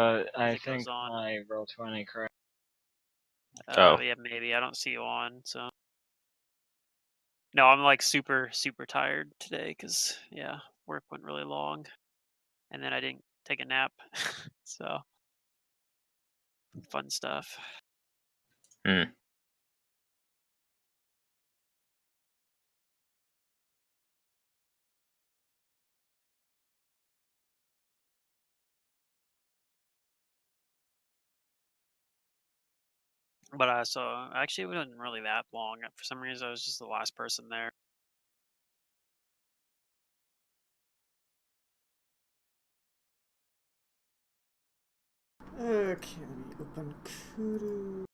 but I As it goes think on. my Roll20 correct. Oh. Yeah, maybe. I don't see you on, so. No, I'm like super tired today because yeah, work went really long, and then I didn't take a nap, so fun stuff. Hmm. But so actually, it wasn't really that long. For some reason, I was just the last person there. Okay, let me open Kudu.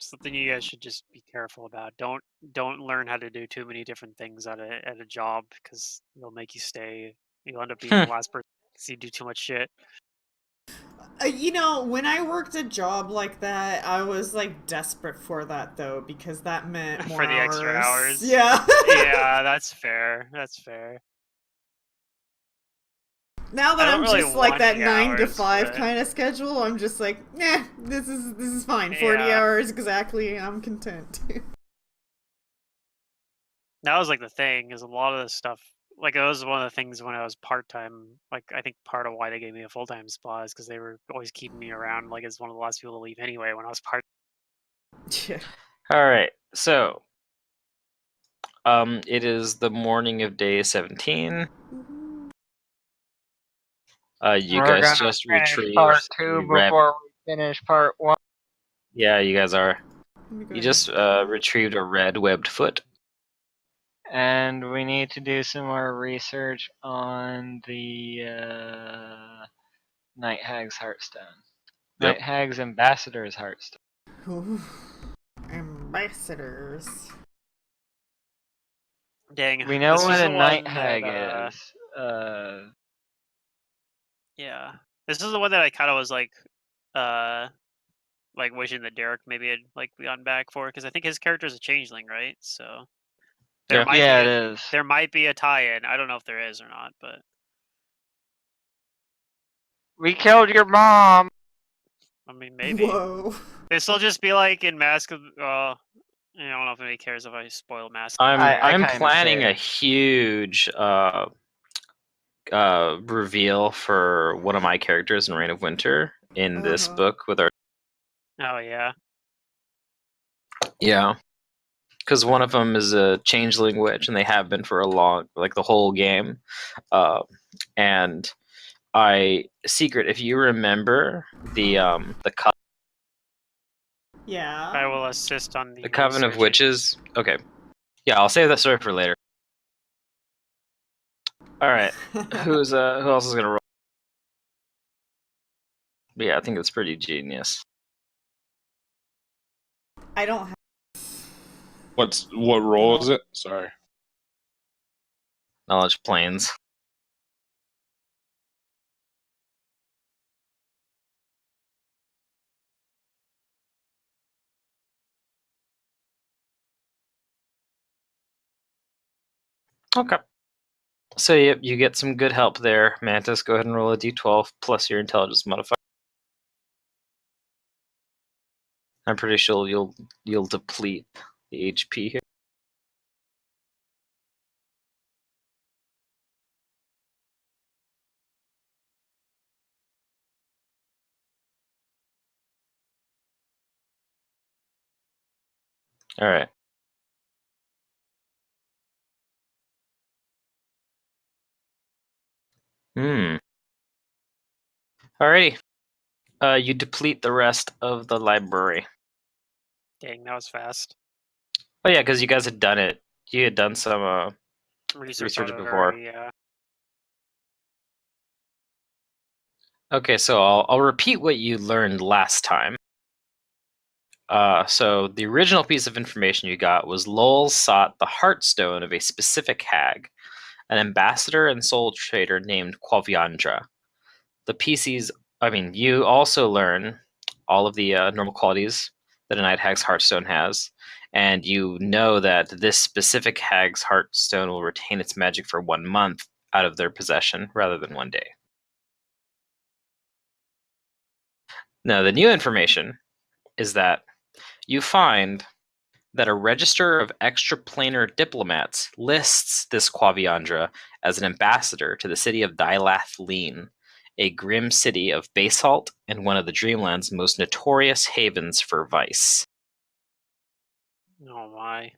Something you guys should just be careful about. Don't learn how to do too many different things at a job because they'll make you stay. You'll end up being the last person because you do too much shit. You know, when I worked a job like that, I was like desperate for that though, because that meant more For the extra hours. Yeah. Yeah, that's fair. That's fair. Now that I don't I'm really just like want that the 9 to hours, 5 but- kind of schedule, I'm just like, nah, this is fine. 40 Yeah. hours exactly, I'm content. That was like the thing, is a lot of the stuff. Like, it was one of the things when I was part time. Like, I think part of why they gave me a full time spot is because they were always keeping me around. Like, as one of the last people to leave anyway when I was part. Yeah. All right, so it is the morning of day 17. You We're guys gonna just finish retrieved part 2 the red. before we finish part 1. Yeah, you guys are. Let me go You ahead. just retrieved a red webbed foot. And we need to do some more research on the Night Hag's Heartstone. Yep. Night Hag's Ambassador's Heartstone. Ooh. Ambassadors. Dang. We know this what was a the Night one Hag that, is. Yeah. This is the one that I kind of was like wishing that Derek maybe had like gotten back for, because I think his character is a changeling, right? So Yeah. Yeah, it is. There might be a tie-in. I don't know if there is or not, but We killed your mom! I mean, maybe. Whoa. This will just be like in Mask of. I don't know if anybody cares if I spoil Mask. I I'm kinda planning care. a huge reveal for one of my characters in Reign of Winter in this book with our. Oh yeah. Yeah, because one of them is a changeling witch, and they have been for the whole game. And secret, if you remember the Yeah. I will assist on the Coven of researching. Witches. Okay, yeah, I'll save that story for later. All right, who else is gonna roll? Yeah, I think it's pretty genius. I don't have. What role is it? Sorry. Knowledge planes. Okay. So yep, you get some good help there, Mantis. Go ahead and roll a d12 plus your intelligence modifier. I'm pretty sure you'll deplete the HP here. All right. Alrighty. You deplete the rest of the library. Dang, that was fast. Oh yeah, because you guys had done it. You had done some Research research on it before. already, yeah. Okay, so I'll repeat what you learned last time. So the original piece of information you got was Lowell sought the Heartstone of a specific hag, an ambassador and soul trader named Quaviandra. You also learn all of the normal qualities that a Night Hag's Heartstone has, and you know that this specific hag's Heartstone will retain its magic for 1 month out of their possession rather than 1 day. Now, the new information is that you find that a register of extraplanar diplomats lists this Quaviandra as an ambassador to the city of Dilathleen, a grim city of basalt and one of the Dreamland's most notorious havens for vice. Oh my.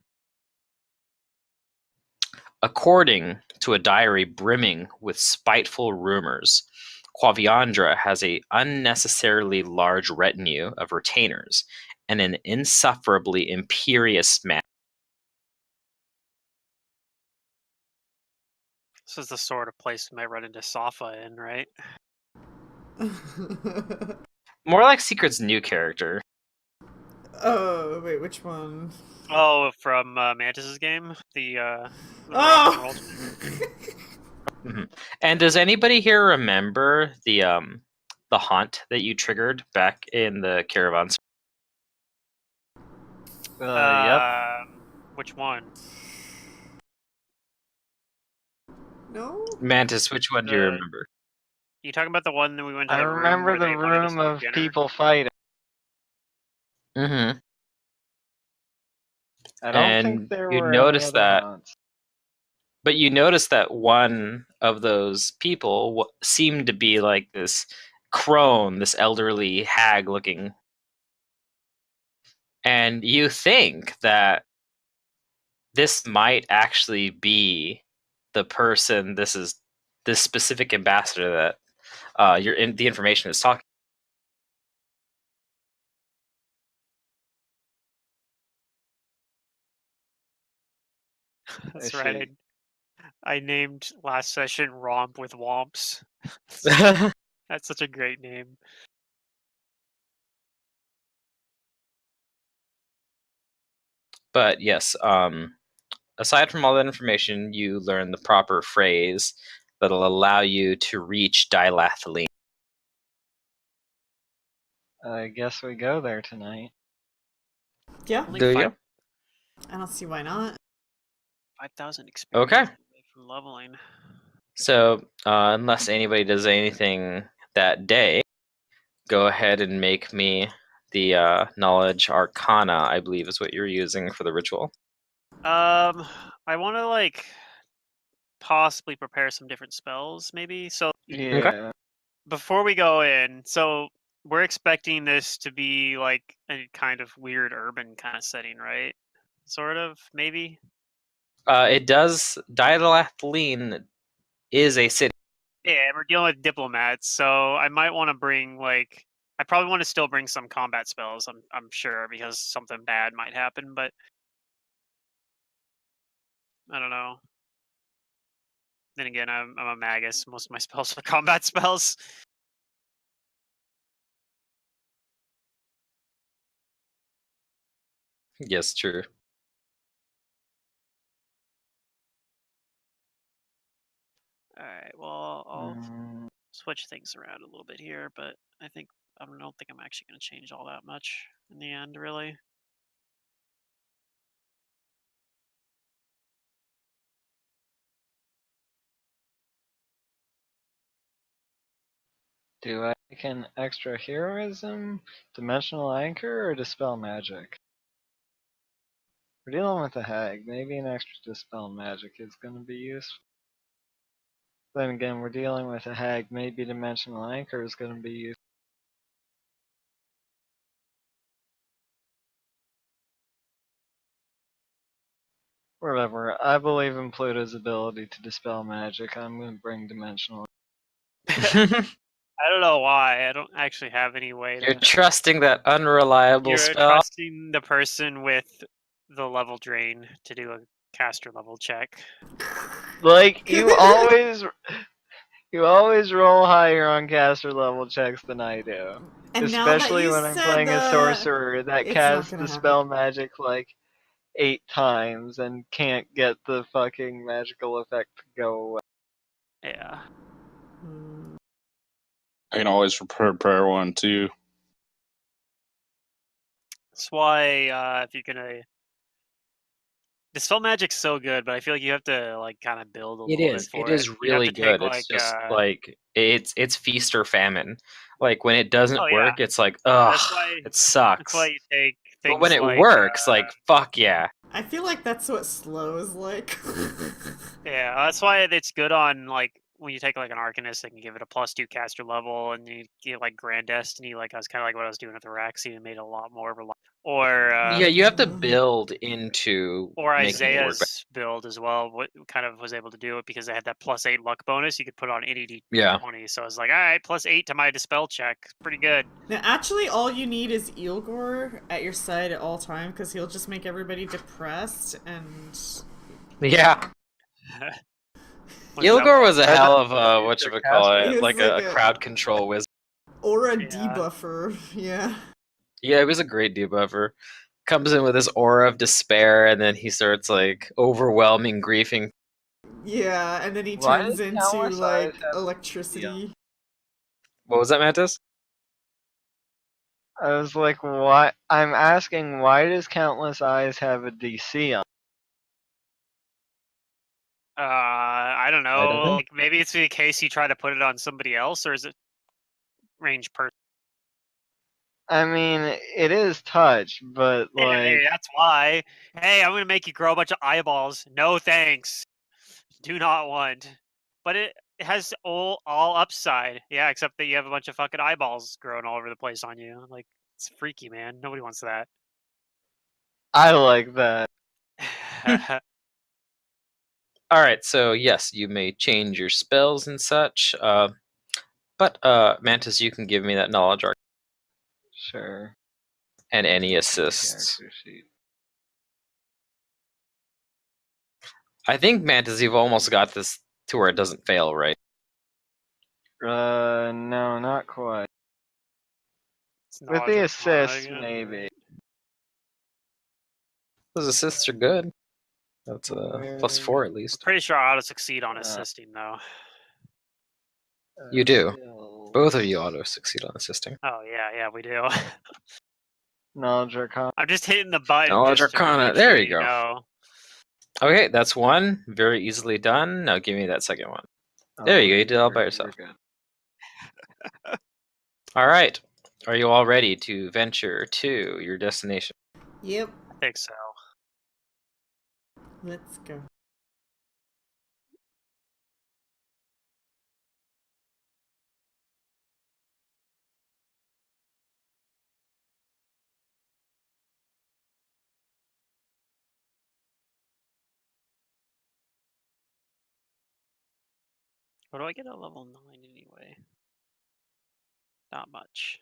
According to a diary brimming with spiteful rumors, Quaviandra has an unnecessarily large retinue of retainers and an insufferably imperious man. This is the sort of place we might run into Safa in, right? More like Secret's new character. Oh, wait, which one? Oh, from Mantis's game? The Oh! World. And does anybody here remember the haunt that you triggered back in the caravans? Yep. Which one? No? Mantis, which one do you remember? You talking about the one that we went to I the room remember where the they wanted us room to of dinner? people fighting. Mm-hmm. I don't And think there you were any noticed other that, haunts. but you noticed that one of those people seemed to be like this crone, this elderly hag looking. And you think that this might actually be the person, this specific ambassador that the information is talking. That's I right. see. I named last session Romp with Womps. That's such a great name. But yes, aside from all that information, you learn the proper phrase that'll allow you to reach Dilathleen. I guess we go there tonight. Yeah, Only Do you? I don't see why not. 5,000 experience Okay. away from leveling. So, unless anybody does anything that day, go ahead and make me the knowledge arcana, I believe is what you're using for the ritual. I want to like possibly prepare some different spells, maybe. So Yeah. before we go in, so we're expecting this to be like a kind of weird urban kind of setting, right? Sort of, maybe. It does. Dilathleen is a city. Yeah, we're dealing with diplomats, so I might want to bring like I probably want to still bring some combat spells. I'm sure because something bad might happen, but I don't know. Then again, I'm a magus. Most of my spells are combat spells. Yes, true. All right. Well, I'll Mm, switch things around a little bit here, but I don't think I'm actually going to change all that much in the end, really. do I take an extra heroism, dimensional anchor, or dispel magic? We're dealing with a hag. Maybe an extra dispel magic is going to be useful. Then again, we're dealing with a hag. Maybe dimensional anchor is going to be useful. Whatever. I believe in Pluto's ability to dispel magic. I'm going to bring dimensional. I don't know why. I don't actually have any way You're to. trusting that unreliable You're spell. trusting the person with the level drain to do a caster level check. Like you always roll higher on caster level checks than I do. And now that Especially you when I'm said playing a that, sorcerer that it's not casts gonna the happen. spell magic like 8 times and can't get the fucking magical effect to go away. Yeah. Hmm. I can always prepare one too. That's why if you're gonna Dispel Magic's so good, but I feel like you have to like kind of build a It little is. bit for It is You have really to take good. It's like just like it's feast or famine. Like when it doesn't oh yeah, work, it's like that's ugh, why it sucks. you take But when things it like works, like fuck yeah. I feel like that's what slow is like. yeah, that's why it's good on like when you take like an Arcanist, they can give it a +2 caster level, and you get like Grand Destiny, like I was kind of like what I was doing with the Raxi, and made it a lot more reliable. Or Yeah, you have to build into or making it work. Isaiah's build as well. What kind of was able to do it because they had that +8 luck bonus. You could put on any Yeah. D20. So I was like, all right, +8 to my dispel check, pretty good. Now, actually, all you need is Eelgor at your side at all time because he'll just make everybody depressed and. Yeah. What is that? Ilgor was a That hell of doesn't a use their whatchamacallit, He was like like a a- crowd control wizard. Or a Yeah. debuffer, yeah. Yeah, he was a great debuffer. Comes in with his aura of despair, and then he starts like overwhelming griefing. Yeah, and then he Why turns does into Countless like Eyes have- electricity. What was that, Mantis? I was like, why? I'm asking, why does Countless Eyes have a DC on? I don't I don't know. know. Like, maybe it's in case you try to put it on somebody else, or is it range person? I mean, it is touch, but like, Hey, that's why. Hey, I'm gonna make you grow a bunch of eyeballs. No thanks. Do not want. But it has all upside. Yeah, except that you have a bunch of fucking eyeballs growing all over the place on you. Like, it's freaky, man. Nobody wants that. I like that. All right, so yes, you may change your spells and such. But Mantis, you can give me that knowledge arc Sure. and any assists. Character sheet. I think Mantis, you've almost got this to where it doesn't fail, right? No, not quite. It's With knowledge the arcana assist, again, maybe. right? Those assists are good. That's a +4 at least. Pretty sure I ought to succeed on Uh, assisting, though. You do. Skills. Both of you auto succeed on assisting. Oh, yeah, we do. Knowledge Arcana. I'm just hitting the button. Knowledge just to Arcana, make there sure you go. know. Okay, that's one. Very easily done. Now give me that second one. There you go. You did it all by we're yourself. good. All right. Are you all ready to venture to your destination? Yep, I think so. let's go. What do I get at level 9 anyway? Not much.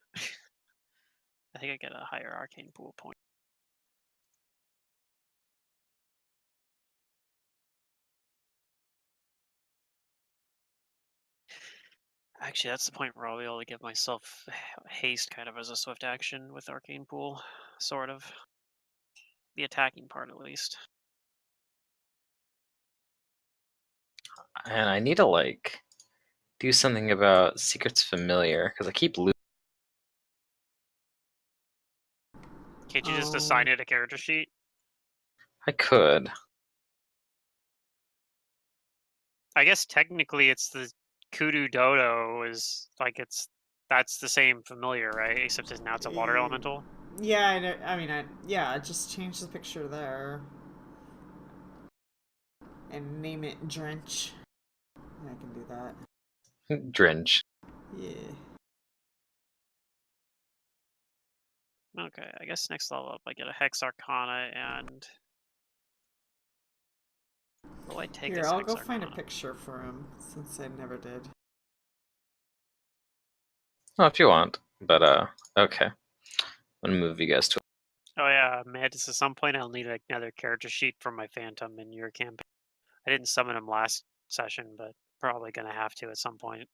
I think I get a higher arcane pool point. Actually, that's the point where I'll be able to give myself haste kind of as a swift action with arcane pool, sort of. The attacking part, at least. And I need to like do something about Secrets Familiar because I keep losing. Can't you just assign it a character sheet? I could. I guess technically it's the Kudu Dodo is like that's the same familiar, right? Except now it's a water elemental. Yeah, I know. I mean, I just changed the picture there and name it Drench. I can do that. Drench. Yeah. Okay, I guess next level up I get a Hex Arcana and what do I take Here, as I'll Hex go find a Arcana? picture for him since I never did. Oh, if you want. But okay. I'm gonna move you guys to. Oh yeah, Mantis, at some point I'll need another character sheet for my Phantom in your campaign. I didn't summon him last session, but probably gonna have to at some point.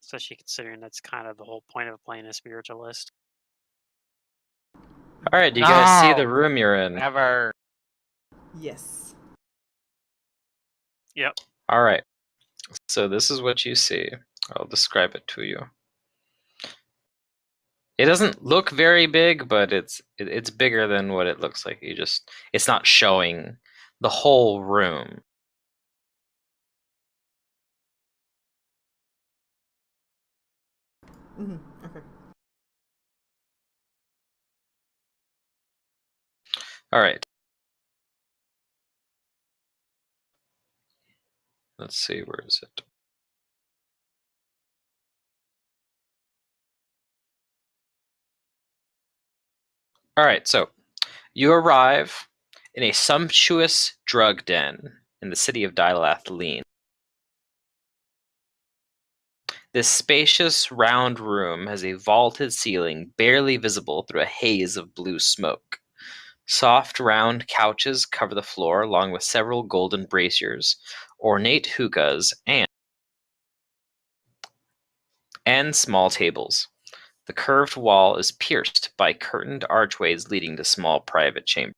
Especially considering that's kind of the whole point of playing a spiritualist. All right, do you guys see No! the room you're in? Never. Yes. Yep. All right. So this is what you see. I'll describe it to you. It doesn't look very big, but it's bigger than what it looks like. It's not showing the whole room. Okay. All right. Let's see, where is it? All right, so you arrive in a sumptuous drug den in the city of Dilathleen. This spacious, round room has a vaulted ceiling barely visible through a haze of blue smoke. Soft, round couches cover the floor, along with several golden braziers, ornate hookahs, and small tables. The curved wall is pierced by curtained archways leading to small private chambers.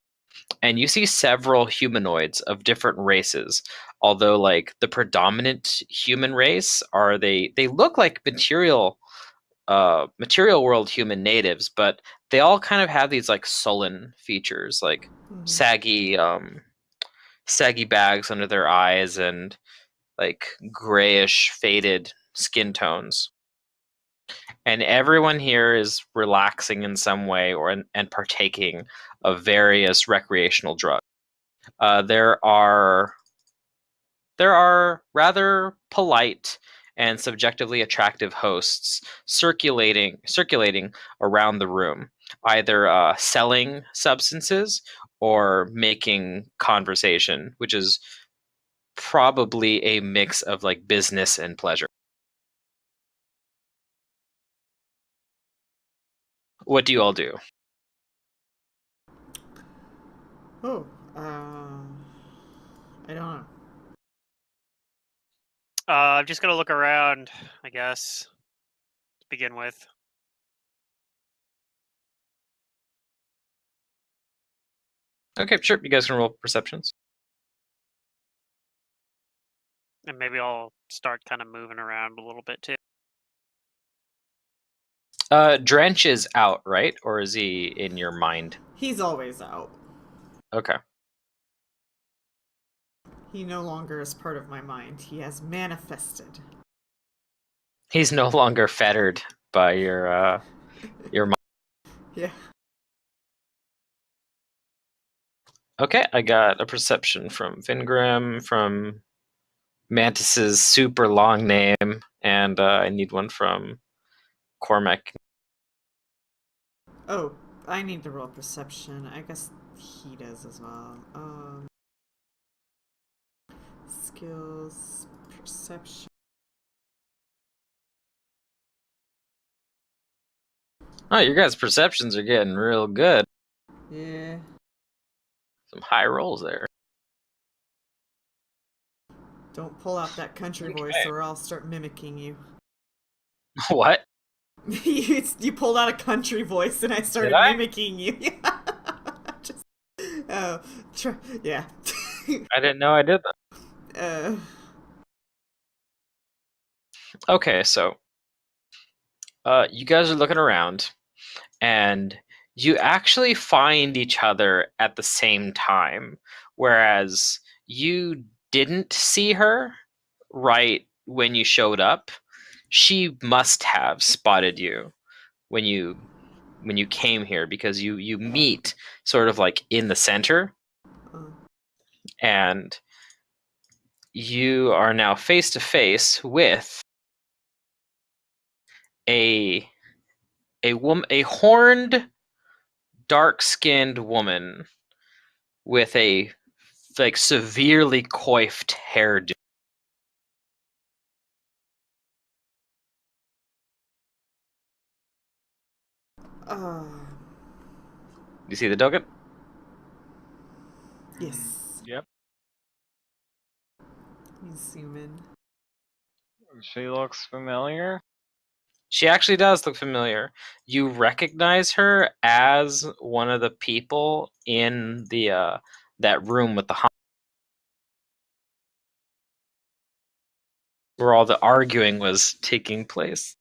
And you see several humanoids of different races, although like the predominant human race are they look like material world human natives, but they all kind of have these like sullen features, like saggy bags under their eyes and like grayish faded skin tones. And everyone here is relaxing in some way and partaking of various recreational drugs. There are rather polite and subjectively attractive hosts circulating around the room, either selling substances or making conversation, which is probably a mix of like business and pleasure. What do you all do? Oh, I don't know. I'm just gonna look around, I guess, to begin with. Okay, sure. You guys can roll perceptions. And maybe I'll start kind of moving around a little bit too. Drench is out, right? Or is he in your mind? He's always out. Okay. He no longer is part of my mind. He has manifested. He's no longer fettered by your mind. Yeah. Okay, I got a perception from Vingrim, from Mantis's super long name, and I need one from Cormac. Oh, I need to roll perception. I guess he does as well. Skills, perception. Oh, your guys' perceptions are getting real good. Yeah. Some high rolls there. Don't pull out that country voice or I'll start mimicking you. What? You pulled out a country voice and I started Did I? mimicking you. Just, oh, yeah. I didn't know I did that. Okay, so you guys are looking around, and you actually find each other at the same time, whereas you didn't see her right when you showed up. She must have spotted you when you came here, because you meet sort of like in the center, and you are now face to face with a horned, dark-skinned woman with a like severely coiffed hairdo. You see the token? Yes. Yep. He's zoom in. She looks familiar. She actually does look familiar. You recognize her as one of the people in the that room with the where all the arguing was taking place.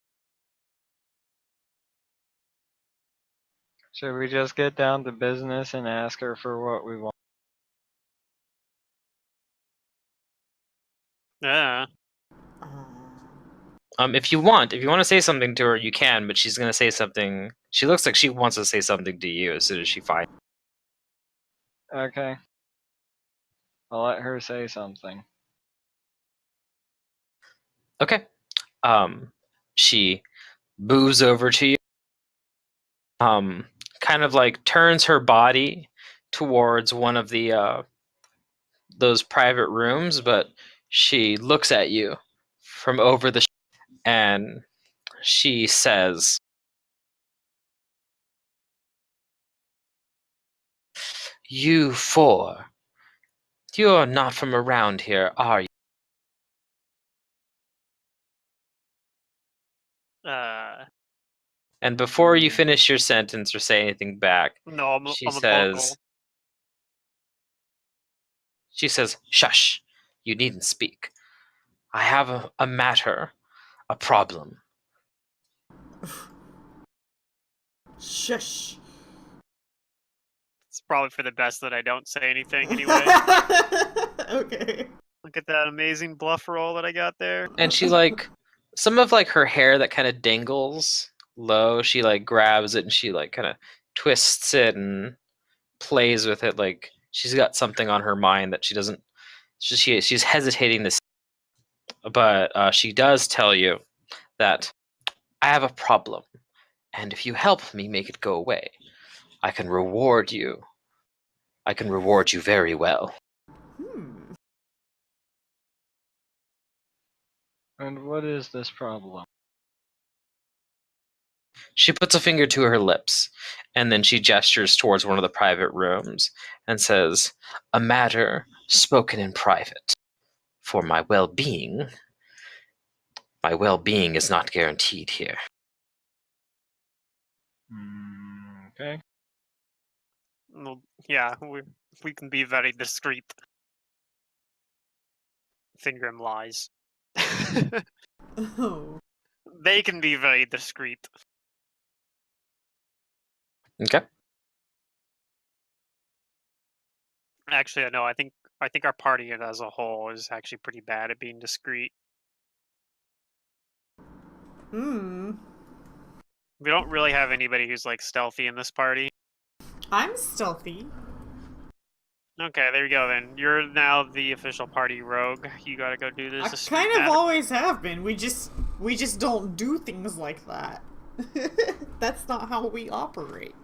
Should we just get down to business and ask her for what we want? Yeah. If you want to say something to her, you can, but she's gonna say something. She looks like she wants to say something to you as soon as she finds. Okay. I'll let her say something. Okay. She moves over to you. Kind of like turns her body towards one of the those private rooms, but she looks at you from over the and she says, "You four, you're not from around here, are you?" And before you finish your sentence or say anything back, No, she I'm a bungle. says, "Shush, you needn't speak. I have a matter, a problem." Shush. It's probably for the best that I don't say anything anyway. Okay. Look at that amazing bluff roll that I got there. And she some of her hair that kind of dangles low, she grabs it and she kind of twists it and plays with it like she's got something on her mind that she doesn't she's hesitating to say. But she does tell you that I have a problem, and if you help me make it go away, I can reward you. I can reward you very well. And what is this problem? She puts a finger to her lips, and then she gestures towards one of the private rooms and says, "A matter spoken in private. For my well-being is not guaranteed here." Okay. Well, yeah, we can be very discreet. Finger him lies. Oh. They can be very discreet. Okay. Actually, no, I think our party as a whole is actually pretty bad at being discreet. Hmm. We don't really have anybody who's stealthy in this party. I'm stealthy. Okay, there you go then. You're now the official party rogue. You gotta go do this. I discreet kind of matter. always have been. We just don't do things like that. That's not how we operate.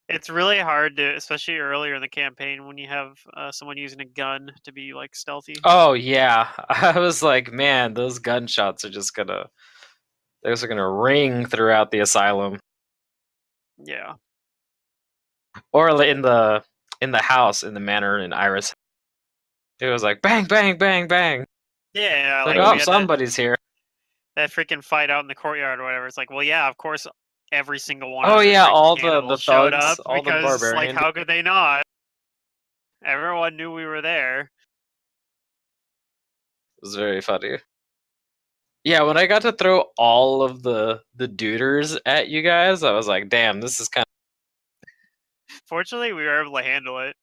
It's really hard to, especially earlier in the campaign, when you have someone using a gun to be stealthy. Oh yeah, I was like, man, those gunshots are just gonna ring throughout the asylum, Yeah. or in the house in the manor in Iris. It was like bang, bang, bang, bang. Yeah, Like, we oh, had somebody's here. that freaking fight out in the courtyard or whatever. It's like, well, yeah, of course, every single one Oh of the yeah, freaking all the cannibals showed thugs, up all the because, barbarian. how could they not? Everyone knew we were there. It was very funny. Yeah, when I got to throw all of the duders at you guys, I was like, damn, this is kind of... Fortunately, we were able to handle it.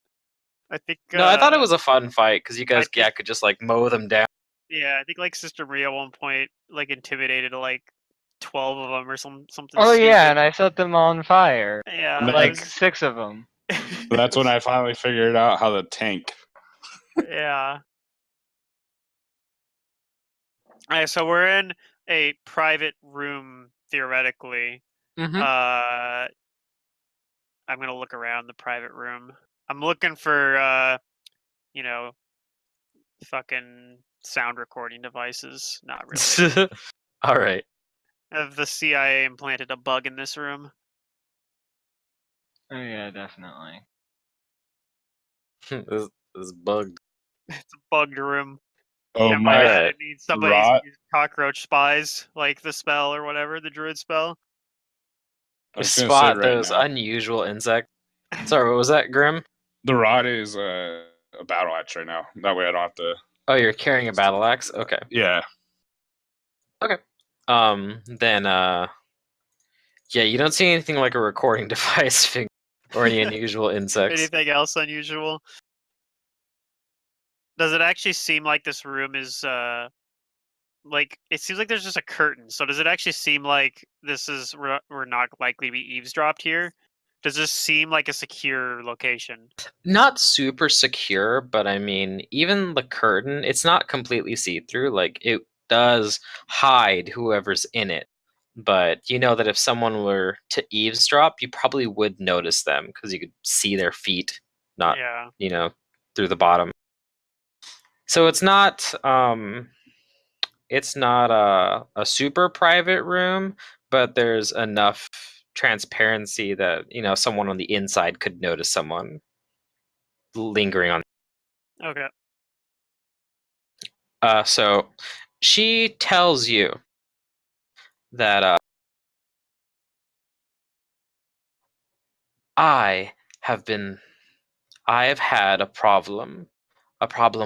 I think. No, I thought it was a fun fight because you guys, could just mow them down. Yeah, I think Sister Maria at one point intimidated 12 of them or something. Oh stupid. yeah, and I set them on fire. Yeah, Like 6 of them. That's when I finally figured out how to tank. Yeah. Alright, so we're in a private room theoretically. Mm-hmm. I'm gonna look around the private room. I'm looking for fucking sound recording devices. Not really. All right. Have the CIA implanted a bug in this room? Oh yeah, definitely. This is bugged. It's a bugged room. Oh Yeah, my! bad. It needs somebody Rot. to use cockroach spies, like the spell or whatever, the druid spell. I was gonna Spot say right those now, unusual insects. Sorry, what was that, Grim? the rod is a battle axe right now. That way I don't have to. Oh, you're carrying a battle axe? Okay. Yeah. Okay. Then Yeah, you don't see anything like a recording device or any unusual insects. Anything else unusual? Does it actually seem like this room is like it seems like there's just a curtain? So does it actually seem like we're not likely to be eavesdropped here? Does this seem like a secure location? Not super secure, but I mean, even the curtain, it's not completely see-through. Like, it does hide whoever's in it. But you know that if someone were to eavesdrop, you probably would notice them because you could see their feet, not, Yeah. through the bottom. So it's not a super private room, but there's enough transparency that, someone on the inside could notice someone lingering on. Okay. So she tells you that I have had a problem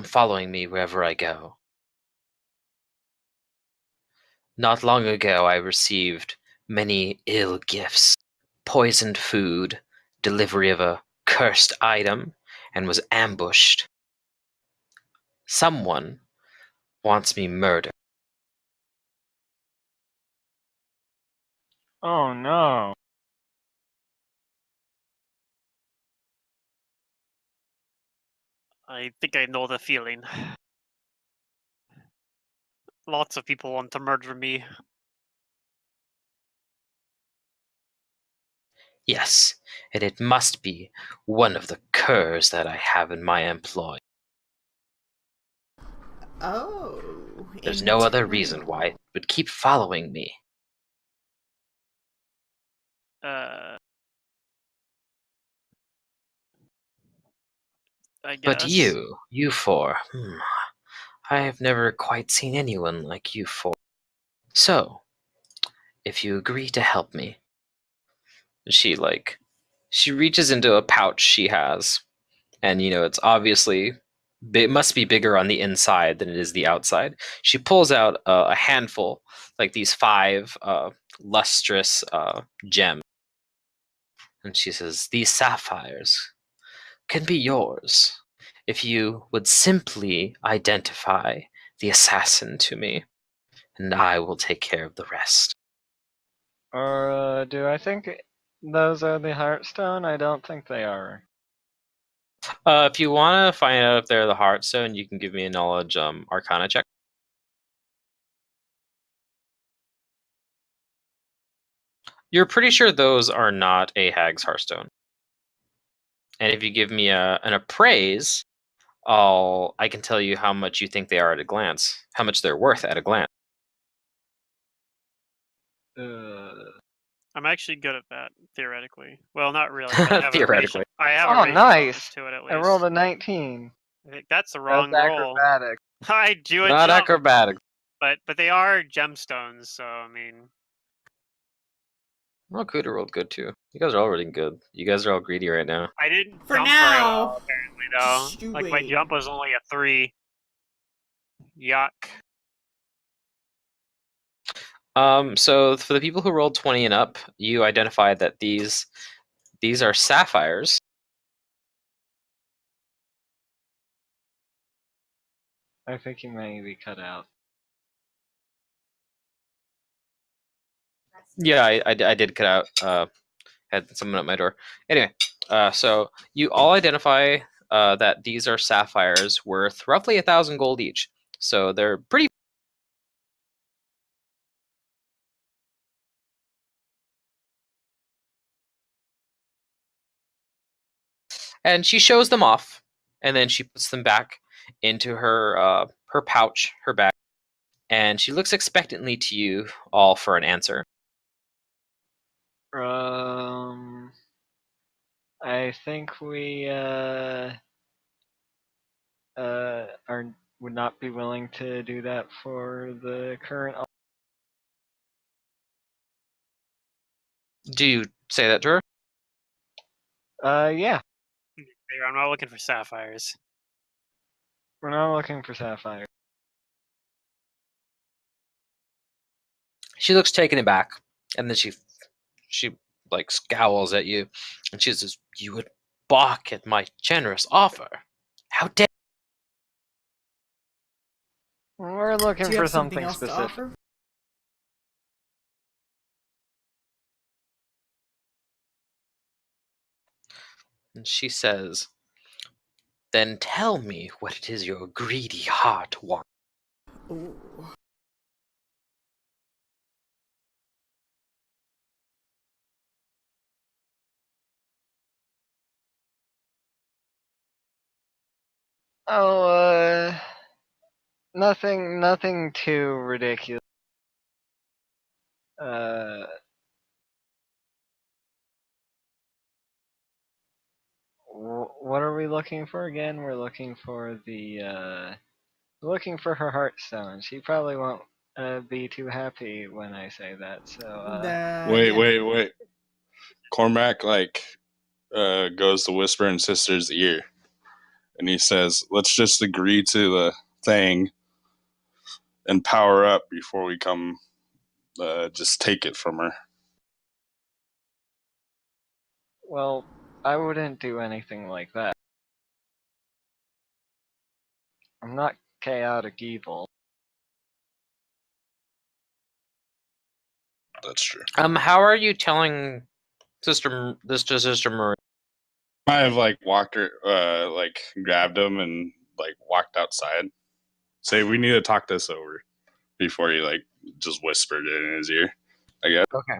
following me wherever I go. Not long ago, I received many ill gifts, poisoned food, delivery of a cursed item, and was ambushed. Someone wants me murdered. Oh no. I think I know the feeling. Lots of people want to murder me. Yes, and it must be one of the curs that I have in my employ. Oh, There's no other internal. reason why it would keep following me. I But guess. you four, I have never quite seen anyone like you four. So, if you agree to help me, she reaches into a pouch she has, and it's obviously it must be bigger on the inside than it is the outside. She pulls out a handful, like these 5 lustrous gems, and she says, "These sapphires can be yours if you would simply identify the assassin to me, and I will take care of the rest." Or do I think those are the Heartstone? I don't think they are. If you want to find out if they're the Heartstone, you can give me a knowledge Arcana check. You're pretty sure those are not Ahag's Heartstone. And if you give me an appraise, I can tell you how much you think they are at a glance, how much they're worth at a glance. I'm actually good at that, theoretically. Well, not really. But I have Theoretically. I have a Oh, racial nice! bonus to it at least. I rolled a 19. I think that's the That's wrong roll. acrobatic. I do a Not jump, acrobatic. but they are gemstones, so I mean. Well, Kuda rolled good too. You guys are all really good. You guys are all greedy right now. I didn't For jump very now. well, apparently, Just though. you Like, my wait. jump was only a 3. Yuck. So for the people who rolled 20 and up, you identified that these are sapphires. I think you may be cut out. Yeah, I did cut out. Had someone at my door. Anyway, so you all identify that these are sapphires worth roughly 1,000 gold each. So they're pretty. And she shows them off, and then she puts them back into her pouch, her bag, and she looks expectantly to you all for an answer. I think we would not be willing to do that for the current. Do you say that to her? Yeah. I'm not looking for sapphires. We're not looking for sapphire. She looks taken aback, and then she she like scowls at you, and she says, "You would balk at my generous offer. How dare?" We're Do looking you for have something something else to specific. offer? And she says, "Then tell me what it is your greedy heart wants." Ooh. Oh, nothing too ridiculous. Uh, what are we looking for again? We're looking for looking for her heartstone. She probably won't be too happy when I say that. So, Wait, Yeah. wait. Cormac goes to whisper in Sister's ear, and he says, "Let's just agree to the thing and power up before we come. Just take it from her." well, I wouldn't do anything like that. I'm not chaotic evil. That's true. How are you telling Sister Marie? I have walked her, grabbed him and walked outside. Say, we need to talk this over before he just whispered it in his ear. I guess. Okay.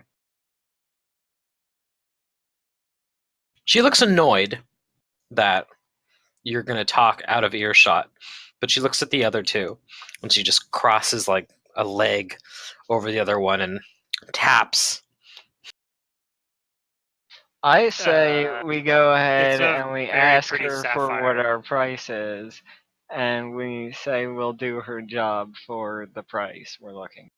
She looks annoyed that you're going to talk out of earshot, but she looks at the other two, and she just crosses like a leg over the other one and taps. I say we go ahead a and we very ask pretty her for what sapphire. our price is, and we say we'll do her job for the price we're looking.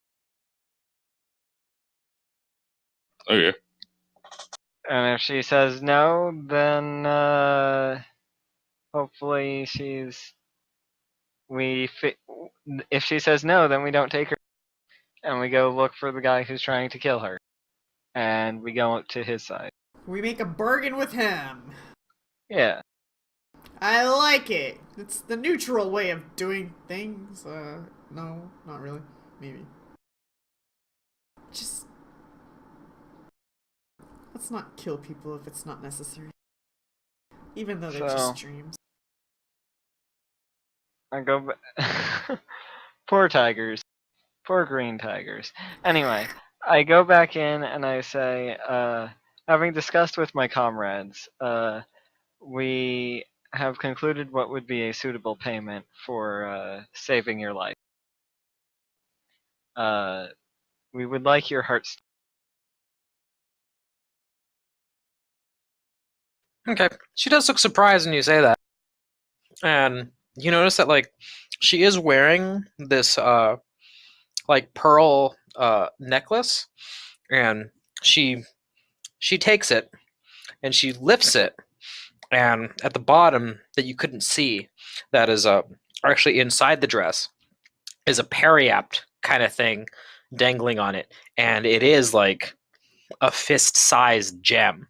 Okay. And if she says no, then hopefully if she says no, then we don't take her, and we go look for the guy who's trying to kill her, and we go to his side. We make a bargain with him. Yeah. I like it. It's the neutral way of doing things. No, not really. Maybe. Just let's not kill people if it's not necessary. Even though they're So just dreams. I go. Poor tigers. Poor green tigers. Anyway, I go back in and I say, having discussed with my comrades, we have concluded what would be a suitable payment for saving your life. We would like your hearts. Okay. She does look surprised when you say that. And you notice that she is wearing this pearl necklace, and she takes it and she lifts it, and at the bottom that you couldn't see, that is actually inside the dress, is a periapt kind of thing dangling on it, and it is like a fist-sized gem.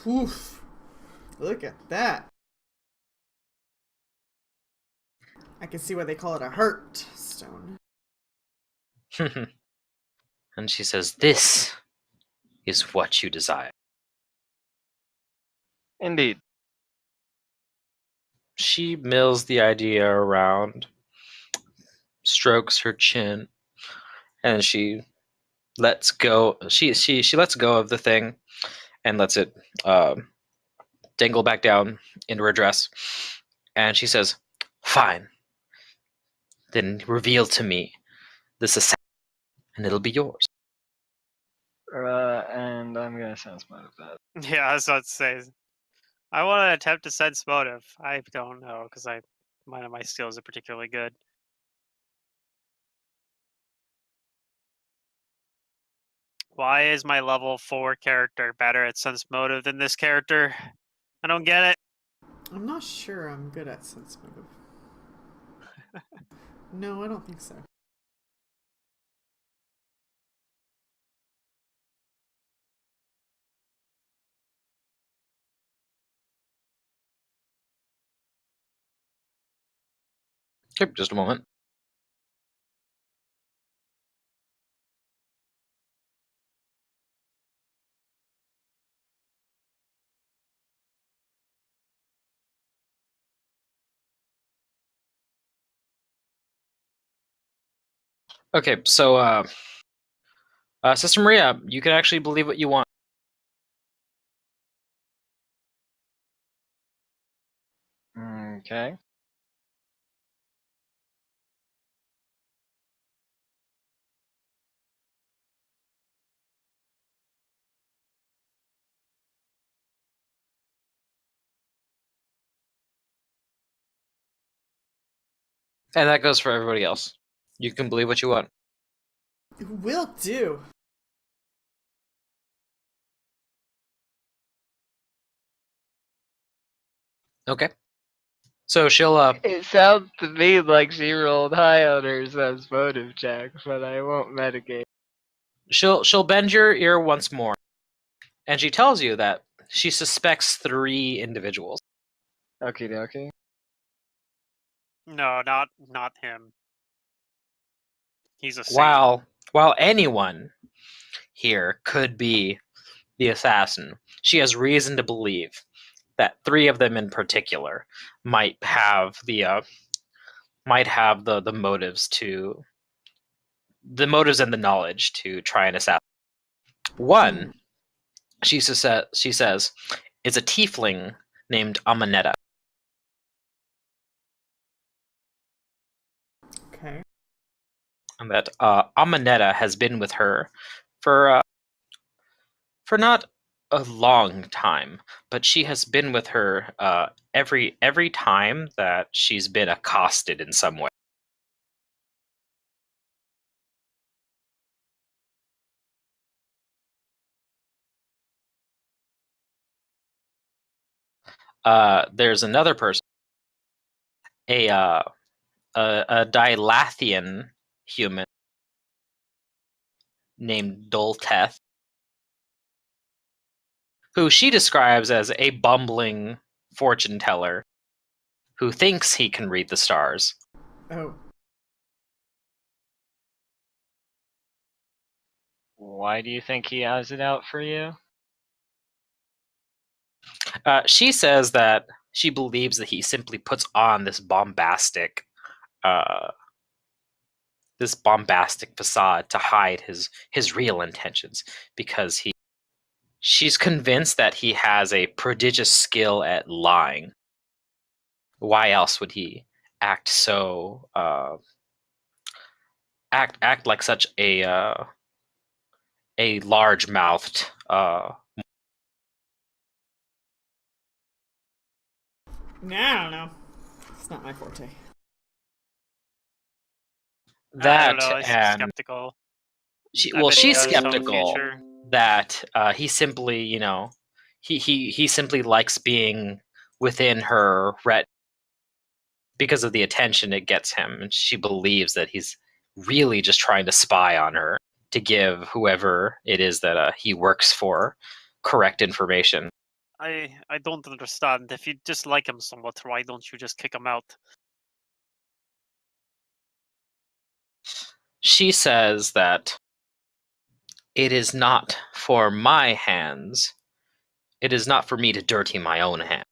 Oof. Look at that. I can see why they call it a heart stone. And she says, "This is what you desire." Indeed. She mills the idea around, strokes her chin, and she lets go. She lets go of the thing and lets it dangle back down into her dress. And she says, "Fine. Then reveal to me this assassin, and it'll be yours." And I'm gonna sense motive that. Yeah, I was about to say. I want to attempt to sense motive. I don't know because none of my skills are particularly good. Why is my level 4 character better at sense motive than this character? I don't get it. I'm not sure I'm good at sense motive. No, I don't think so. Okay, just a moment. Okay, so Sister Maria, you can actually believe what you want. Okay. And that goes for everybody else. You can believe what you want. Will do. Okay. So she'll It sounds to me like she rolled high on her son's motive check, but I won't mitigate. she'll bend your ear once more, and she tells you that she suspects 3 individuals. Okie dokie. No, not him. He's a saint. While anyone here could be the assassin, she has reason to believe that 3 of them in particular might have the motives and the knowledge to try and assassinate. One, she says, is a tiefling named Amanetta. Okay. And that Amanetta has been with her for not a long time, but she has been with her every time that she's been accosted in some way. There's another person, a Dilathian human named Dolteth, who she describes as a bumbling fortune teller who thinks he can read the stars. Oh. Why do you think he has it out for you? She says that she believes that he simply puts on this bombastic facade to hide his real intentions, because she's convinced that he has a prodigious skill at lying. Why else would he act so act like such a large-mouthed I don't know. It's not my forte. I don't that know. She's and skeptical. she's Does show skeptical future. that he simply he simply likes being within her because of the attention it gets him, and she believes that he's really just trying to spy on her to give whoever it is that he works for correct information. I don't understand. If you dislike him somewhat, why don't you just kick him out? She says that it is not for my hands. It is not for me to dirty my own hands.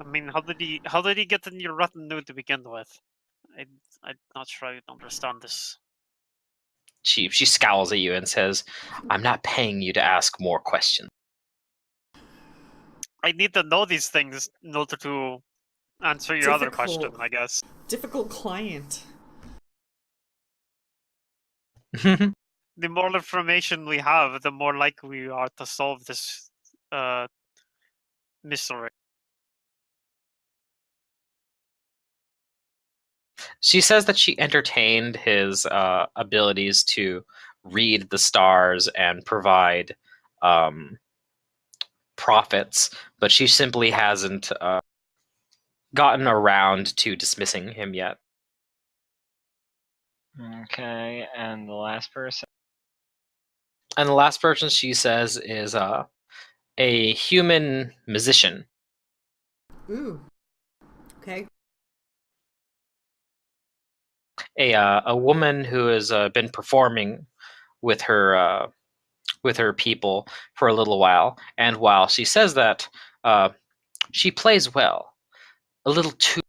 I mean, how did he get in your retinue to begin with? I'm not sure I understand this. She scowls at you and says, "I'm not paying you to ask more questions." I need to know these things in order to answer your other question, Difficult. I guess. Difficult client. The more information we have, the more likely we are to solve this mystery. She says that she entertained his abilities to read the stars and provide profits, but she simply hasn't gotten around to dismissing him yet. Okay, and the last person? And the last person she says is a human musician. Ooh. Okay. A woman who has been performing with her people for a little while, and while she says that she plays well, a little too.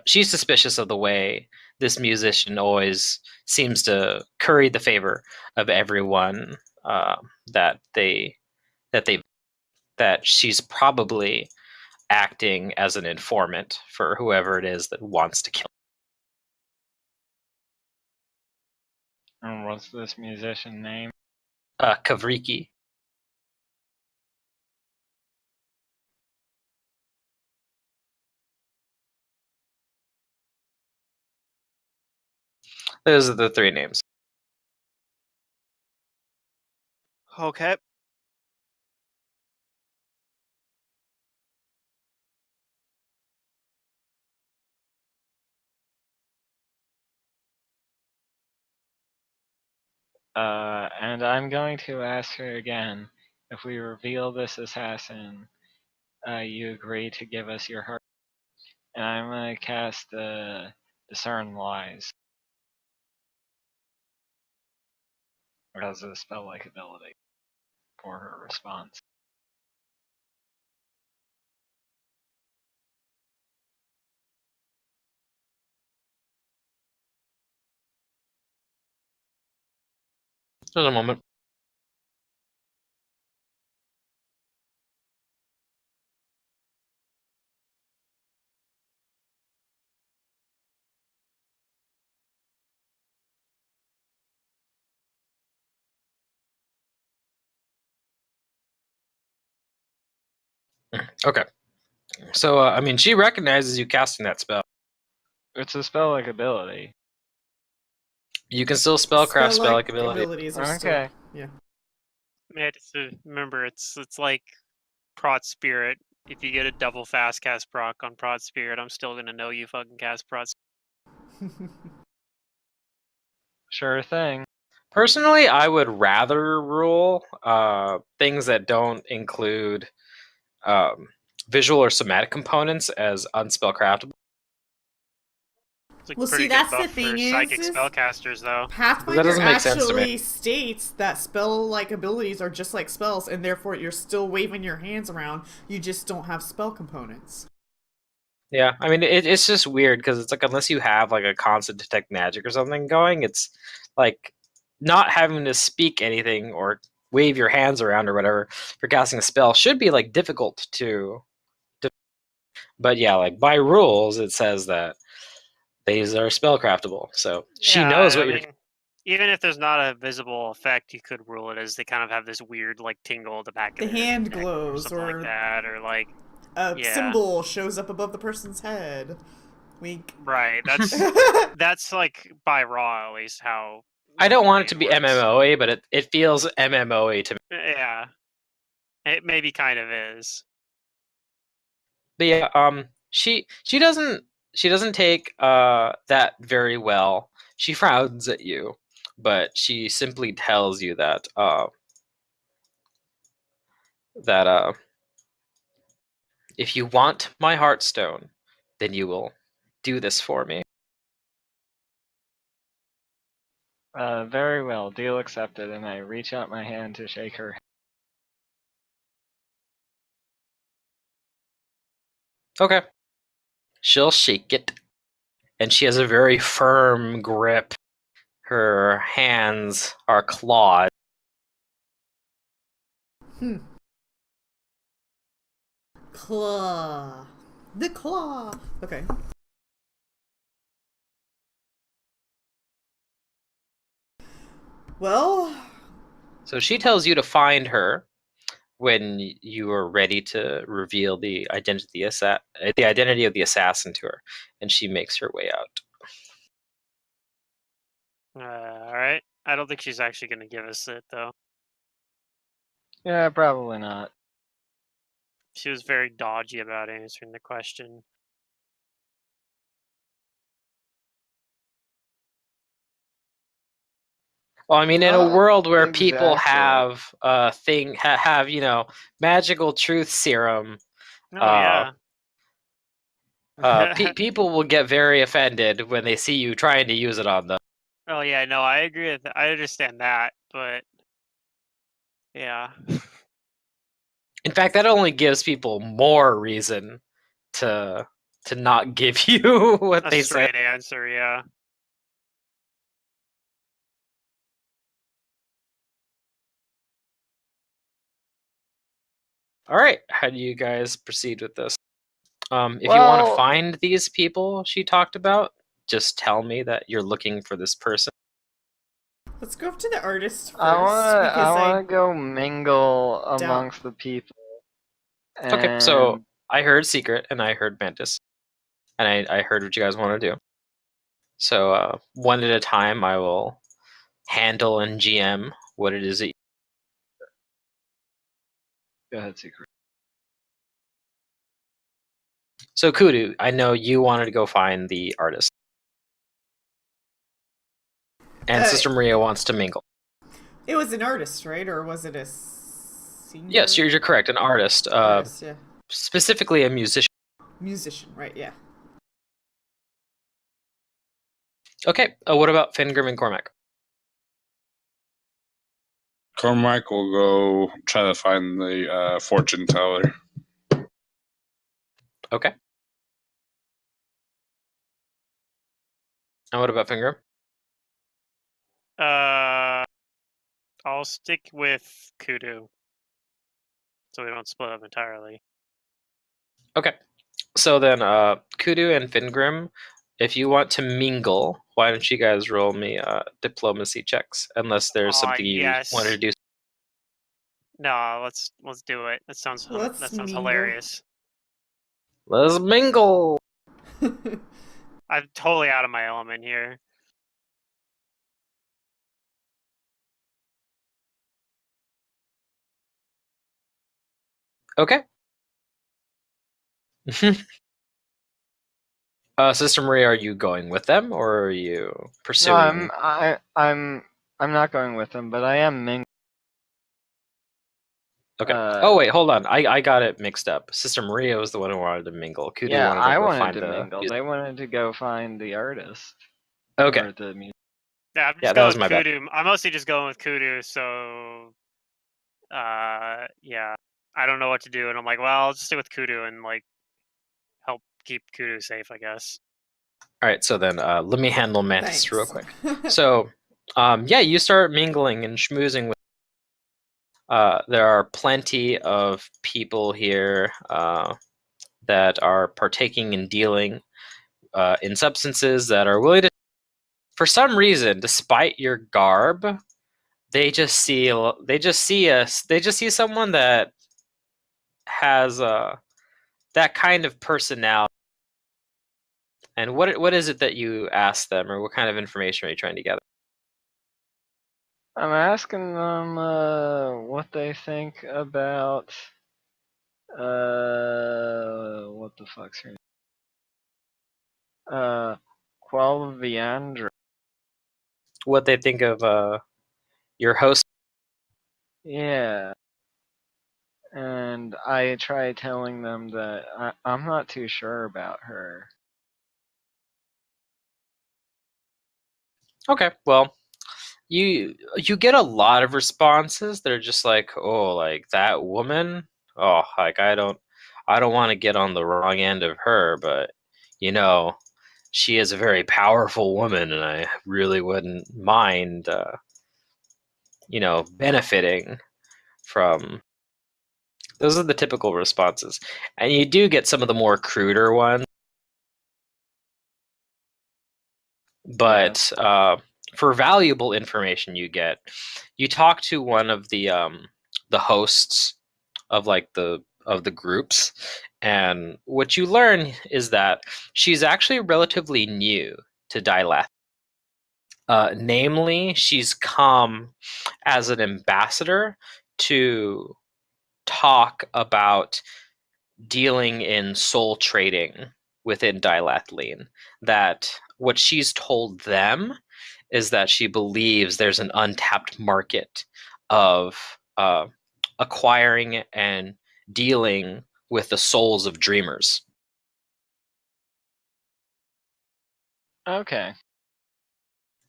She's suspicious of the way this musician always seems to curry the favor of everyone that they that they that she's probably acting as an informant for whoever it is that wants to kill. And what's this musician name? Kavriki. Those are the three names. Okay. And I'm going to ask her again, if we reveal this assassin, you agree to give us your heart. And I'm going to cast Discern Lies. Or has a spell-like ability for her response. Just a moment. Okay. So, I mean, she recognizes you casting that spell. It's a spell-like ability. You can still spellcraft spell-like ability. abilities are Okay. still, yeah. Yeah, just remember, it's like Prot Spirit. If you get a double fast cast proc on Prot Spirit, I'm still gonna know you fucking cast Prot Spirit. Sure thing. Personally, I would rather rule things that don't include visual or somatic components as unspellcraftable. It's like Well, pretty see, good that's the buff thing for psychic is spellcasters, though. Pathfinder doesn't make sense to me. actually states that spell-like abilities are just like spells, and therefore you're still waving your hands around. You just don't have spell components. Yeah, I mean, it's just weird because it's like unless you have like a constant detect magic or something going, it's like not having to speak anything or wave your hands around or whatever for casting a spell should be like difficult to. But yeah, like by rules, it says that these are spellcraftable. So she Yeah, knows what I you're. mean, even if there's not a visible effect, you could rule it as they kind of have this weird like tingle at the back The of their hand neck or glows, something or like that, or like a yeah, symbol shows up above the person's head. Wink. right. That's like by raw at least how. I don't want it to Arcane be works. MMOA, but it feels MMOA to me. Yeah, it maybe kind of is. But yeah, she doesn't take that very well. She frowns at you, but she simply tells you that if you want my heartstone, then you will do this for me. Very well. Deal accepted. And I reach out my hand to shake her. Okay. She'll shake it, and she has a very firm grip. Her hands are clawed. Claw. The claw. Okay. Well, So she tells you to find her when you are ready to reveal the identity of the assassin to her, and she makes her way out. All right. I don't think she's actually going to give us it though. Yeah, probably not. She was very dodgy about answering the question. Well, I mean, in a Not world where people exactly. have magical truth serum, Oh yeah. People will get very offended when they see you trying to use it on them. Oh yeah, no, I agree with that. I understand that, but yeah. In fact, that only gives people more reason to not give you what A they say. straight answer, yeah. All right, how do you guys proceed with this? If you want to Well- find these people she talked about, just tell me that you're looking for this person. Let's go up to the artist first. I because wanna go mingle amongst the people. Okay, so And I heard Secret and I heard Mantis, and I heard what you guys want to do. So one at a time, I will handle and GM what it is that. go ahead, Secret. So Kudu, I know you wanted to go find the artist, and Sister Maria wants to mingle. It was an artist, right? Or was it a singer? Yes, you're correct. An artist, Artist, yeah. specifically a musician. Musician, right? Yeah. Okay. What about Fingrim and Cormac? Cormac will go try to find the fortune teller. Okay. And what about Fingrim? I'll stick with Kudu, so we don't split up entirely. Okay. So then, Kudu and Fingrim, if you want to mingle, why don't you guys roll me diplomacy checks? Unless there's something you Yes. wanted to do. No, let's do it. That sounds Mingle. hilarious. Let's mingle. I'm totally out of my element here. Okay. Sister Maria, are you going with them or are you pursuing? No, I'm not going with them, but I am mingling. Okay. Oh wait, hold on. I got it mixed up. Sister Maria was the one who wanted to mingle. Kudu Yeah, wanted to I go wanted find to the mingle. They wanted to go find the artist. Okay. Or the music. Yeah, I'm Yeah, just that was going my with bad. Kudu. I'm mostly just going with Kudu, so yeah. I don't know what to do, and I'm like, well, I'll just stick with Kudu and like help keep Kudu safe, I guess. All right, so then let me handle Mantis real quick. Thanks. So, yeah, you start mingling and schmoozing with. There are plenty of people here that are partaking in dealing in substances that are willing to. For some reason, despite your garb, they just see someone that has that kind of personality. And what is it that you ask them, or what kind of information are you trying to gather? I'm asking them what they think about what the fuck's her name? Qualviandra. What they think of your host? Yeah. And I try telling them that I'm not too sure about her. Okay, well, you get a lot of responses that are just like, oh, like that woman. Oh, like I don't want to get on the wrong end of her, but she is a very powerful woman, and I really wouldn't mind, benefiting from. Those are the typical responses, and you do get some of the more cruder ones, but for valuable information you talk to one of the hosts of the groups, and what you learn is that she's actually relatively new to Dilath. Namely, she's come as an ambassador to talk about dealing in soul trading within Dilathleen. That what she's told them is that she believes there's an untapped market of acquiring and dealing with the souls of dreamers. Okay.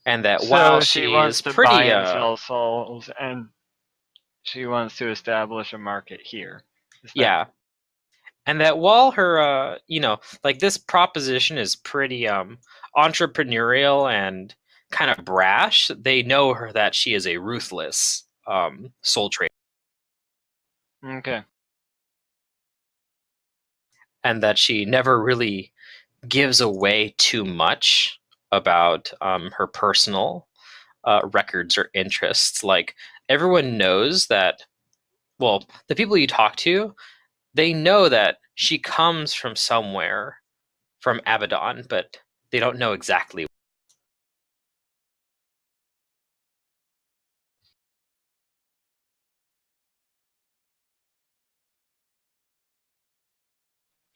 And that So while she she wants is to pretty buy and sell souls, and she wants to establish a market here. yeah, and that while her like this proposition is pretty entrepreneurial and kind of brash, they know her that she is a ruthless soul trader, Okay. and that she never really gives away too much about her personal records or interests. Like, everyone knows that, well, the people you talk to, they know that she comes from somewhere from Abaddon, but they don't know exactly.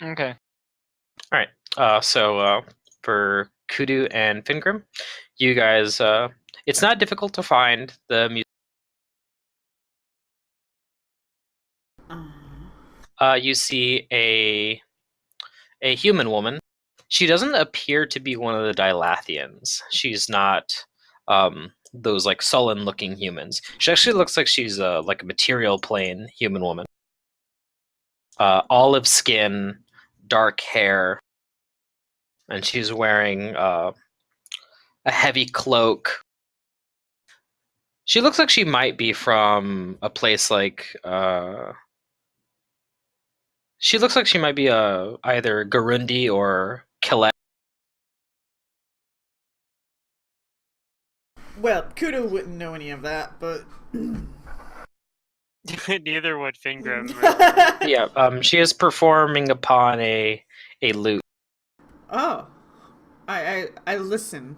Okay. All right. So for Kudu and Fingrim, you guys, it's not difficult to find the music. You see a human woman. She doesn't appear to be one of the Dilathians. She's not those like sullen-looking humans. She actually looks like she's like a material plane human woman. Olive skin, dark hair, and she's wearing a heavy cloak. She looks like she might be from a place like she looks like she might be either Garundi or Kile. Well, Kudo wouldn't know any of that, but Neither would Fingrim. Yeah, she is performing upon a lute. Oh, I listen.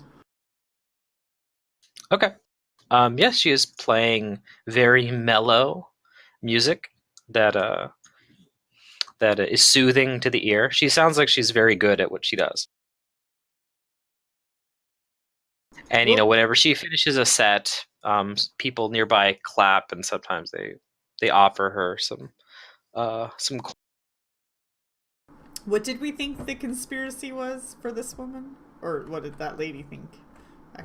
Okay. Yes, she is playing very mellow music that is soothing to the ear. She sounds like she's very good at what she does. And whenever she finishes a set, people nearby clap, and sometimes they offer her some. What did we think the conspiracy was for this woman? Or what did that lady think?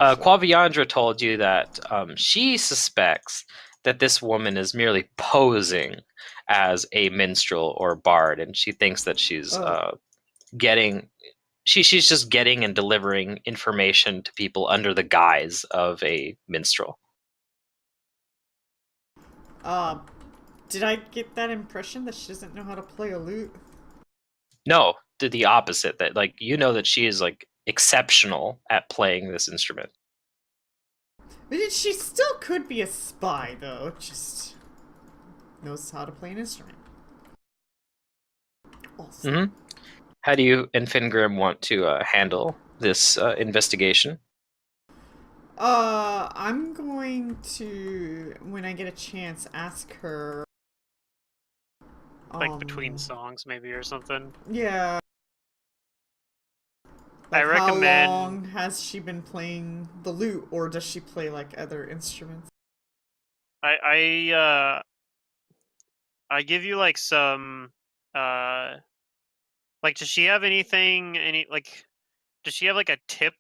Quaviandra told you that she suspects that this woman is merely posing as a minstrel or bard, and she thinks that she's getting. She's just getting and delivering information to people under the guise of a minstrel. Did I get that impression that she doesn't know how to play a lute? No, the opposite. That like that she is like exceptional at playing this instrument. But she still could be a spy, though. Just knows how to play an instrument. Also. Mm-hmm. How do you and Fingrim want to handle this investigation? I'm going to, when I get a chance, ask her. Like between songs, maybe, or something. Yeah. I recommend. How long has she been playing the lute, or does she play like other instruments? I give you like some like, does she have anything? Does she have like a tip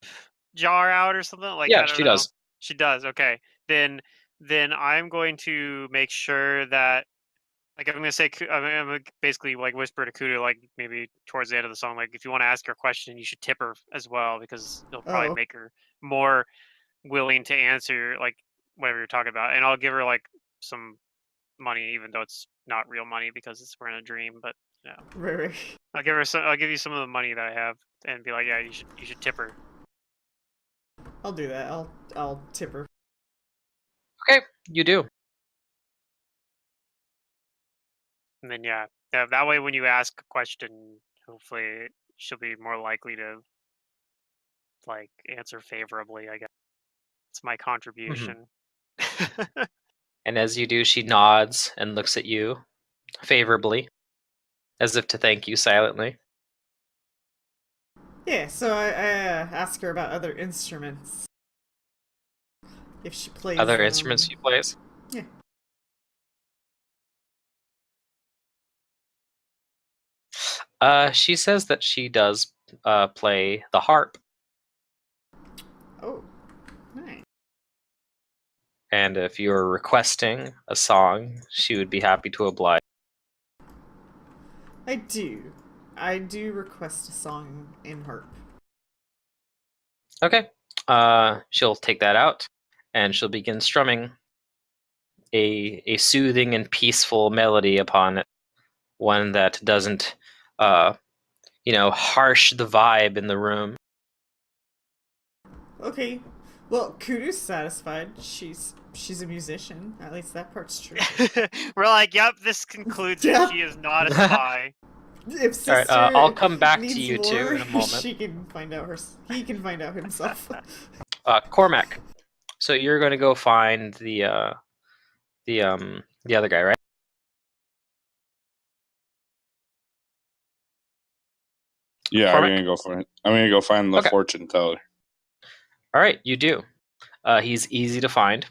jar out or something? Like, yeah, I don't she know. does. She does. Okay, then I'm going to make sure that, like, I'm gonna basically like whisper to Kuda, like, maybe towards the end of the song, like, if you want to ask her a question, you should tip her as well, because it'll probably make her more willing to answer like whatever you're talking about. And I'll give her like some money, even though it's not real money because we're in a dream. But Right. I'll give you some of the money that I have, and be like, yeah, you should tip her. I'll do that. I'll tip her. Okay, you do. And then that way when you ask a question, hopefully she'll be more likely to like answer favorably, I guess. It's my contribution. And as you do, she nods and looks at you favorably, as if to thank you silently. Yeah, so I ask her about other instruments. If she plays Other instruments she plays? Yeah. She says that she does play the harp, Oh, nice. and if you're requesting a song, she would be happy to oblige. I do. I do request a song in harp. Okay. She'll take that out, and she'll begin strumming a soothing and peaceful melody upon it, one that doesn't, harsh the vibe in the room. Okay. Well, Kudu's satisfied. She's a musician. At least that part's true. We're like, yep, this concludes Yeah. it. She is not a spy. If All right, sister I'll come back needs to you more, two in a moment. she can find out he can find out himself. Cormac, so you're going to go find the other guy, right? Yeah, Cormac? I'm gonna go find the Okay. fortune teller. All right, you do. He's easy to find.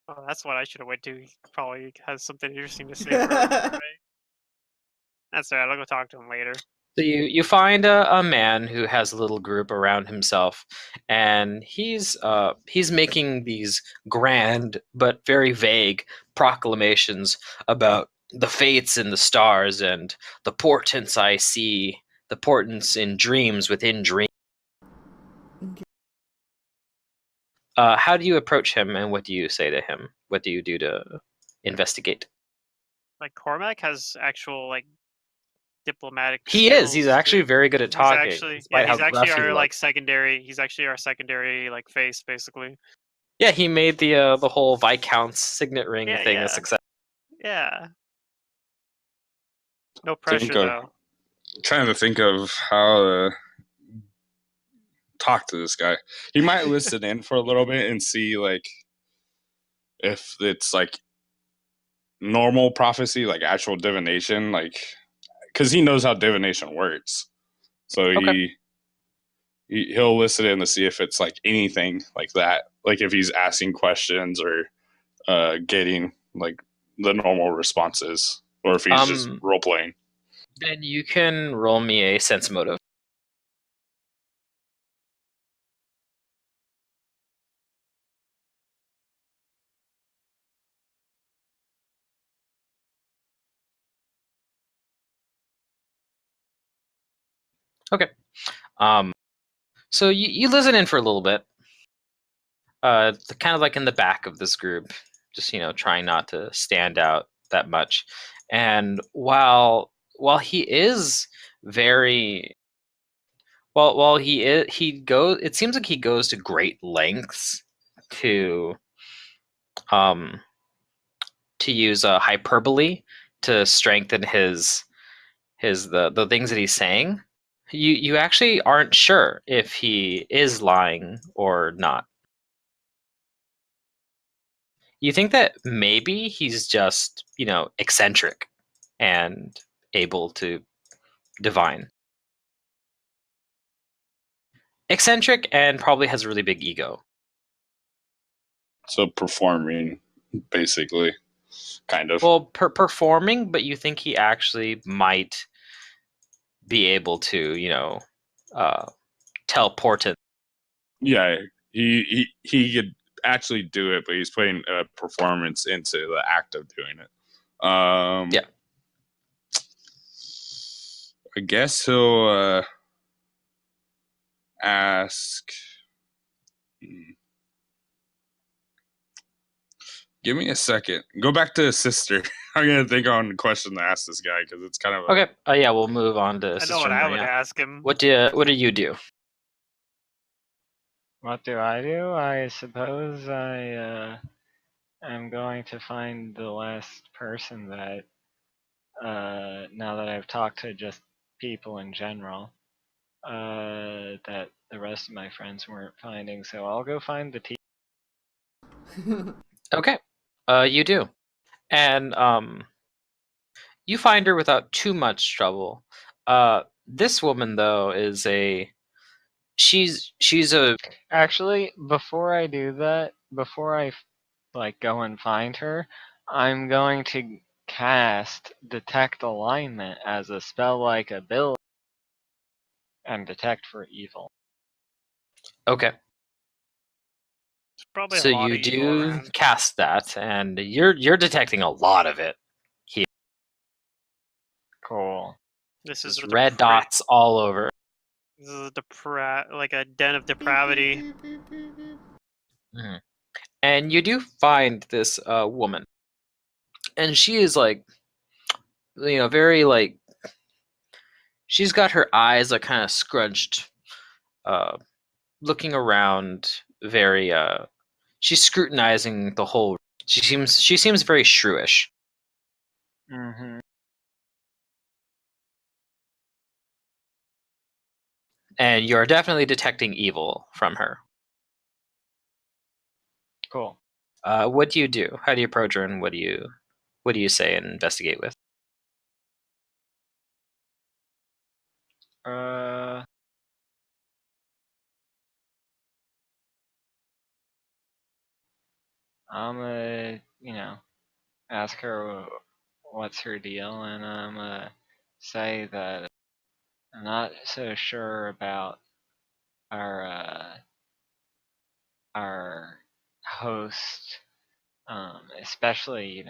Oh, that's what I should have went to. He probably has something interesting to say. For us, right? That's all right. I'll go talk to him later. So you find a man who has a little group around himself, and he's making these grand but very vague proclamations about the fates in the stars and the portents I see, the portents in dreams within dreams. How do you approach him, and what do you say to him? What do you do to investigate? Like Cormac has actual like diplomatic. He is. He's skills, actually too. very good at He's talking, actually, despite yeah, he's how actually gruff he our looks. like secondary. He's actually our secondary like face, basically. Yeah, he made the whole Viscount's signet ring Yeah, thing a yeah. success. Yeah. No pressure of- though. Trying to think of how to talk to this guy. He might listen in for a little bit and see like if it's like normal prophecy, like actual divination, like because he knows how divination works. So Okay. he'll listen in to see if it's like anything like that, like if he's asking questions or getting like the normal responses, or if he's just role playing. Then you can roll me a sense motive. Okay. So you listen in for a little bit. Kind of like in the back of this group, just trying not to stand out that much. And while he is very while it seems like he goes to great lengths to use a hyperbole to strengthen the things that he's saying. You actually aren't sure if he is lying or not. You think that maybe he's just, eccentric and able to divine. Eccentric and probably has a really big ego. So performing, basically, kind of. Well, performing, but you think he actually might be able to, tell portent. Yeah, he could actually do it, but he's putting a performance into the act of doing it. Yeah. I guess he'll ask. Give me a second. Go back to his sister. I'm gonna think on the question to ask this guy because it's kind of Okay. Yeah, we'll move on to I Sister know what I would Maria. ask him. What do you do? What do? I suppose I am going to find the last person that, now that I've talked to just people in general, that the rest of my friends weren't finding. So I'll go find the teacher. Okay. You do. And you find her without too much trouble. This woman though is she's a Actually, before I do that, before I like go and find her, I'm going to cast Detect Alignment as a spell-like ability and detect for evil. Okay. There's probably So a lot you of evil do around. cast that, and you're detecting a lot of it here. Cool. This is There's the red dots all over. This is like a den of depravity. Mhm. And you do find this woman, and she is like, very like, she's got her eyes like kind of scrunched, looking around, very she's scrutinizing the whole. She seems very shrewish. Mm-hmm. And you're definitely detecting evil from her. Cool. What do you do? How do you approach her, and what do you say and investigate with? I'm gonna, ask her what's her deal, and I'm gonna say that I'm not so sure about our our host, especially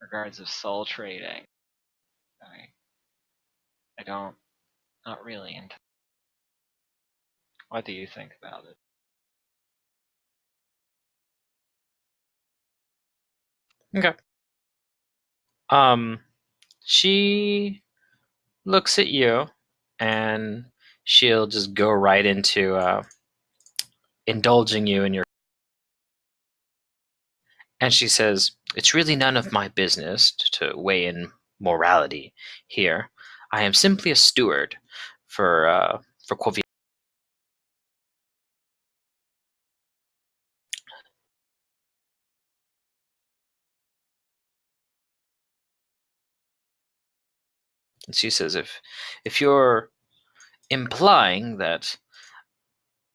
regards of soul trading. I don't not really into. What do you think about it? Okay. She looks at you, and she'll just go right into indulging you in your. And she says, "It's really none of my business to weigh in morality here. I am simply a steward for Quovi." And she says, "If you're implying that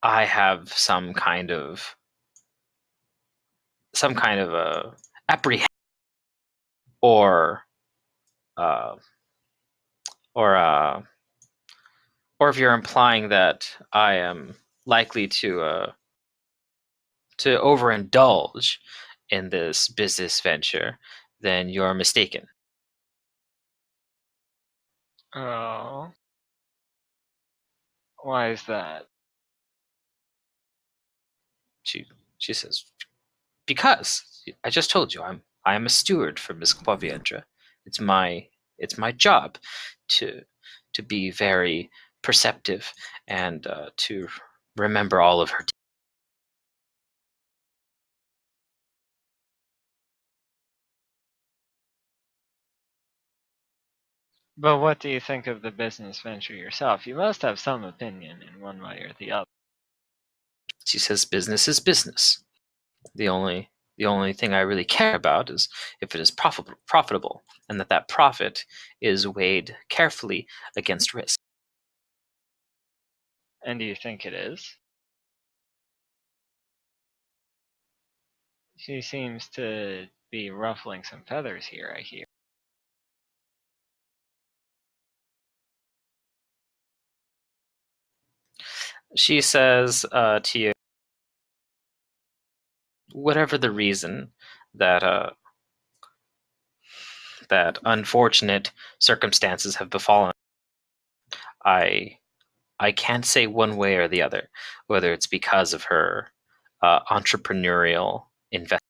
I have some kind of a apprehension, or uh, or uh, or if you're implying that I am likely to overindulge in this business venture, then you're mistaken." Oh, why is that? She says, "Because I just told you I am a steward for Miss Claviendra. It's my job to be very perceptive, and to remember all of her." But what do you think of the business venture yourself? You must have some opinion in one way or the other. She says, "Business is business. The only thing I really care about is if it is profitable, and that profit is weighed carefully against risk." And do you think it is? She seems to be ruffling some feathers here, I hear. She says to you, "Whatever the reason that that unfortunate circumstances have befallen, I can't say one way or the other whether it's because of her entrepreneurial investment."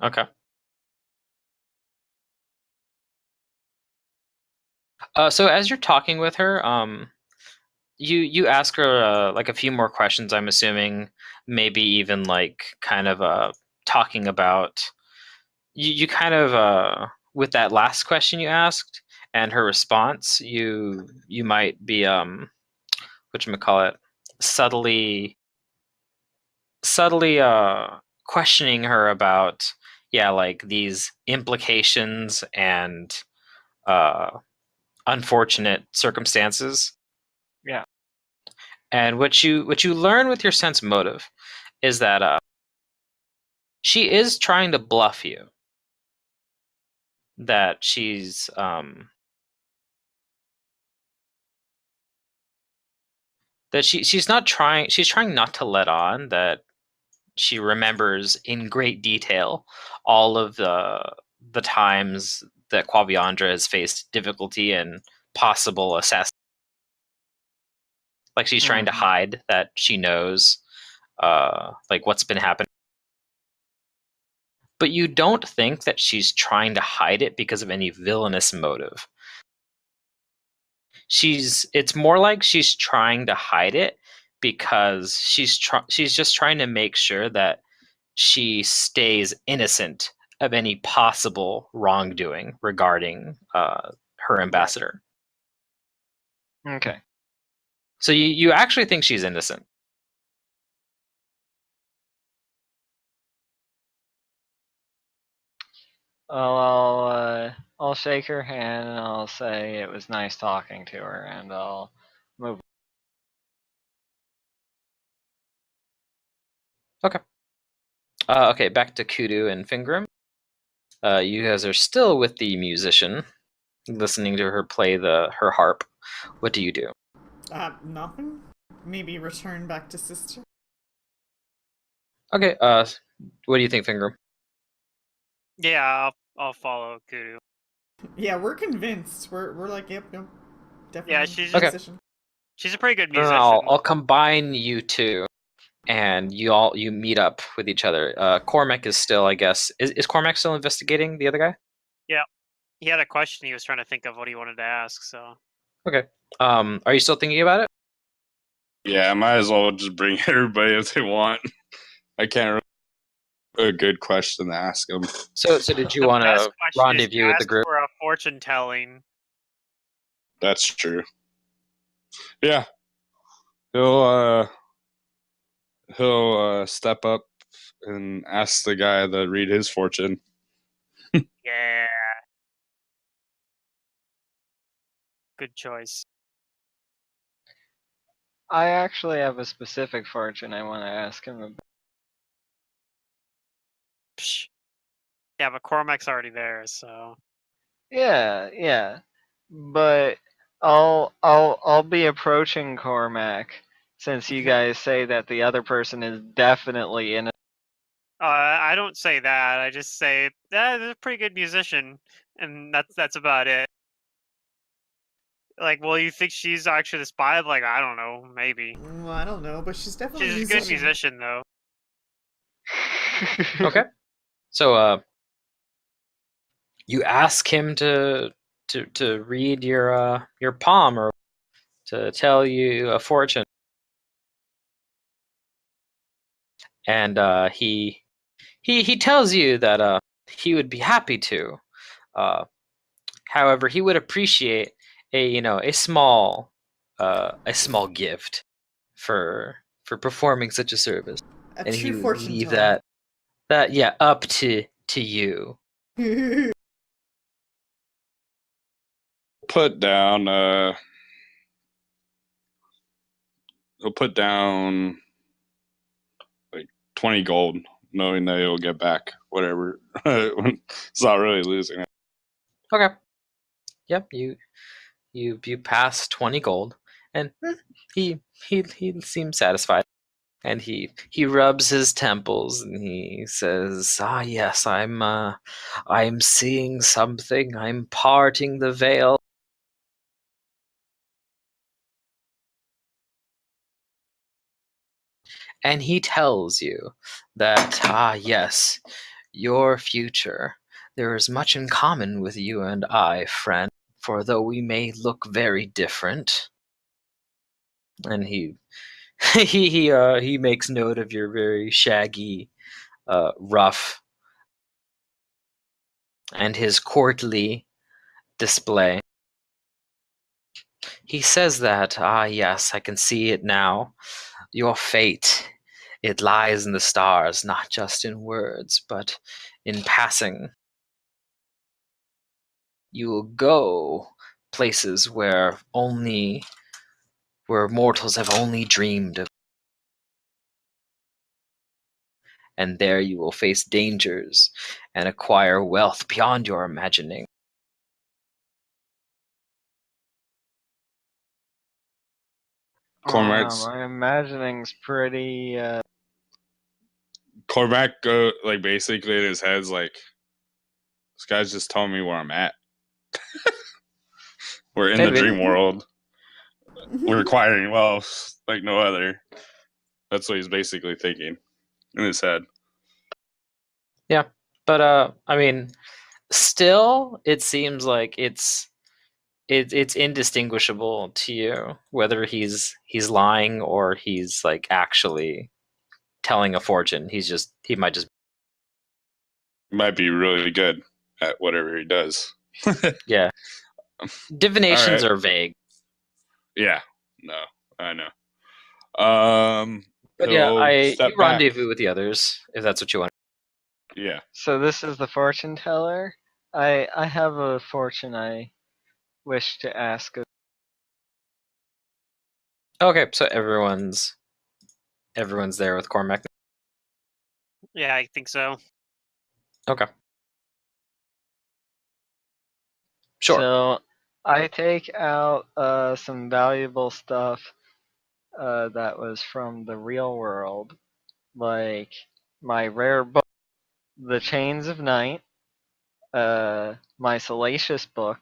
Okay. So as you're talking with her, you ask her like a few more questions. I'm assuming maybe even like kind of talking about you kind of with that last question you asked and her response, you might be whatchamacallit, subtly questioning her about, yeah, like these implications and uh unfortunate circumstances. Yeah. And what you learn with your sense motive is that she is trying to bluff you. That she's she's not trying. She's trying not to let on that she remembers in great detail all of the times that Quaviandra has faced difficulty and possible assassination. Like she's trying to hide that she knows like what's been happening. But you don't think that she's trying to hide it because of any villainous motive. It's more like she's trying to hide it because she's just trying to make sure that she stays innocent of any possible wrongdoing regarding her ambassador. Okay. So you actually think she's innocent. I'll shake her hand and I'll say it was nice talking to her, and I'll move. Okay. Okay, back to Kudu and Fingrim. You guys are still with the musician, listening to her play her harp. What do you do? Nothing. Maybe return back to sister. Okay. What do you think, Fingrim? Yeah, I'll follow Kudu. Yeah, we're convinced. We're like, yep, definitely. Yeah, she's Okay. musician. She's a pretty good musician. I'll combine you two, and you meet up with each other. Cormac is still, I guess, is Cormac still investigating the other guy? Yeah, he had a question. He was trying to think of what he wanted to ask. So okay. Are you still thinking about it? Yeah, I might as well just bring everybody if they want. I can't really a good question to ask them. So did you want to rendezvous with the group? For a fortune telling. That's true. Yeah, he'll step up and ask the guy to read his fortune. Yeah. Good choice. I actually have a specific fortune I want to ask him about. Psh. Yeah, but Cormac's already there, so. Yeah. But I'll be approaching Cormac since you guys say that the other person is definitely in it. I don't say that. I just say they're a pretty good musician, and that's about it. Like, well, you think she's actually the spy? Like, I don't know, maybe. Well, I don't know, but she's definitely She's a good musician, though. Okay. So you ask him to read your palm or to tell you a fortune, and he tells you that he would be happy to. However, he would appreciate a small gift for performing such a service, A and he true would fortune leave teller. that up to you. Put down. He'll put down like 20 gold, knowing that he'll get back whatever. It's not really losing it. Okay. Yep. You pass 20 gold, and he seems satisfied, and he rubs his temples and he says, "Ah, yes, I'm seeing something. I'm parting the veil." And he tells you that, yes, your future. There is much in common with you and I, friend, for though we may look very different. And he he makes note of your very shaggy, ruff, and his courtly display. He says that, yes, I can see it now. Your fate, it lies in the stars, not just in words, but in passing. You will go places where mortals have only dreamed of. And there you will face dangers and acquire wealth beyond your imagining. Cormac's My imagining's pretty. Cormac like basically in his head's like, this guy's just telling me where I'm at. We're in the Maybe. dream world. We're acquiring wealth like no other. That's what he's basically thinking in his head. Yeah, but I mean, still, it seems like it's indistinguishable to you whether he's lying or he's like actually telling a fortune. He might just He might be really good at whatever he does. yeah. Divinations All right. are vague. Yeah. No, I know. But yeah, He'll step you back. rendezvous with the others if that's what you want. Yeah. So this is the fortune teller. I have a fortune I wish to ask. Okay, so everyone's there with Cormac. Yeah, I think so. Okay. Sure. So I take out some valuable stuff that was from the real world, like my rare book, The Chains of Night, my Salacious book,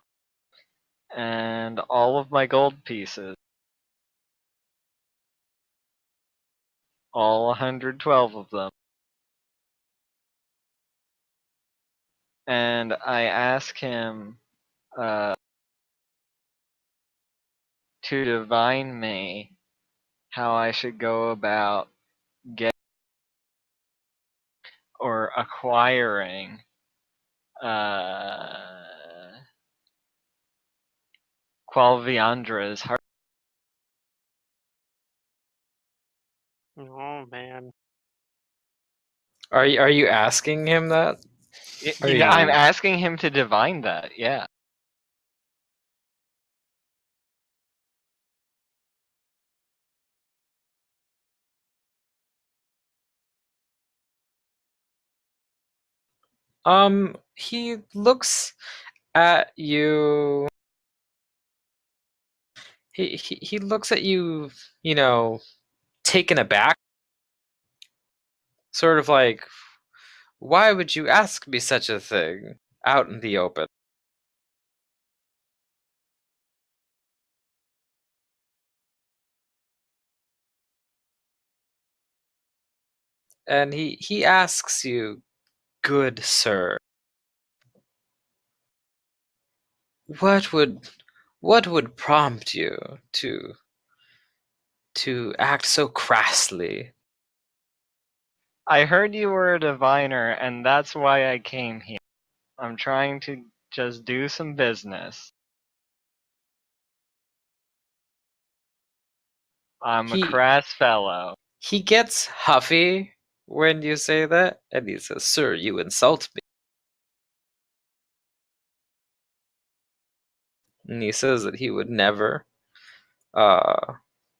and all of my gold pieces. All 112 of them. And I ask him to divine me how I should go about getting or acquiring Qualviandra's heart. Oh man. Are you asking him that? Are I'm you- asking him to divine that, yeah. He looks at you. He looks at you, taken aback. Sort of like, why would you ask me such a thing out in the open? And he asks you, good sir, what would prompt you to act so crassly? I heard you were a diviner, and that's why I came here. I'm trying to just do some business. I'm a He crass fellow. he gets huffy when you say that, and he says, "Sir, you insult me." And he says that uh,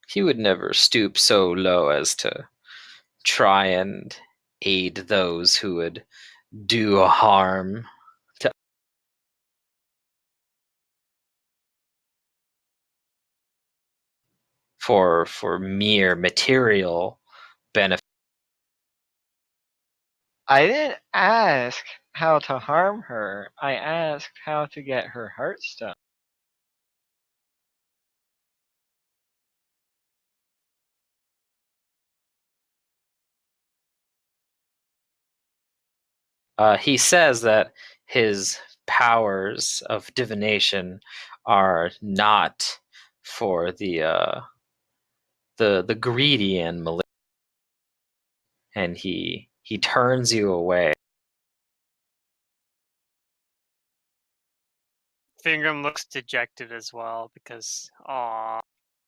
he would never stoop so low as to try and aid those who would do harm to for mere material benefit. I didn't ask how to harm her. I asked how to get her heartstone. He says that his powers of divination are not for the greedy and malicious, and he turns you away. Fingram looks dejected as well because, aw,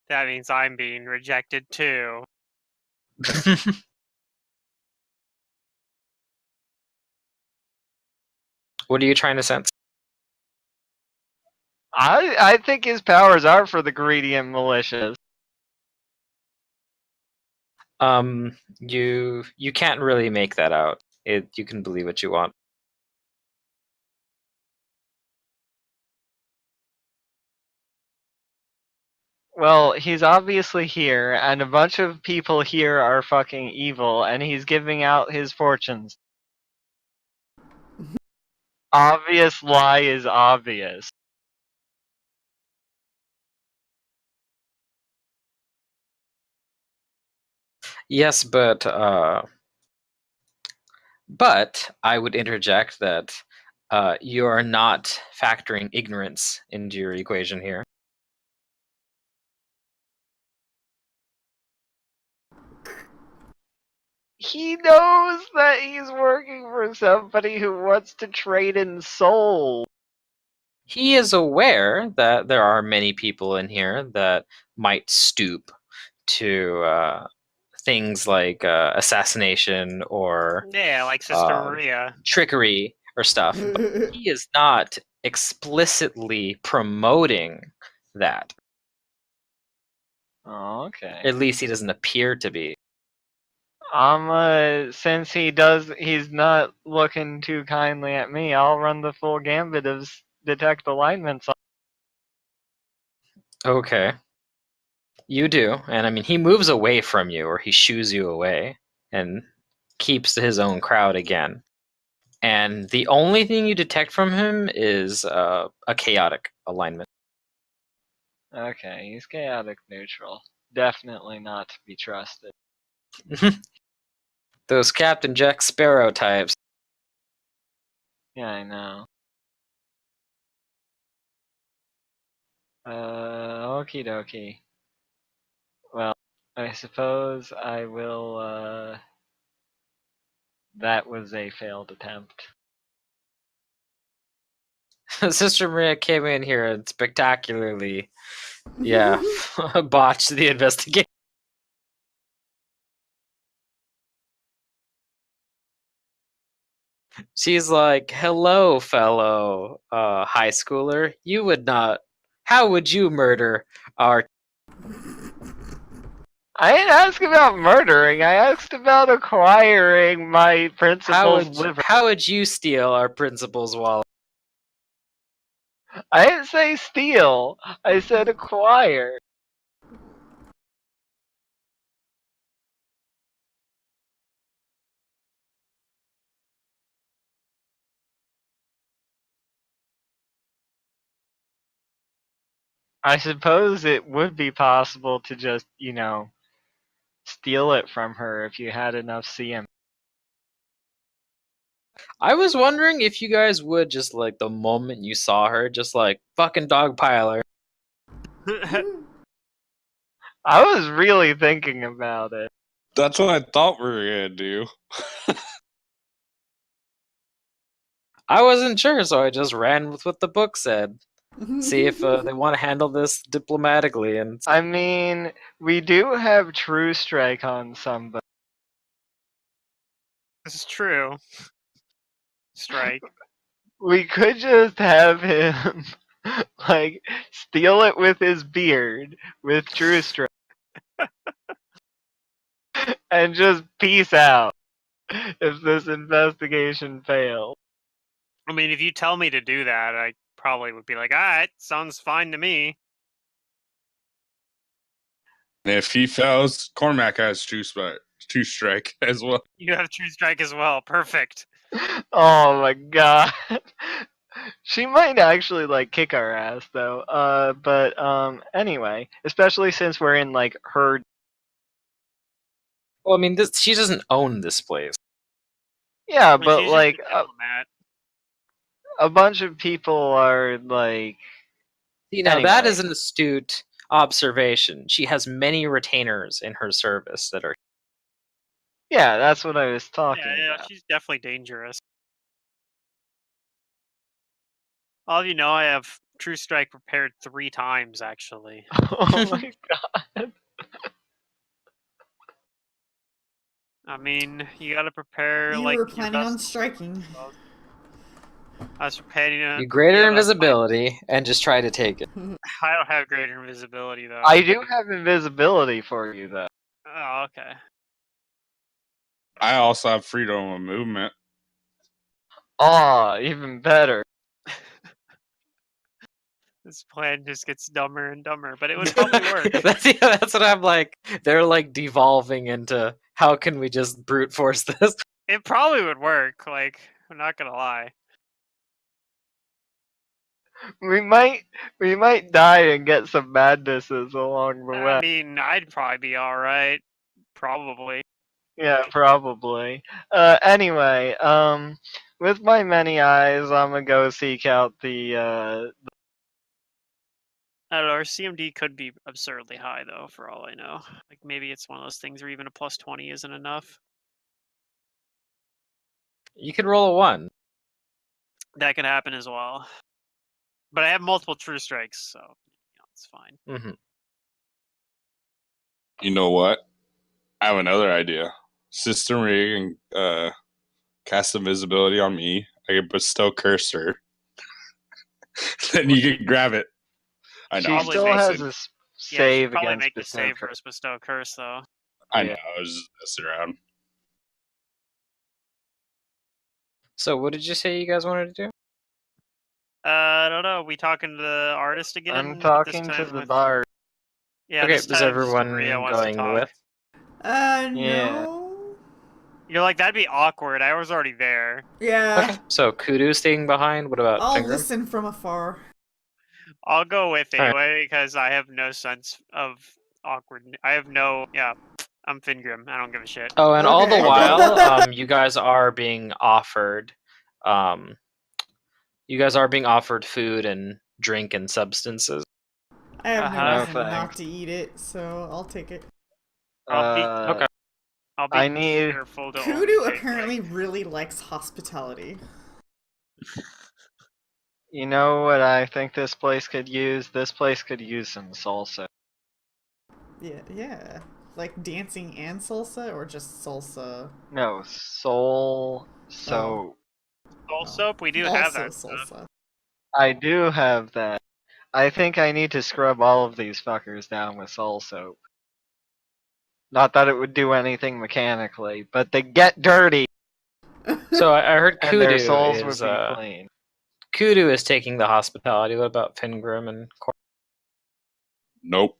that means I'm being rejected too. What are you trying to sense? I think his powers are for the greedy and malicious. You can't really make that out. You can believe what you want. Well, he's obviously here, and a bunch of people here are fucking evil, and he's giving out his fortunes. Obvious lie is obvious. Yes, but I would interject that you are not factoring ignorance into your equation here. He knows that he's working for somebody who wants to trade in souls. He is aware that there are many people in here that might stoop to things like assassination or Yeah, like Sister Maria. trickery or stuff. But he is not explicitly promoting that. Oh, okay. At least he doesn't appear to be. Since he's not looking too kindly at me, I'll run the full gambit of detect alignments. Okay. You do. And I mean, he moves away from you, or he shoos you away and keeps to his own crowd again. And the only thing you detect from him is a chaotic alignment. Okay, he's chaotic neutral. Definitely not to be trusted. Those Captain Jack Sparrow types. Yeah, I know. Okie dokie. Well, I suppose I will, that was a failed attempt. Sister Maria came in here and spectacularly, botched the investigation. She's like, "Hello, fellow high schooler. You would not. How would you murder our?" I didn't ask about murdering, I asked about acquiring my principal's liver. How would you steal our principal's wallet? I didn't say steal, I said acquire. I suppose it would be possible to just, steal it from her if you had enough CM. I was wondering if you guys would just like the moment you saw her, just like fucking dogpile her. I was really thinking about it. That's what I thought we were gonna do. I wasn't sure, so I just ran with what the book said. See if they want to handle this diplomatically. And I mean, we do have True Strike on somebody. This is true. Strike. We could just have him, steal it with his beard, with True Strike, and just peace out if this investigation fails. I mean, if you tell me to do that, I probably would be like, alright, sounds fine to me. And if he fails, Cormac has two strike as well. You have True Strike as well. Perfect. Oh my god. She might actually kick our ass though. But anyway, especially since we're in her. well, I mean, she doesn't own this place. Yeah, I mean, but she's just a diplomat. a bunch of people are That is Anyway. an astute observation. She has many retainers in her service that are. Yeah, that's what I was talking Yeah, about. she's definitely dangerous. All of you know, I have True Strike prepared 3 times, actually. Oh my god. I mean, you gotta prepare You like were your planning on best. striking. Us for petting it. You greater Yeah, that's fine. invisibility and just try to take it. I don't have greater invisibility though. I do have invisibility for you, though. Oh, okay. I also have freedom of movement. Aw, even better. This plan just gets dumber and dumber, but it would probably work. That's what I'm like. They're like devolving into how can we just brute force this? It probably would work. Like, I'm not gonna lie. We might die and get some madnesses along the I way. mean, I'd probably be all right. Probably. Yeah, probably. Anyway, with my many eyes, I'm gonna go seek out the I don't know. Our CMD could be absurdly high though, for all I know. Like maybe it's one of those things where even a plus 20 isn't enough. You could roll a 1. That could happen as well. But I have multiple true strikes, so it's fine. Mm-hmm. You know what? I have another idea. Sister Maria can cast invisibility on me. I can bestow cursor. Then you can grab it. I She know. Probably still makes has it- a Yeah, she'd save probably against make the bestow save curse. versus bestow curse though. I Yeah. know. I was just messing around. So what did you say you guys wanted to do? I don't know. We talking to the artist again? I'm This talking to time the with- bard. Yeah, Okay, this is time Sister everyone Maria wants to going talk. with? Yeah. No. You're like, that'd be awkward. I was already there. Yeah. Okay, so Kudu staying behind. What about I'll Finger? listen from afar. I'll go with Alright. anyway because I have no sense of awkward. I have no. Yeah, I'm Fingrim. I don't give a shit. Oh, and all the Okay. while, you guys are being offered, food and drink and substances. I have no No reason not thanks. to eat it, so I'll take it. I'll be Okay. I'll be I need- careful to Kudu only take, apparently like- really likes hospitality. You know what I think this place could use? This place could use some salsa. Yeah. Like dancing and salsa, or just salsa? No, soul soap. Soul soap. We do also have that. salsa. I do have that. I think I need to scrub all of these fuckers down with soul soap. Not that it would do anything mechanically, but they get dirty So I heard and their Kudu souls is would be clean. Kudu is taking the hospitality. What about Fingrim and Cor? Nope.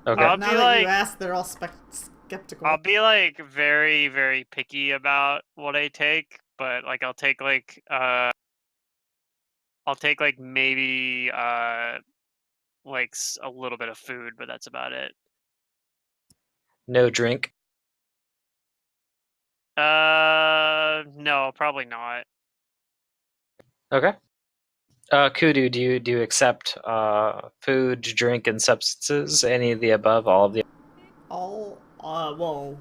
Okay. I'll Now be that like- you asked, they're all skeptical. I'll be like very, very picky about what I take, but like I'll take like maybe like a little bit of food, but that's about it. No drink. No, probably not. Okay. Kudu, do you accept food, drink, and substances? Any of the above? All of the. All, well,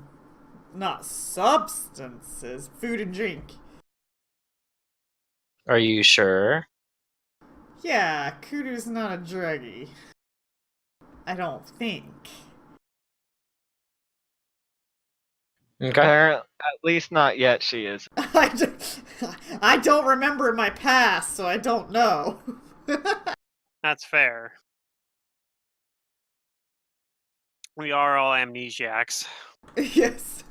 not substances, food and drink. Are you sure? Yeah, Kudu's not a druggie. I don't think. Okay. Apparently, at least not yet. She is. I don't remember my past, so I don't know. That's fair. We are all amnesiacs. Yes.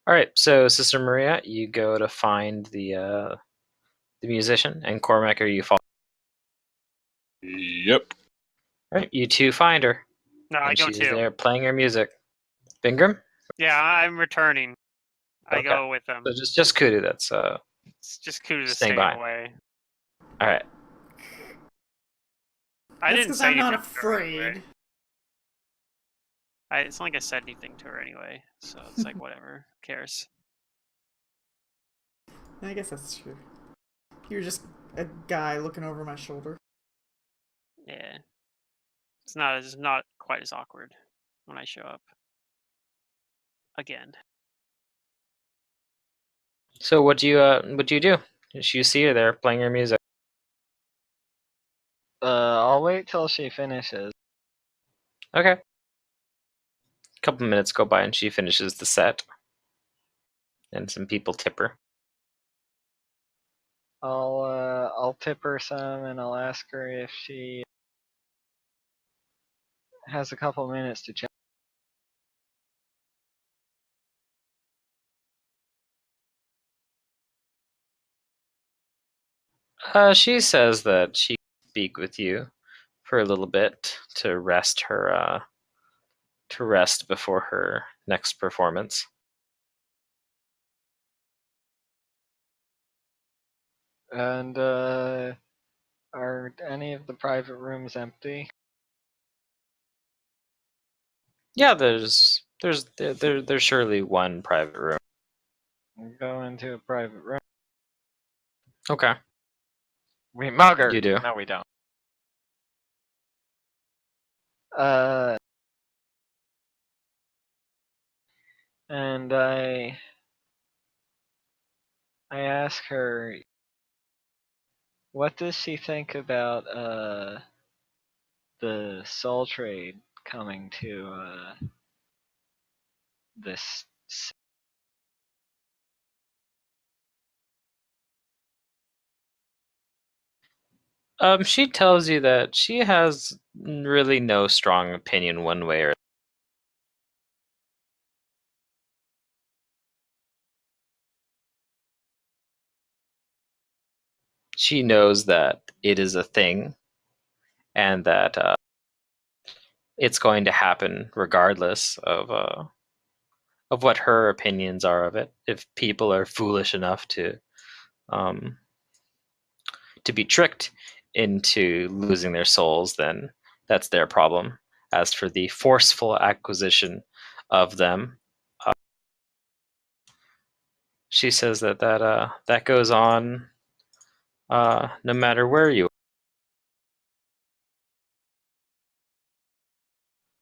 All right. So, Sister Maria, you go to find the musician, and Cormac, are you follow? Yep. All right. You two find her. No, I and go she's too. there playing her music. Bingram. Yeah, I'm returning. I Okay. go with them. So just Kudu. That's It's just Kudu to staying stay by. away. all right. I That's didn't 'cause say I'm not anything to her anyway. afraid. It's not like I said anything to her anyway, so it's like whatever. Who cares? I guess that's true. You're just a guy looking over my shoulder. Yeah. It's not quite as awkward when I show up. Again. So what do you do? You see her there playing her music. I'll wait till she finishes. Okay. couple minutes go by and she finishes the set. And some people tip her. I'll tip her some, and I'll ask her if she has a couple minutes to chat. She says that she can speak with you for a little bit to rest before her next performance. And are any of the private rooms empty? Yeah, there's surely one private room. We'll go into a private room. Okay. We mug her. You do. No, we don't. And I ask her, what does she think about the soul trade coming to this? She tells you that she has really no strong opinion one way or she knows that it is a thing and that it's going to happen regardless of what her opinions are of it. If people are foolish enough to be tricked into losing their souls, then that's their problem. As for the forceful acquisition of them, she says that goes on no matter where you are.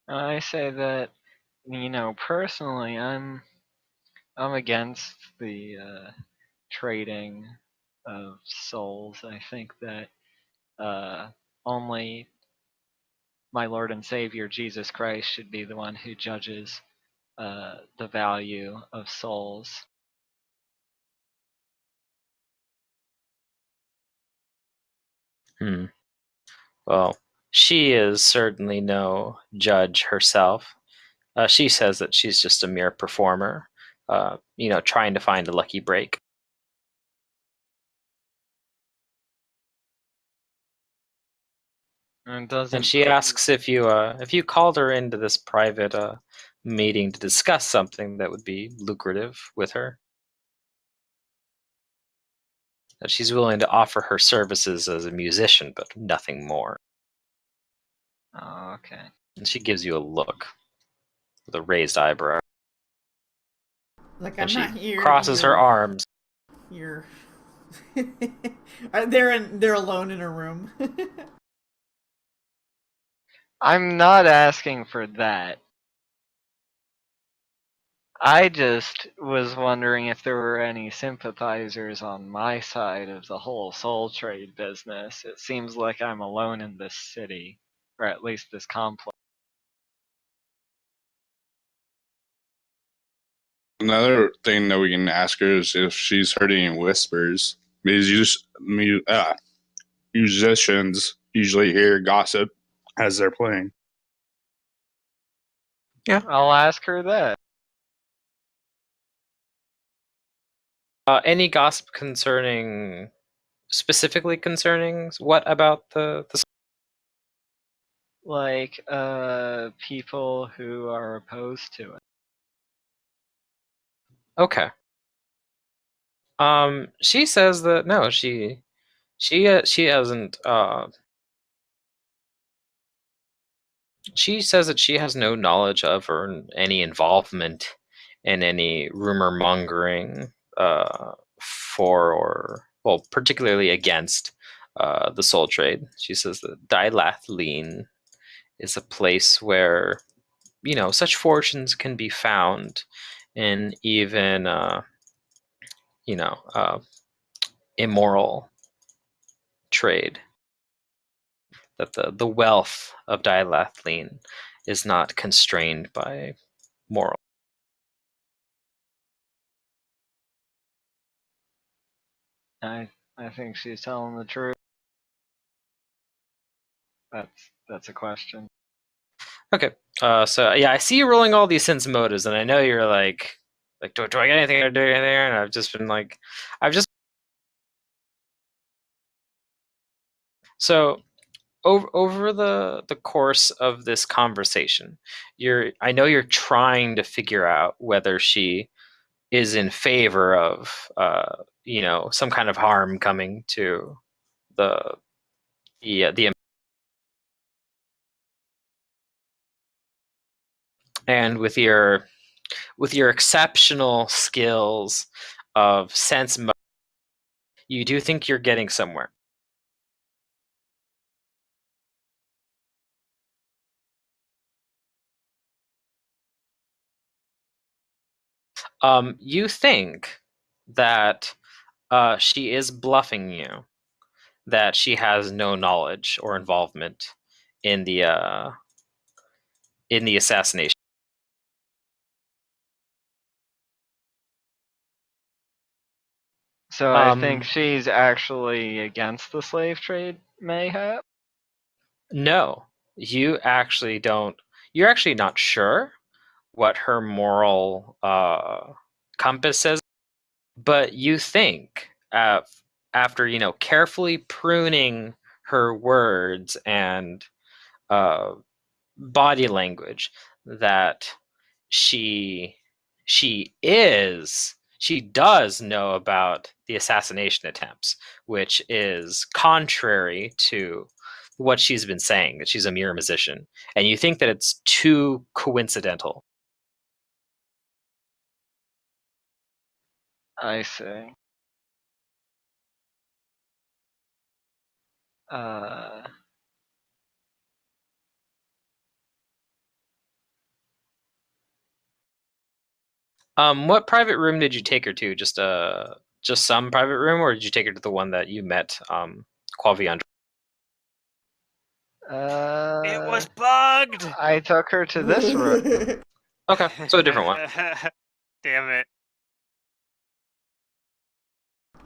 And I say that, personally, I'm against the trading of souls. I think that only my Lord and Savior Jesus Christ should be the one who judges the value of souls. Well, she is certainly no judge herself. She says that she's just a mere performer, trying to find a lucky break. And she asks if you called her into this private meeting to discuss something that would be lucrative with her. That she's willing to offer her services as a musician, but nothing more. Oh, okay. And she gives you a look with a raised eyebrow. Like, And I'm she not here. crosses her arms. You're. They're alone in a room. I'm not asking for that. I just was wondering if there were any sympathizers on my side of the whole soul trade business. It seems like I'm alone in this city, or at least this complex. Another thing that we can ask her is if she's heard any whispers. Because musicians usually hear gossip as they're playing. Yeah. I'll ask her that. Any gossip specifically concerning what about the Like, people who are opposed to it. Okay. She says that no, she hasn't. She says that she has no knowledge of or any involvement in any rumor mongering for or well, particularly against the soul trade. She says that Dilathleen is a place where such fortunes can be found in even immoral trade. That the wealth of Dilathleen is not constrained by moral. I think she's telling the truth. That's a question. Okay. So yeah, I see you rolling all these sense motives, and I know you're like, do I get anything to do there? And I've just been like, so over the course of this conversation, I know you're trying to figure out whether she is in favor of some kind of harm coming to the and with your exceptional skills of you do think you're getting somewhere. You think that she is bluffing you, that she has no knowledge or involvement in the assassination. So I think she's actually against the slave trade, mayhap? No, you actually don't. You're actually not sure what her moral compass says, but you think after carefully pruning her words and body language that she does know about the assassination attempts, which is contrary to what she's been saying, that she's a mere musician, and you think that it's too coincidental. I see. What private room did you take her to? Just some private room, or did you take her to the one that you met Quaviandra? It was bugged. I took her to this room. Okay, so a different one. Damn it.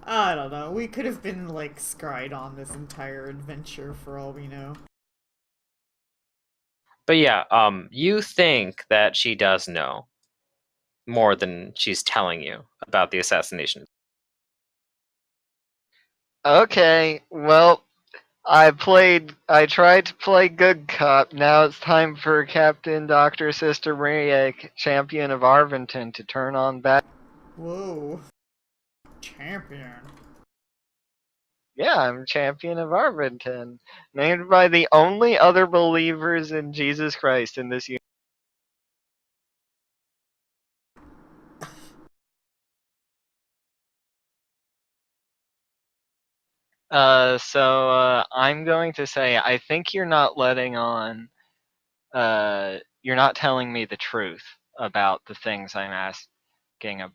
I don't know. We could have been, like, scryed on this entire adventure for all we know. But yeah, you think that she does know more than she's telling you about the assassination. Okay, well, I tried to play good cop. Now it's time for Captain Dr. Sister Maria, champion of Arventon, to turn on back. Whoa. Champion. Yeah, I'm champion of Arventon, named by the only other believers in Jesus Christ in this universe. So I'm going to say I think you're not letting on. You're not telling me the truth about the things I'm asking about.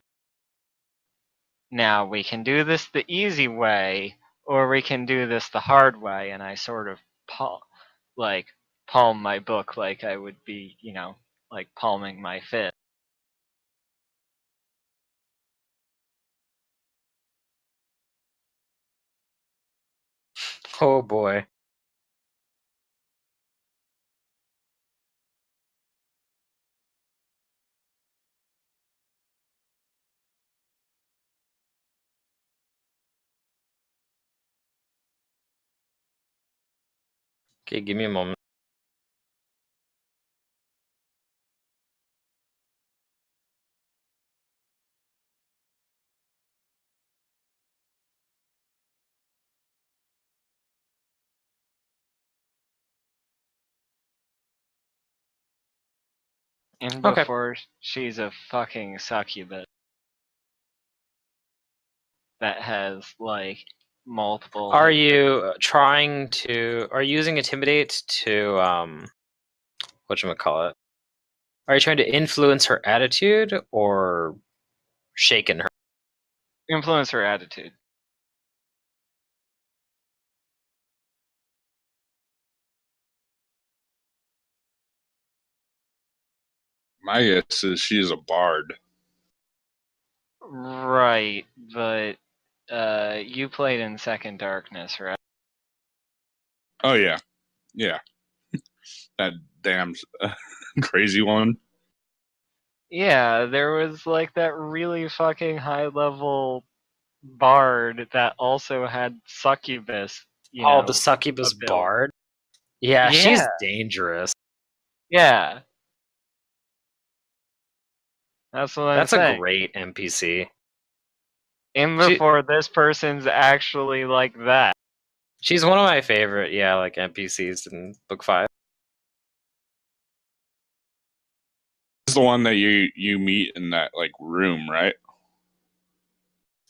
Now we can do this the easy way, or we can do this the hard way. And I sort of palm my book like I would be, like palming my fist. Oh boy. Okay, give me a moment. And Okay. before she's a fucking succubus that has like multiple. Are you using intimidate to whatchamacallit? Are you trying to influence her attitude or shaken her? Influence her attitude? My guess is she's a bard. Right, but you played in Second Darkness, right? Oh yeah, yeah. That damn crazy one. Yeah, there was like that really fucking high level bard that also had succubus, Oh, the succubus ability. bard. Yeah, she's Yeah. dangerous. Yeah. That's what I'm That's a saying. great NPC. And She before this person's actually like that. she's one of my favorite, like NPCs in book 5. This is the one that you meet in that like room, right?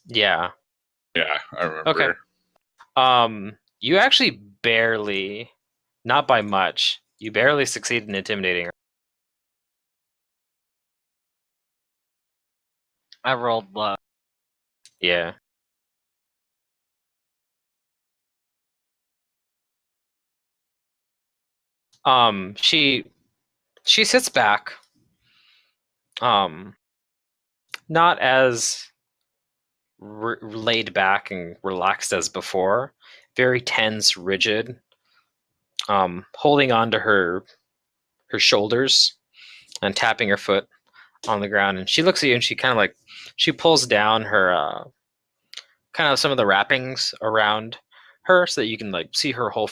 Yeah. Yeah, I remember. Okay. You actually barely, not by much, you barely succeed in intimidating her. I rolled low. Yeah. She sits back. Not as laid back and relaxed as before. Very tense, rigid. Holding on to her shoulders and tapping her foot on the ground. And she looks at you and she pulls down her kind of some of the wrappings around her so that you can like see her whole.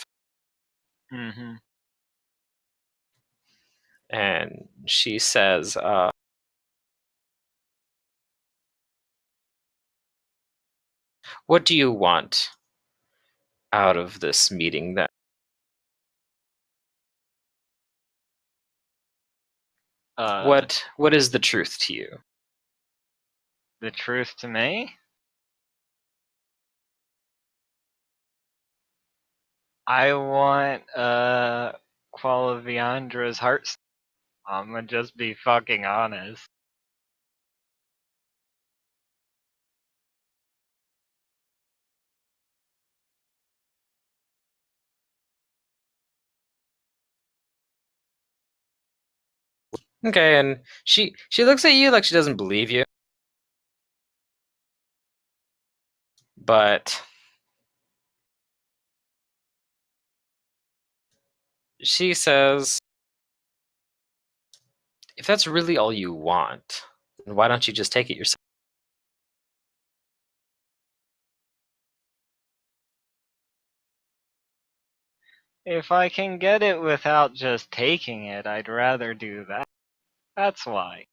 Mm-hmm. And she says, "What do you want out of this meeting then?" What is the truth to you? The truth to me? I want Qualiviandra's heart. I'm gonna just be fucking honest. Okay, and she looks at you like she doesn't believe you. But she says, "If that's really all you want, then why don't you just take it yourself?" If I can get it without just taking it, I'd rather do that. That's why.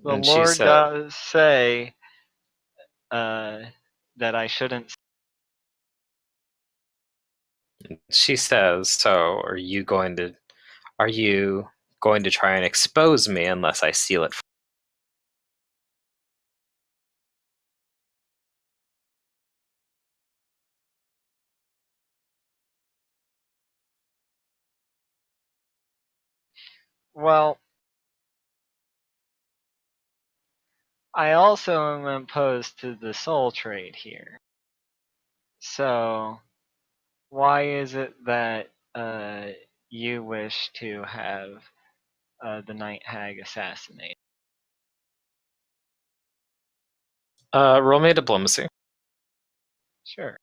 The And she Lord said, does say that I shouldn't. "So are you going to try and expose me unless I seal it?" Well, I also am opposed to the soul trade here. So, why is it that you wish to have the Night Hag assassinated? Roll me a diplomacy. Sure.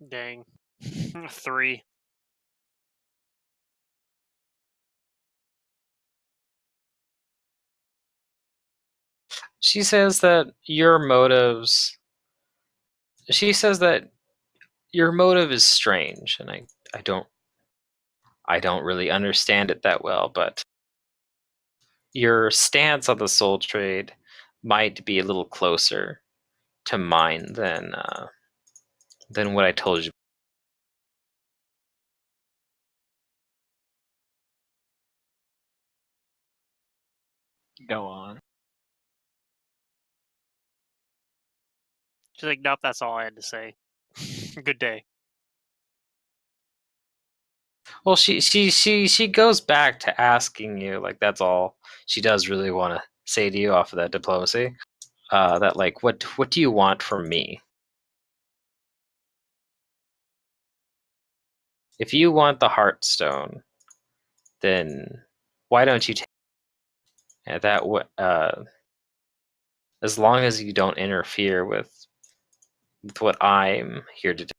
Dang. 3. She says that your motives. She says that your motive is strange, and I don't really understand it that well, but your stance on the soul trade might be a little closer to mine than what I told you. Go on. She's like, nope, that's all I had to say. Good day. Well, she goes back to asking you, like, that's all she does really want to say to you off of that diplomacy. That, like, what do you want from me? If you want the Heartstone, then why don't you take that? As long as you don't interfere with what I'm here to do.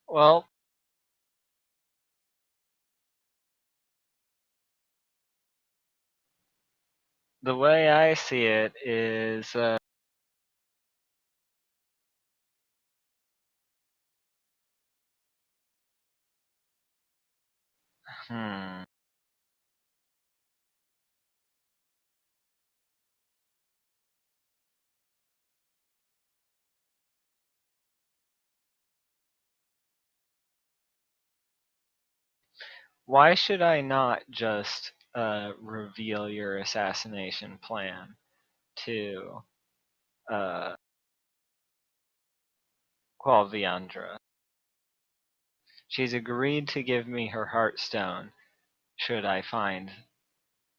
Well, the way I see it is, hmm. Why should I not just reveal your assassination plan to Qualviandra? She's agreed to give me her Heartstone should I find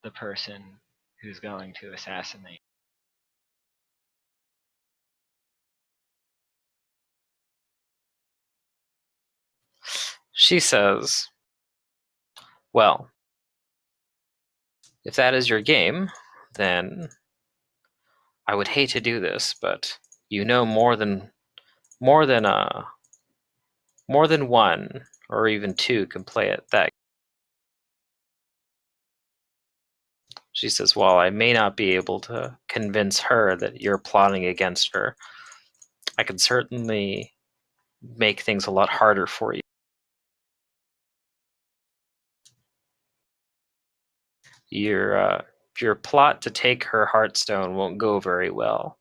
the person who's going to assassinate. She says, well, if that is your game, then I would hate to do this, but you know more than one or even two can play it. That she says, while I may not be able to convince her that you're plotting against her, I can certainly make things a lot harder for you. Your plot to take her Heartstone won't go very well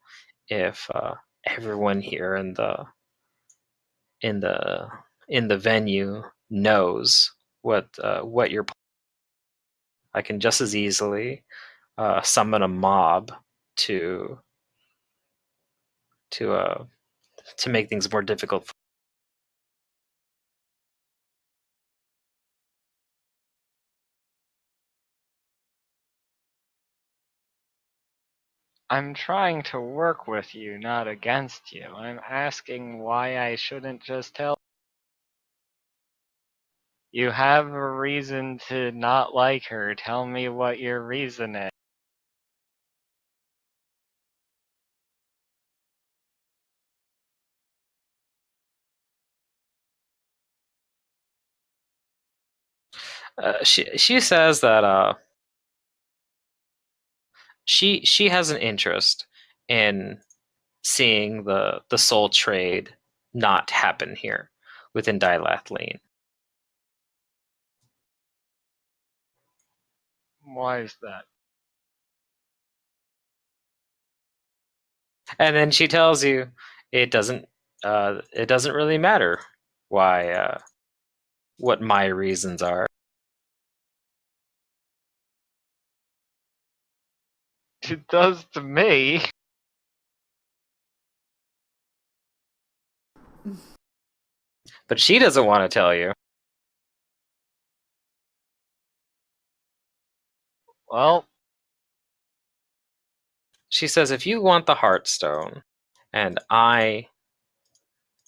if everyone here in the venue knows what you're. I can just as easily summon a mob to to make things more difficult. I'm trying to work with you, not against you. I'm asking why I shouldn't just tell. You have a reason to not like her. Tell me what your reason is. She says that she has an interest in seeing the soul trade not happen here within Dilathline. Why is that? And then she tells you it doesn't really matter why what my reasons are. It does to me. But she doesn't want to tell you. Well, She says if you want the Heartstone, and my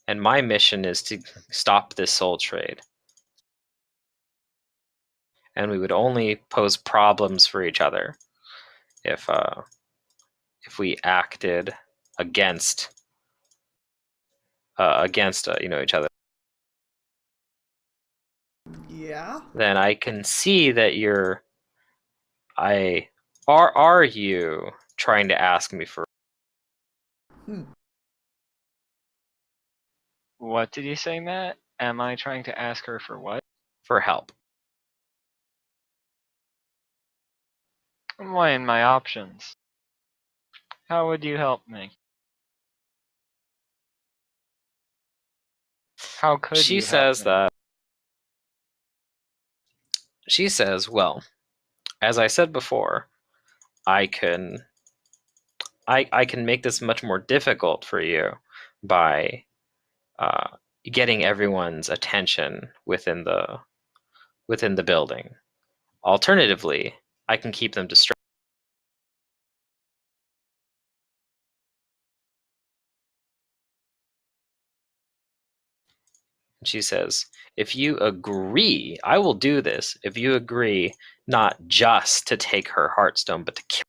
mission is to stop this soul trade, and we would only pose problems for each other if we acted against each other. Yeah. Then I can see that are you trying to ask me for? What did you say, Matt? Am I trying to ask her for what? For help? I'm weighing my options. How would you help me? How could She you says help me? that. She says, well, as I said before, I can make this much more difficult for you by getting everyone's attention within the building. Alternatively, I can keep them distracted. She says, if you agree, I will do this. If you agree not just to take her heartstone, but to kill.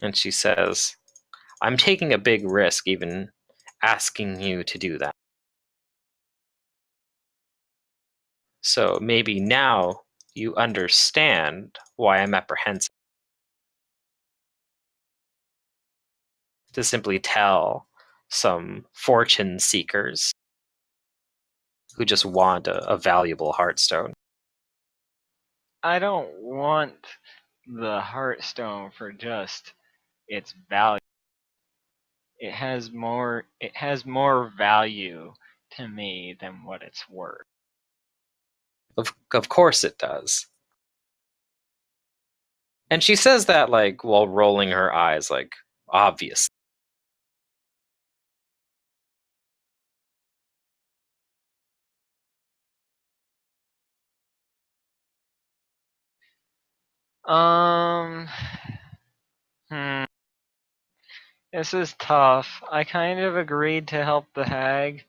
And she says, I'm taking a big risk even asking you to do that. So maybe now you understand why I'm apprehensive. To simply tell some fortune seekers who just want a valuable heartstone. I don't want the heartstone for just its value. It has more value to me than what it's worth. Of course it does. And she says that like while rolling her eyes, like obvious. This is tough. I kind of agreed to help the hag,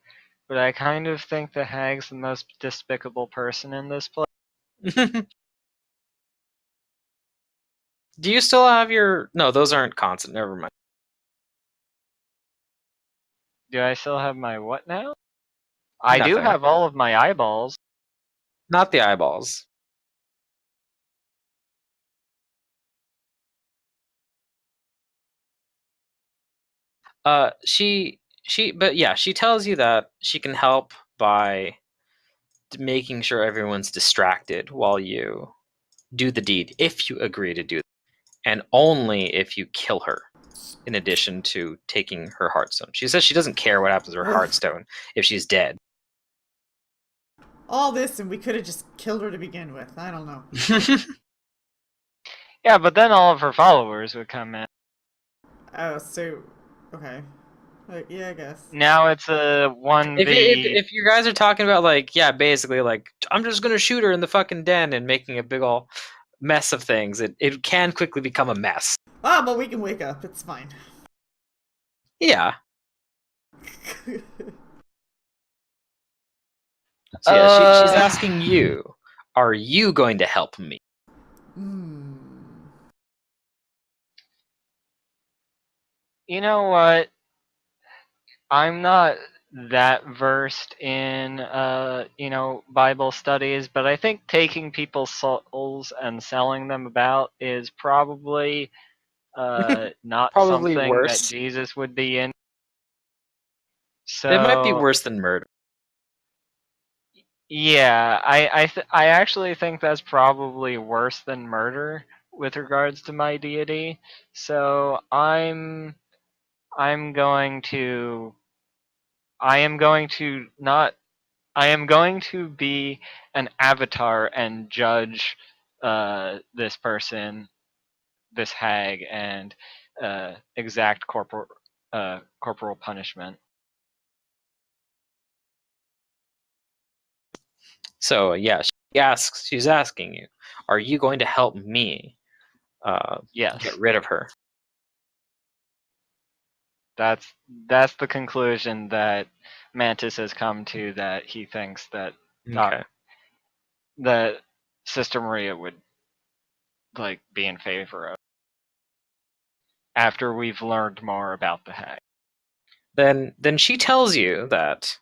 but I kind of think the hag's the most despicable person in this place. Do you still have your... No, those aren't constant. Never mind. Do I still have my what now? I do Nothing. have all of my eyeballs. Not the eyeballs. But yeah, she tells you that she can help by making sure everyone's distracted while you do the deed, if you agree to do it, and only if you kill her, in addition to taking her heartstone. She says she doesn't care what happens to her heartstone if she's dead. All this, and we could have just killed her to begin with. I don't know. Yeah, but then all of her followers would come in. Oh, so okay. Yeah, I guess. Now it's a 1v. If you guys are talking about like, yeah, basically like, I'm just gonna shoot her in the fucking den and making a big ol' mess of things, it can quickly become a mess. Ah, but we can wake up. It's fine. Yeah. So yeah, she's asking you, are you going to help me? You know what? I'm not that versed in Bible studies, but I think taking people's souls and selling them about is probably not Probably something worse. that Jesus would be in. So It might be worse than murder. yeah, I actually think that's probably worse than murder with regards to my deity. So I am going to be an avatar and judge this person, this hag, and exact corporal punishment. So yeah, she's asking you, are you going to help me Yes, get rid of her? that's the conclusion that Mantis has come to. That he thinks that Okay. that Sister Maria would like be in favor of after we've learned more about the hag. Then she tells you that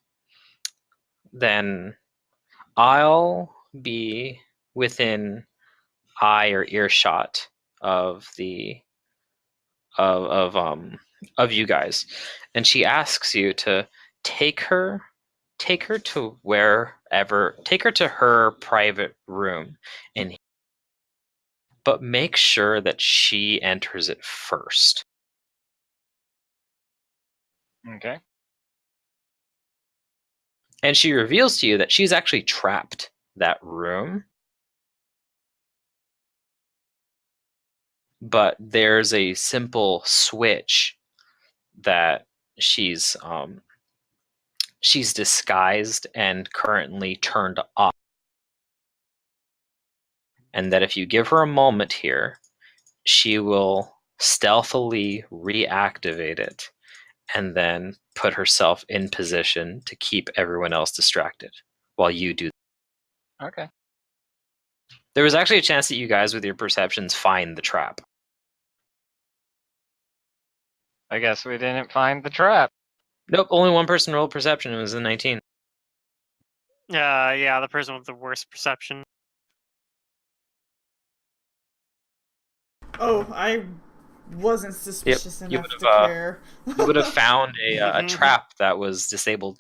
then I'll be within eye or earshot of of you guys, and she asks you to take her to wherever, take her to her private room, but make sure that she enters it first. Okay. And she reveals to you that she's actually trapped that room but there's a simple switch that she's disguised and currently turned off. And that if you give her a moment here, she will stealthily reactivate it and then put herself in position to keep everyone else distracted while you do. Okay. There was actually a chance that you guys, with your perceptions, find the trap. I guess we didn't find the trap. Nope, only one person rolled perception. It was a 19. Yeah, the person with the worst perception. Oh, I wasn't suspicious you enough would've, to care. You would have found a trap that was disabled.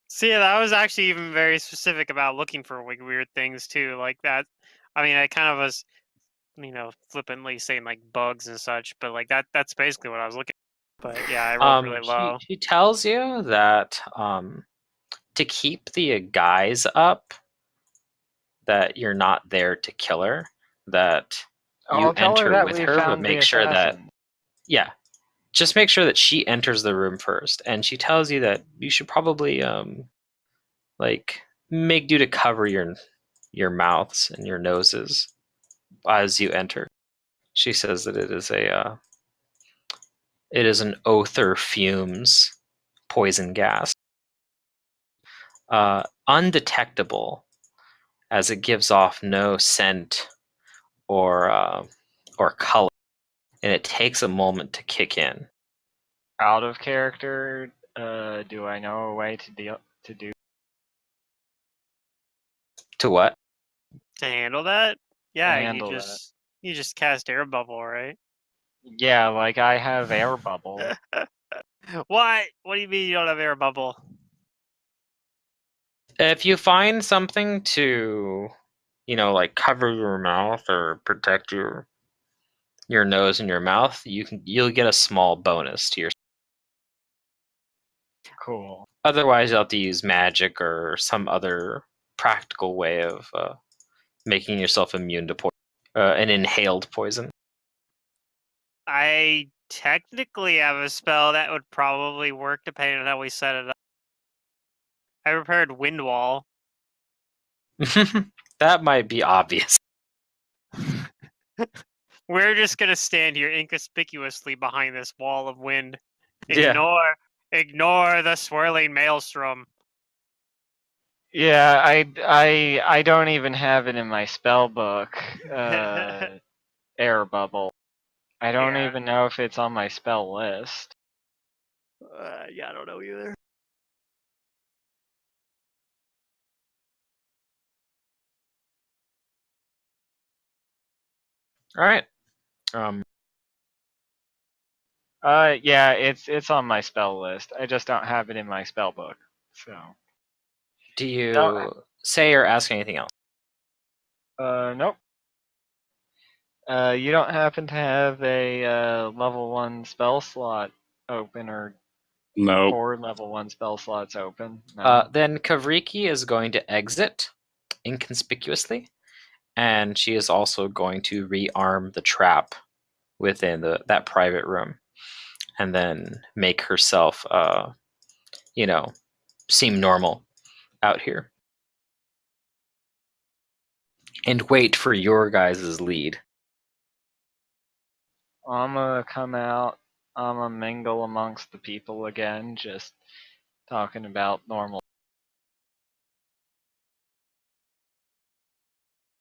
See, that was actually even very specific about looking for like weird things too, like that. I mean, I kind of was, flippantly saying like bugs and such, but like that's basically what I was looking at. But yeah, I rolled really low. She tells you that to keep the guys up, that you're not there to kill her, that you I'll tell her enter that with we her, but found make the sure that, assassin. yeah, just make sure that she enters the room first. And she tells you that you should probably make do to cover your mouths and your noses as you enter. She says that it is an Other fumes poison gas, undetectable, as it gives off no scent or color, and it takes a moment to kick in. Out of character, do I know a way to do? To what? To handle that, yeah, handle you just cast air bubble, right? Yeah, like I have air bubble. What? What do you mean you don't have air bubble? If you find something to, like cover your mouth or protect your nose and your mouth, you'll get a small bonus to your. Cool. Otherwise, you'll have to use magic or some other practical way of making yourself immune to an inhaled poison. I technically have a spell that would probably work depending on how we set it up. I prepared wind wall. That might be obvious. We're just gonna stand here inconspicuously behind this wall of wind. Yeah. Ignore the swirling maelstrom. Yeah, I don't even have it in my spell book. Air bubble. I don't Yeah. even know if it's on my spell list. Yeah, I don't know either. All right. Yeah, it's on my spell list. I just don't have it in my spell book. So. Do you No. say or ask anything else? Nope. You don't happen to have a level 1 spell slot open or Nope. 4 level 1 spell slots open? No. Then Kavriki is going to exit inconspicuously, and she is also going to rearm the trap within that private room, and then make herself, seem normal out here, and wait for your guys' lead. I'm gonna come out. I'm gonna mingle amongst the people again, just talking about normal.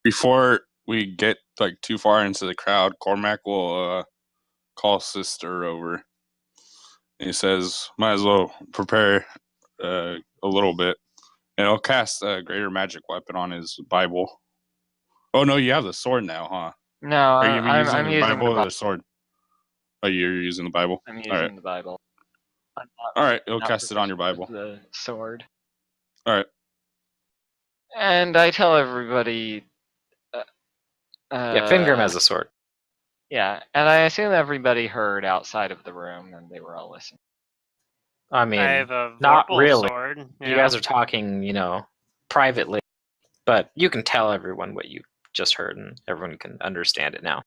Before we get like too far into the crowd, Cormac will call Sister over. And he says, "Might as well prepare a little bit." And he'll cast a greater magic weapon on his Bible. Oh no, you have the sword now, huh? No, Are you I'm the using Bible the or Bible. the sword? Oh, you're using the Bible. I'm All using right. the Bible. All right, he'll Not cast it on your proficient with Bible. the sword. All right. And I tell everybody. Yeah, Fingrim has a sword. Yeah, and I assume everybody heard outside of the room, and they were all listening. I mean, I have a not Vorpal really. sword. You guys are talking, privately, but you can tell everyone what you just heard, and everyone can understand it now.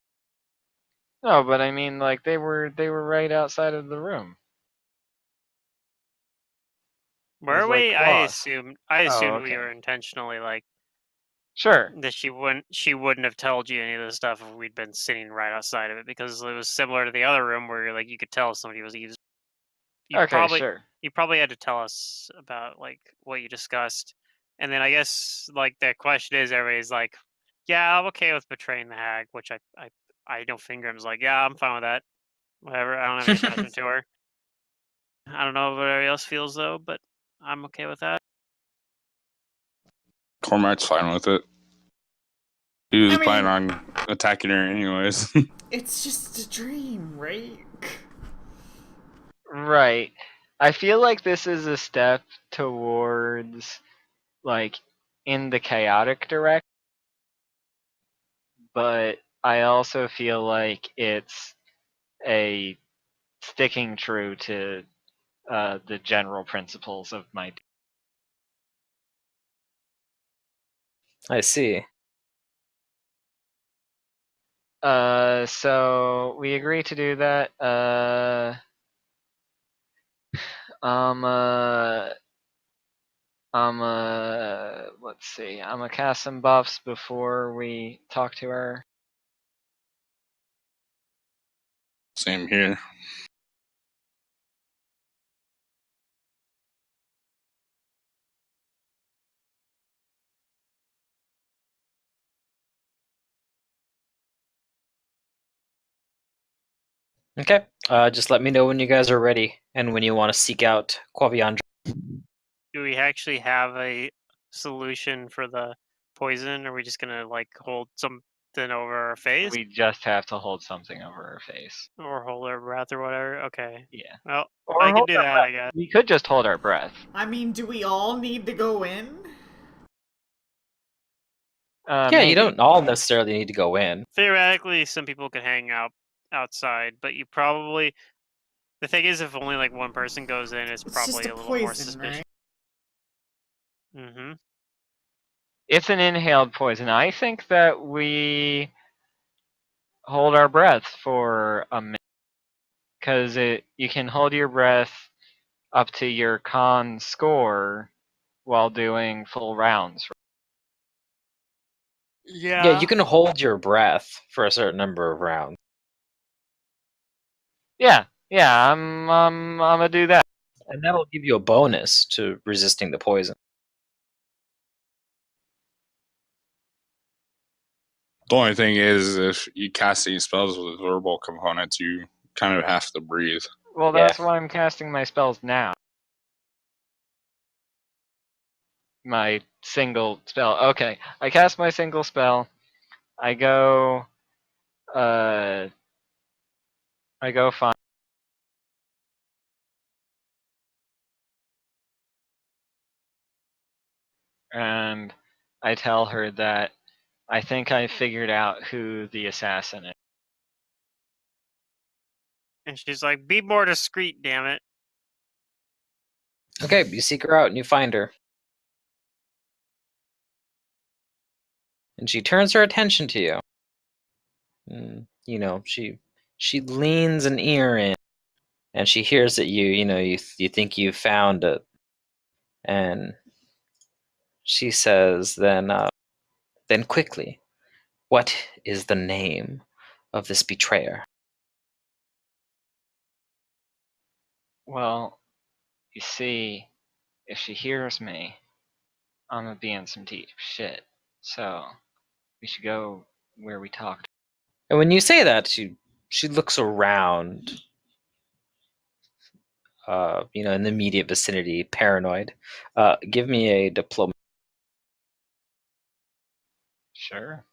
No, but I mean, like they were right outside of the room. Were It's like we? cloth. I assumed we okay. were intentionally like Sure. that she wouldn't have told you any of this stuff if we'd been sitting right outside of it, because it was similar to the other room where like you could tell somebody was eavesdropping. Okay, sure. You probably had to tell us about like what you discussed, and then I guess like the question is, everybody's like, yeah, I'm okay with betraying the hag, which I know Fingram's like, yeah, I'm fine with that. Whatever, I don't have any attachment to her. I don't know what everybody else feels though, but I'm okay with that. Cormac's fine with it. He was I mean- planning on attacking her anyways. It's just a dream, right? Right. I feel like this is a step towards like in the chaotic direction, but I also feel like it's a sticking true to the general principles of my. I see. So we agree to do that. Um, uh, let's see. I'm gonna cast some buffs before we talk to her. Same here. Okay. Just let me know when you guys are ready and when you want to seek out Quaviandra. Do we actually have a solution for the poison? Or are we just gonna like hold something over our face We just have to hold something over her face. or hold our breath or whatever? Okay. Yeah. Well, Or I can hold do our that, breath. I guess. We could just hold our breath. I mean, do we all need to go in? Yeah, Maybe. you don't all necessarily need to go in. Theoretically, some people could hang out outside, but you probably. The thing is, if only like one person goes in, it's It's probably just a a little more poison, suspicious. right? Mm-hmm. It's an inhaled poison. I think that we hold our breath for a minute, because you can hold your breath up to your con score while doing full rounds. Yeah, you can hold your breath for a certain number of rounds. Yeah, I'm gonna do that. And that'll give you a bonus to resisting the poison. The only thing is, if you cast these spells with verbal components, you kind of have to breathe. Well, Yeah. that's why I'm casting my spells now. My single spell. Okay, I cast my single spell. I go fine. And I tell her that I think I figured out who the assassin is. And she's like, "Be more discreet, damn it." Okay, you seek her out and you find her. And she turns her attention to you. You know, she leans an ear in, and she hears that you think you found it. And she says, then quickly, what is the name of this betrayer? Well, you see, if she hears me, I'm gonna be in some deep shit. So we should go where we talked. And when you say that, she looks around, in the immediate vicinity, paranoid. Give me a diplomacy. Sure.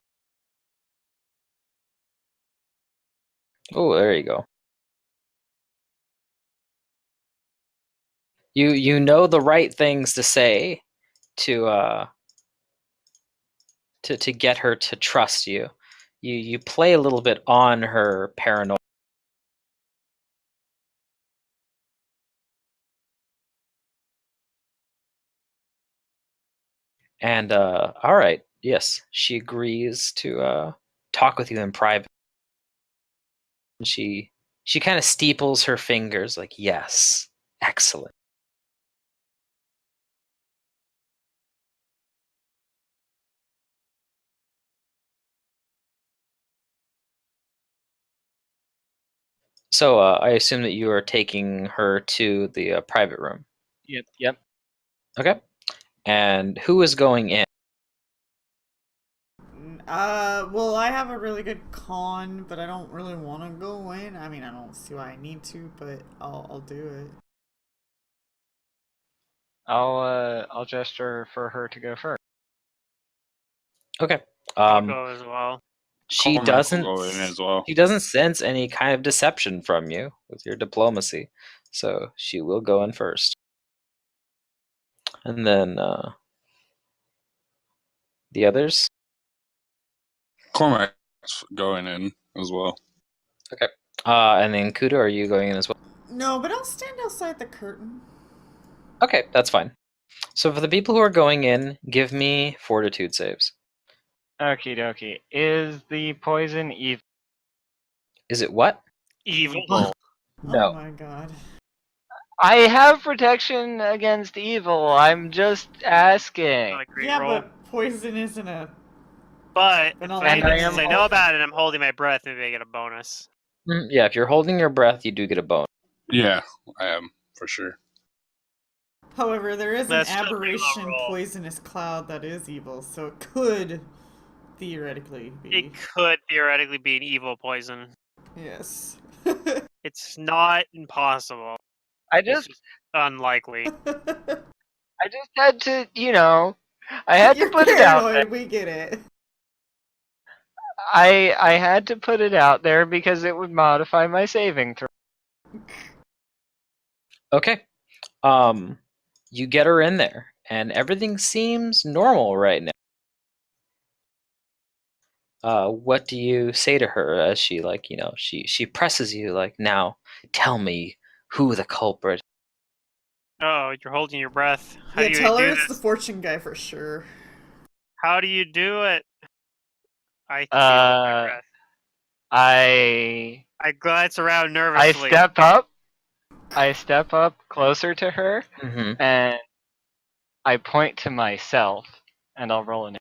Oh, there you go. You know the right things to say to get her to trust you. You play a little bit on her paranoia. And all right, Yes, she agrees to talk with you in private. And she kind of steeples her fingers like, yes, excellent. So I assume that you are taking her to the private room. Yep. Okay. And who is going in? Well, I have a really good con, but I don't really want to go in. I mean, I don't see why I need to, but I'll do it. I'll gesture for her to go first. Okay. I'll go as well. She Cormac will doesn't. go in as well. She doesn't sense any kind of deception from you with your diplomacy, so she will go in first, and then the others. Cormac's going in as well. Okay. And then Kudo, are you going in as well? No, but I'll stand outside the curtain. Okay, that's fine. So for the people who are going in, give me fortitude saves. Okie dokie. Is the poison evil? Is it what? Evil. Oh No. my god. I have protection against evil. I'm just asking. Not a great Yeah, roll. but poison isn't a. But But if I'll anything I am since I know about it, I'm holding my breath. Maybe I get a bonus. Yeah, if you're holding your breath, you do get a bonus. Yeah, I am for sure. However, there is That's an still a pretty low aberration roll. poisonous cloud that is evil, so it could theoretically be. It could theoretically be an evil poison. Yes. It's not impossible. I It's just just unlikely. had to, I had You're to put it out paranoid, there. we get it. I had to put it out there because it would modify my saving throw. Okay. You get her in there, and everything seems normal right now. What do you say to her as she, she presses you, now, tell me who the culprit. Oh, you're holding your breath. How Yeah, do you tell her do it's the this? fortune guy for sure. How do you do it? I can't hold my breath. I I glance around nervously. I step up closer to her, Mm-hmm. and I point to myself, and I'll roll an.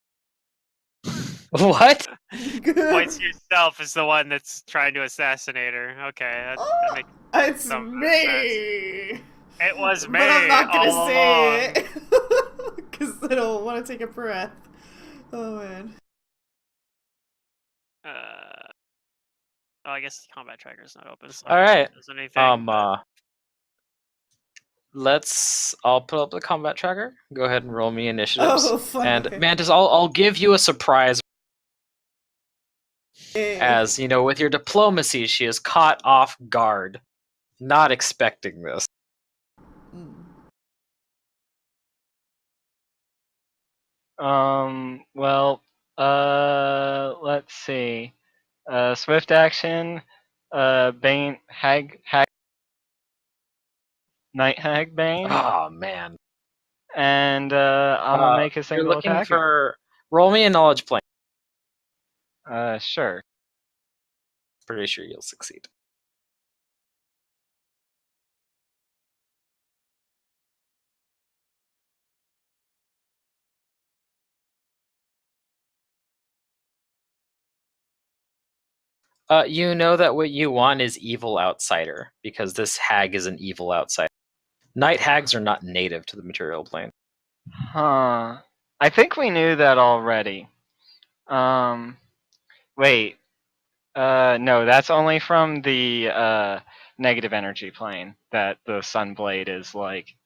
What? Points to yourself as the one that's trying to assassinate her. Okay, that makes It's some me. It was me But I'm not gonna all say along. it because I don't want to take a breath. Oh man. Oh, I guess the combat tracker's not open. So All right. Does anything? I'll put up the combat tracker. Go ahead and roll me initiatives. Oh, fun. And Okay. Mantis, I'll give you a surprise. Yay. As with your diplomacy, she is caught off guard, not expecting this. Well, let's see. Swift action, Bane, Night Hag Bane, Oh man. and I'm gonna make a You're single looking attack. for. Roll me a knowledge plane. Sure. Pretty sure you'll succeed. You know that what you want is evil outsider, because this hag is an evil outsider. Night hags are not native to the material plane. Huh. I think we knew that already. Wait. No, that's only from the negative energy plane that the Sunblade is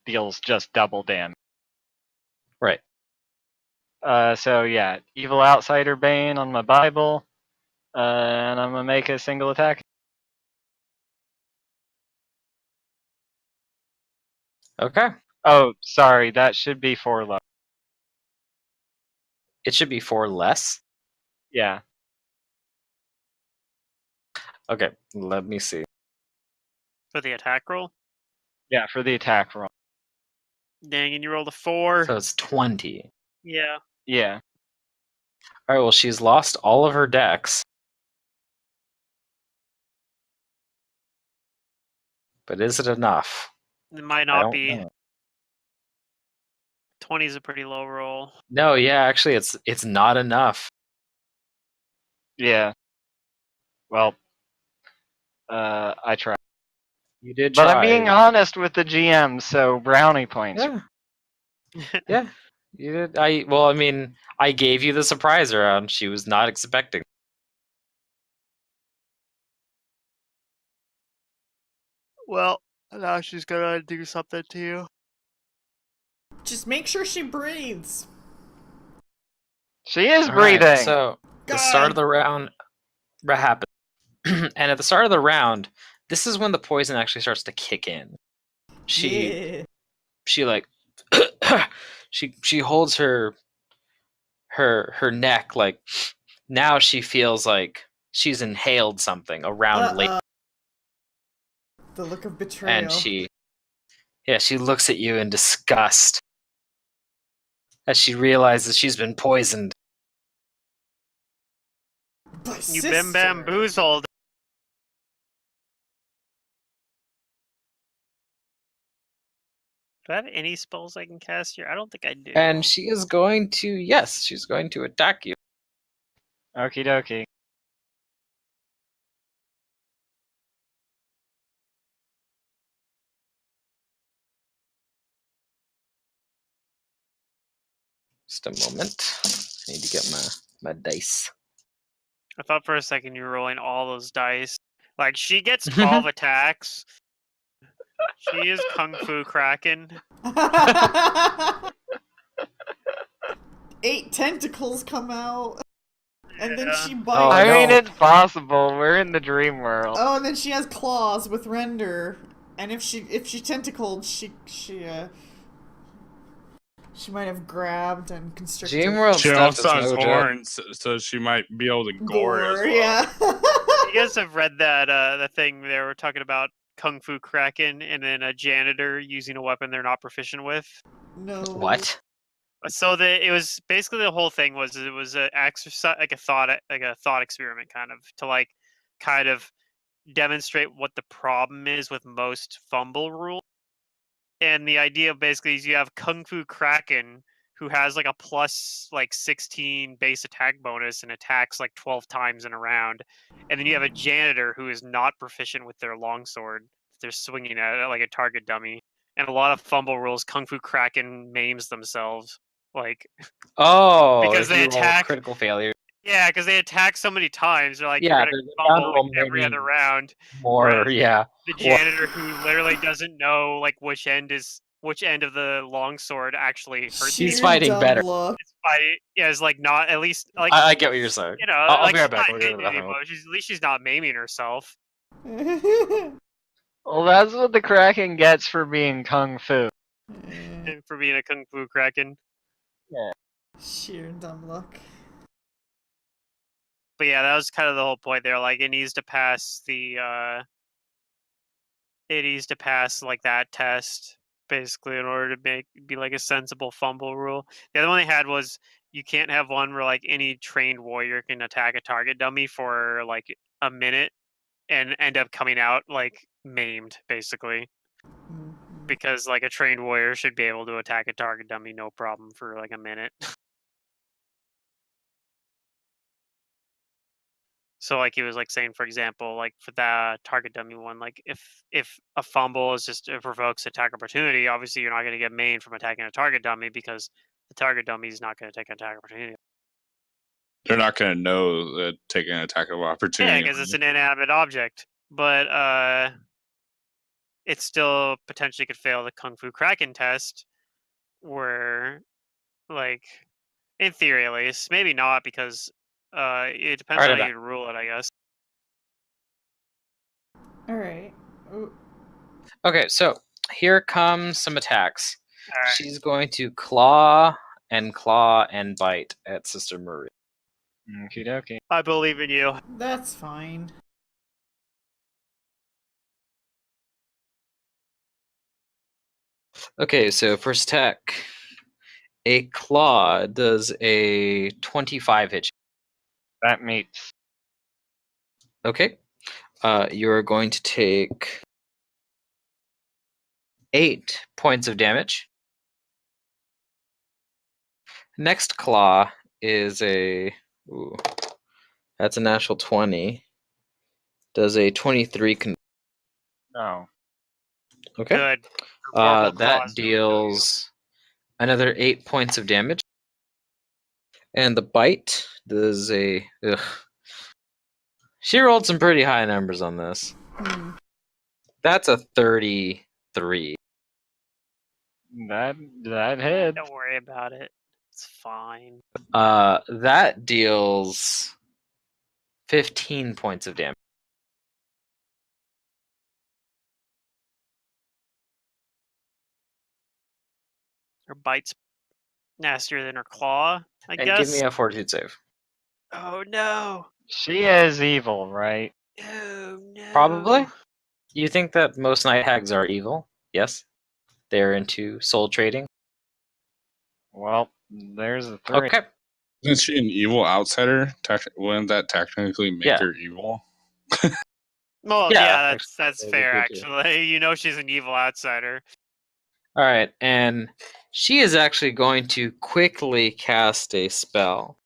deals just double damage. Right. So yeah, Evil Outsider Bane on my Bible, and I'm gonna make a single attack. Okay. Oh, sorry, that should be 4 low. It should be 4 less. Yeah. Okay, let me see. For the attack roll? Yeah, for the attack roll. Dang, and you rolled a 4. So it's 20. Yeah. Yeah. All right. Well, she's lost all of her decks, but is it enough? It might I not don't be. know. 20 is a pretty low roll. No, yeah, actually, it's not enough. Yeah. Well, I tried. You did But try. I'm being honest with the GM, so brownie points. Yeah. Yeah, you did. I mean, I gave you the surprise round. She was not expecting. Well, now she's gonna do something to you. Just make sure she breathes. She is All right, breathing. so the start of God. the round happened, and at the start of the round, this is when the poison actually starts to kick in. Yeah. She like she holds her neck like now she feels like she's inhaled something around late, The look of betrayal. and she looks at you in disgust as she realizes she's been poisoned. My You've sister. been bamboozled. Do I have any spells I can cast here? I don't think I do. And she's going to attack you. Okie dokie. Just a moment. I need to get my dice. I thought for a second you were rolling all those dice. Like, she gets 12 attacks. She is Kung Fu Kraken. 8 tentacles come out. And then she Oh, bites. I mean, no. it's possible. We're in the dream world. Oh, and then she has claws with render. And if she tentacled, she might have grabbed and constricted. Dream World She stuff also is has no joke. horns, so she might be able to gore as well. Yeah. You guys have read that the thing they were talking about Kung Fu Kraken and then a janitor using a weapon they're not proficient with. No. What? So it was basically the whole thing was it was an exercise like a thought experiment kind of demonstrate what the problem is with most fumble rules. And the idea basically is you have Kung Fu Kraken who has like a plus 16 base attack bonus and attacks like 12 times in a round. And then you have a janitor who is not proficient with their longsword. They're swinging at it like a target dummy. And a lot of fumble rules, Kung Fu Kraken maims themselves. Because they you roll attack- critical failure. Yeah, because they attack so many times. They're like, Yeah, you're they're going to bound to fumble roll every maybe other round. more. Whereas Yeah. The janitor who literally doesn't know which end of the longsword actually hurts. She's Sheer fighting dumb better. luck. It's fighting. Yeah, it's not at least I get what you're saying. I'll be right she's back. not I'll go to hitting the bathroom. anyone. At least she's not maiming herself. Well, that's what the Kraken gets for being Kung Fu. And for being a Kung Fu Kraken. Sheer dumb luck. But yeah, that was kind of the whole point there. Like, it needs to pass that test basically in order to be like a sensible fumble rule. The other one they had was you can't have one where like any trained warrior can attack a target dummy for like a minute and end up coming out like maimed basically, because like a trained warrior should be able to attack a target dummy no problem for like a minute. So like he was like saying, for example, like for the target dummy one, like if a fumble is just it provokes attack opportunity, obviously you're not going to get main from attacking a target dummy because the target dummy is not going to take an attack opportunity. They're not going to know that taking an attack of opportunity. Yeah, because it's an inanimate object, but it still potentially could fail the Kung Fu Kraken test, where like in theory at least, maybe not because it depends Alright, on I'm how back. you rule it, I guess. Alright. Okay, so here comes some attacks. All right. She's going to claw and bite at Sister Marie. Okie dokie. I believe in you. That's fine. Okay, so first attack. A claw does a 25 hit. That meets. Okay. You're going to take 8 points of damage. Next claw is a... Ooh, that's a natural 20. Does a 23... No. Okay. Good. Vorpal That claws really do you. deals another 8 points of damage. And the bite does a... Ugh. She rolled some pretty high numbers on this. That's a 33. That hit. Don't worry about it. It's fine. That deals 15 points of damage. Her bite's nastier than her claw, I And guess. give me a fortitude save. Oh no! She is evil, right? Oh no! Probably. You think that most night hags are evil? Yes. They're into soul trading. Well, there's the 3. Okay. Isn't she an evil outsider? Wouldn't that technically make Yeah. her evil? Well, Yeah, yeah, actually, that's that'd be fair. good, too. Actually, you know she's an evil outsider. All right, and she is actually going to quickly cast a spell.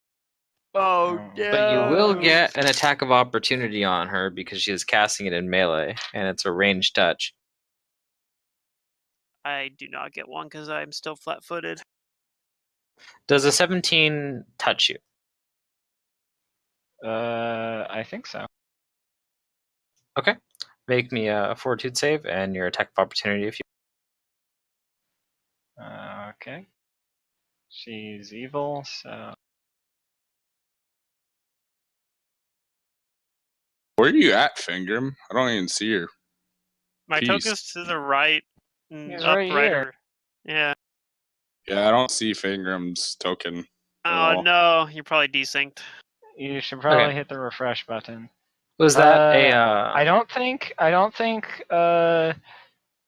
Oh no. But you will get an attack of opportunity on her because she is casting it in melee, and it's a ranged touch. I do not get one because I'm still flat-footed. Does a 17 touch you? I think so. Okay. Make me a fortitude save and your attack of opportunity if you... Okay. She's evil, so Where are you at, Fingram? I don't even see her. My Peace. token's to the right, He's up right right here. or yeah. Yeah, I don't see Fingram's token. at Oh all. no, you're probably desynced. you should probably Okay. hit the refresh button. Was that I don't think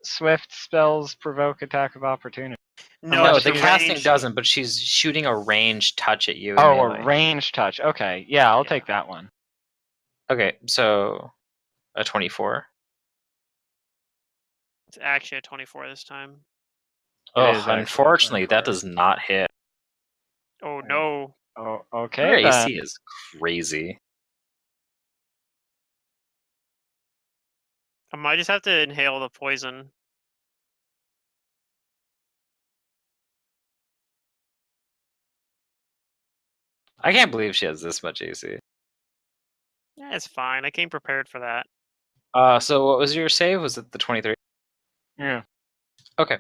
Swift spells provoke attack of opportunity. No, No, but the the casting range. doesn't, but she's shooting a ranged touch at you in Oh, melee. a range touch. Okay, yeah, I'll Yeah. take that one. Okay, so a 24. It's actually a 24 this time. It Oh, is actually a unfortunately, that 24. does not hit. Oh no. Oh, Your okay then. AC is crazy. I might just have to inhale the poison. I can't believe she has this much AC. Yeah, it's fine. I came prepared for that. So what was your save? Was it the 23? Yeah. Okay.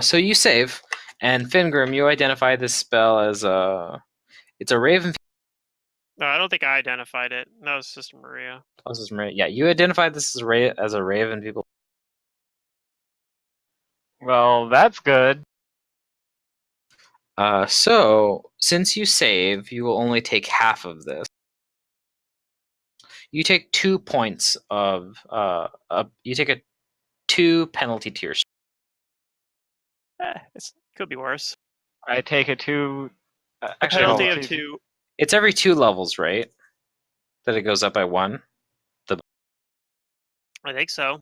So you save, and Fingrim, you identify this spell as it's a raven. No, I don't think I identified it. That was Sister Maria. Oh, this is Maria. Yeah, you identified this as a raven. People. Well, that's good. So since you save, you will only take half of this. You take 2 points of you take a 2 penalty to your. It could be worse. I take it to. A Actually, hold penalty on. of 2. It's every 2 levels, right? That it goes up by 1. I think so.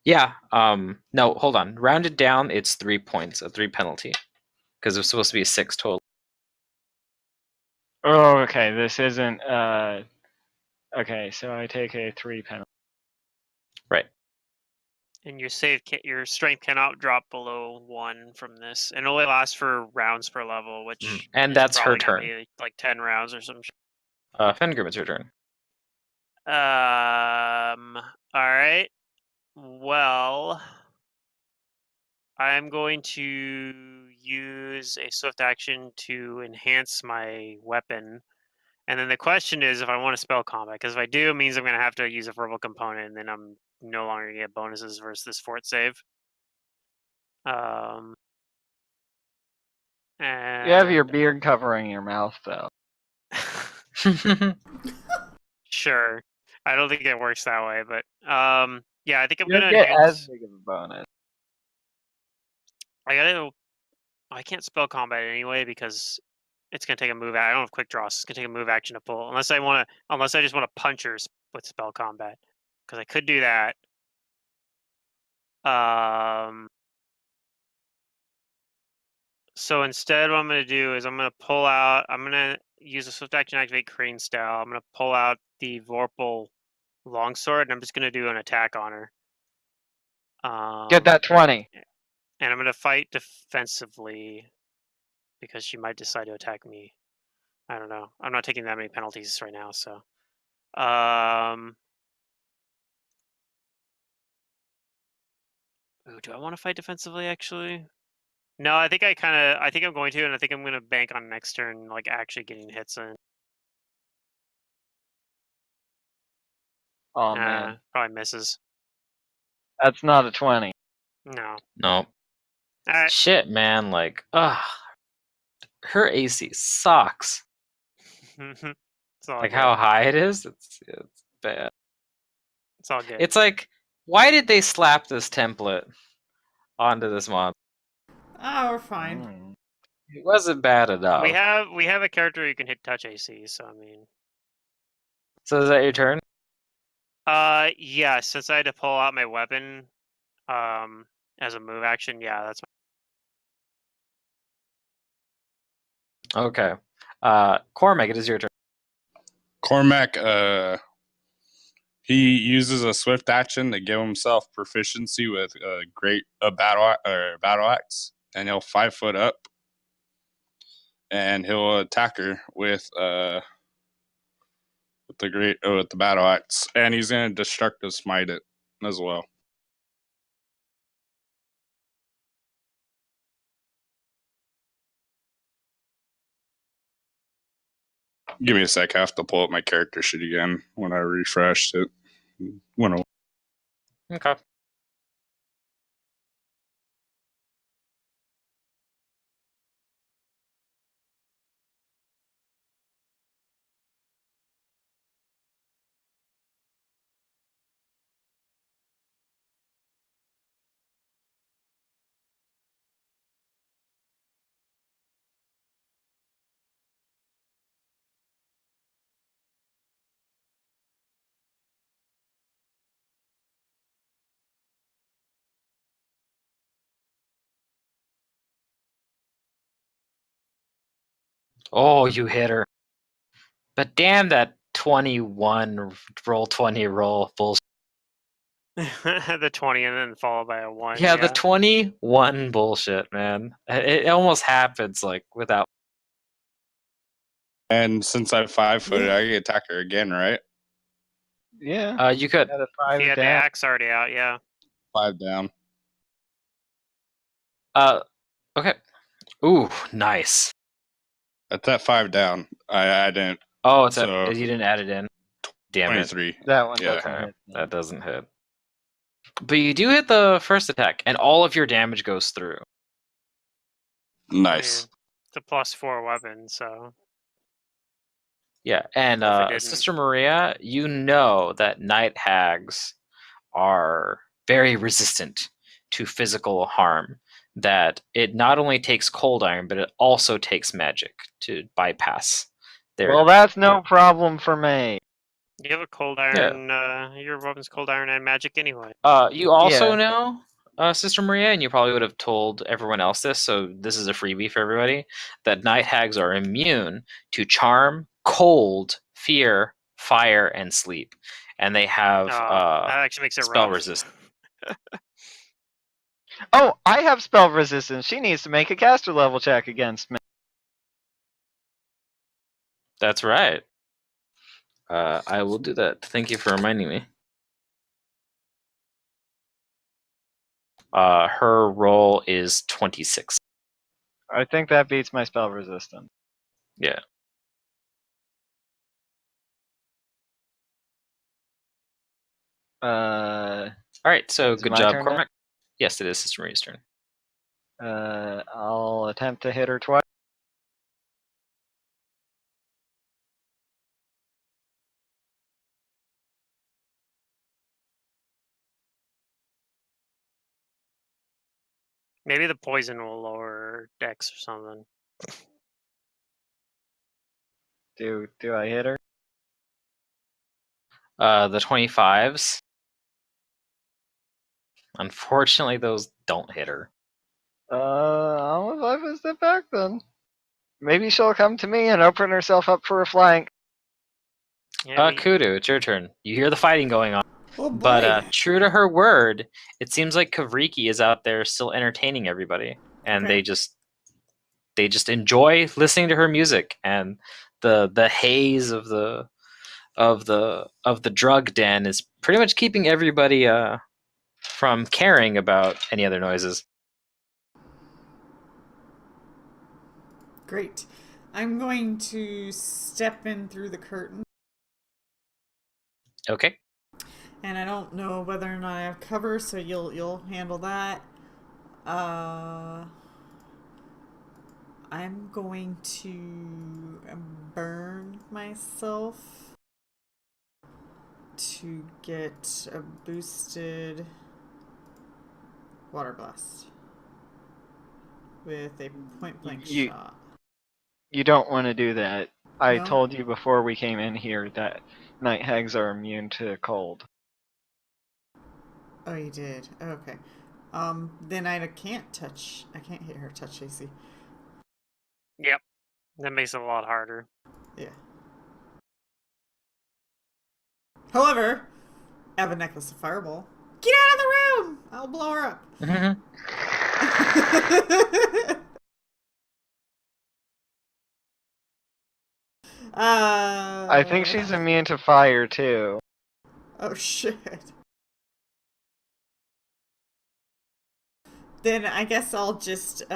Yeah. No, hold on. Rounded down, it's 3 points, a 3 penalty, because it was supposed to be a 6 total. Oh, okay. This isn't. Okay, so I take a 3 penalty. Right. And your your strength cannot drop below 1 from this, and it only lasts for rounds per level, which And is that's her probably gonna turn. be like 10 rounds or some. Fengrim, it's your turn. All right. Well, I'm going to use a swift action to enhance my weapon. And then the question is if I want to spell combat, because if I do, it means I'm going to have to use a verbal component, and then I'm no longer going to get bonuses versus this fort save. You have your beard covering your mouth, though. Sure. I don't think it works that way, but yeah, I think I'm You don't gonna get enhance. as big of a bonus. I can't spell combat anyway because it's gonna take a move. I don't have quick draw, so it's gonna take a move action to pull. Unless I just want to punch her with spell combat, because I could do that. So instead, what I'm gonna do is I'm gonna pull out. I'm gonna use a swift action activate Crane style. I'm gonna pull out the Vorpal longsword, and I'm just gonna do an attack on her. Get that 20. And I'm gonna fight defensively because she might decide to attack me. I don't know. I'm not taking that many penalties right now, so. Ooh, do I want to fight defensively? Actually, no. I think I'm going to, and I think I'm gonna bank on next turn, like actually getting hits in. Oh man, Probably misses. that's not a 20. No. No. All right. Shit, man. Like, her AC sucks. It's all Like good. how high it is, it's bad. It's all good. It's like, why did they slap this template onto this mod? Oh, we're fine. It wasn't bad enough. we have a character who can hit touch AC, so I mean. So is that your turn? Yeah. Since I had to pull out my weapon, as a move action, yeah, that's. Okay. Cormac, it is your turn. Cormac, he uses a swift action to give himself proficiency with a battle axe, and he'll 5 foot up, and he'll attack her with the battle axe, and he's gonna destructive smite it as well. Give me a sec. I have to pull up my character sheet again when I refreshed it. Went away. Okay. Oh, you hit her. But damn that 21 roll 20 roll bullshit. The 20 and then followed by a 1. Yeah, the 21 bullshit, man. It almost happens like without. And since I 5 footed, I can attack her again, right? Yeah. You could. Got a If 5 you had the down. axe already out, yeah. 5 down. Okay. Ooh, nice. That's at 5 down. I didn't. Oh, it's So- you didn't add it in. Damn it. 23. That one Yeah. doesn't Okay, hit. that doesn't hit. But you do hit the first attack, and all of your damage goes through. Nice. It's a +4 weapon, so. Yeah, and If it didn't. Sister Maria, you know that night hags are very resistant to physical harm. That it not only takes cold iron, but it also takes magic to bypass their. Well, that's no problem for me. You have a cold iron, your weapon's cold iron and magic anyway. You also Yeah. know, Sister Maria, and you probably would have told everyone else this, so this is a freebie for everybody, that night hags are immune to charm, cold, fear, fire, and sleep. And they have That actually makes it spell rough. resistance. Oh, I have spell resistance. She needs to make a caster level check against me. That's right. I will do that. Thank you for reminding me. Her roll is 26. I think that beats my spell resistance. Yeah. Uh, All right, so Is it good my job, turn now? Cormac. Yes, it is Sister Maria's turn. I'll attempt to hit her twice. Maybe the poison will lower dex or something. Do I hit her? The 25s. Unfortunately, those don't hit her. I'll move a step back then. Maybe she'll come to me and open herself up for a flank. Yeah, Kudu, it's your turn. You hear the fighting going on. Oh boy. But true to her word, it seems like Kavriki is out there still entertaining everybody. And Okay. they just enjoy listening to her music, and the haze of the drug den is pretty much keeping everybody from caring about any other noises. Great. I'm going to step in through the curtain, Okay. and I don't know whether or not I have cover, so you'll handle that. I'm going to burn myself to get a boosted water blast with a point blank shot. You don't want to do that. I No? told you before we came in here that night hags are immune to cold. Oh, you did. Oh, okay. Then I can't hit her touch AC. Yep. That makes it a lot harder. Yeah. However, I have a necklace of fireball. Get out of the room! I'll blow her up. I think she's immune to fire too. Oh shit. Then I guess I'll just do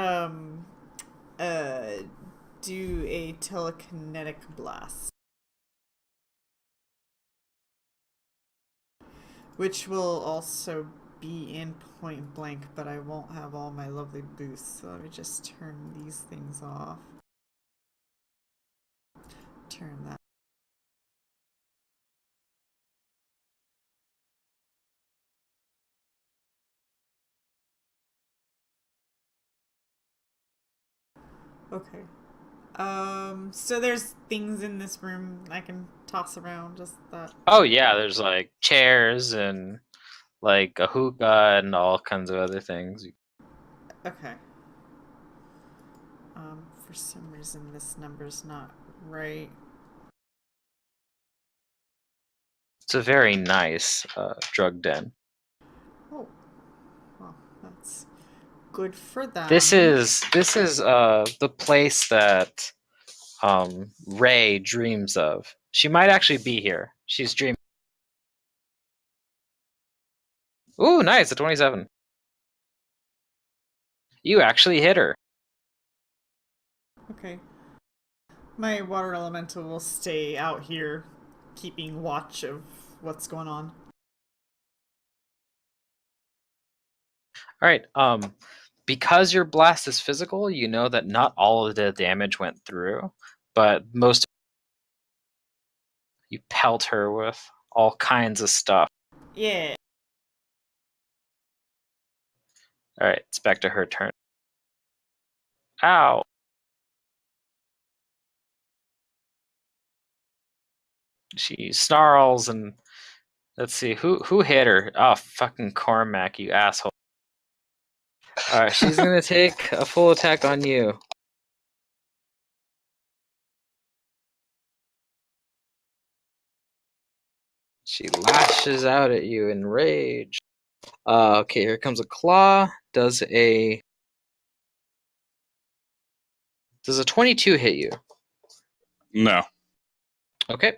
a telekinetic blast, which will also be in point blank, but I won't have all my lovely boosts. So let me just turn these things off. Turn that. Okay. So there's things in this room I can toss around, just that. Oh yeah, there's like chairs and like a hookah and all kinds of other things. Okay. For some reason this number's not right. It's a very nice drug den. Oh. Well, that's good for them. This is the place that Ray dreams of. She might actually be here. She's dreaming. Ooh, nice, a 27. You actually hit her. Okay. My water elemental will stay out here, keeping watch of what's going on. All right. Because your blast is physical, you know that not all of the damage went through, but most. You pelt her with all kinds of stuff. Yeah. All right, it's back to her turn. Ow. She snarls and let's see who hit her. Oh, fucking Cormac, you asshole. All right, she's gonna take a full attack on you. She lashes out at you in rage. Okay, here comes a claw. Does a 22 hit you? No. Okay.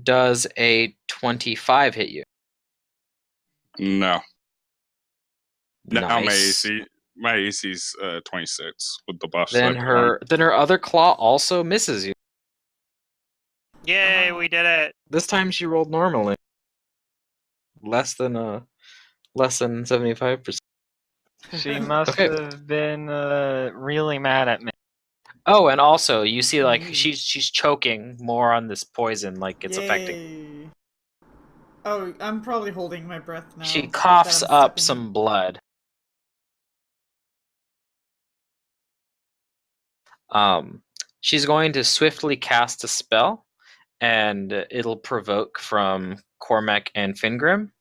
Does a 25 hit you? No. No, Nice. my AC's 26 with the buff. Then her other claw also misses you. Yay, we did it! This time she rolled normally. Less than 75%. She must Okay. have been really mad at me. Oh, and also you see like Ooh. she's choking more on this poison, like it's affecting. Yay. Oh, I'm probably holding my breath now. She that coughs I'm up stepping. some blood. She's going to swiftly cast a spell, and it'll provoke from Cormac and Fingrim.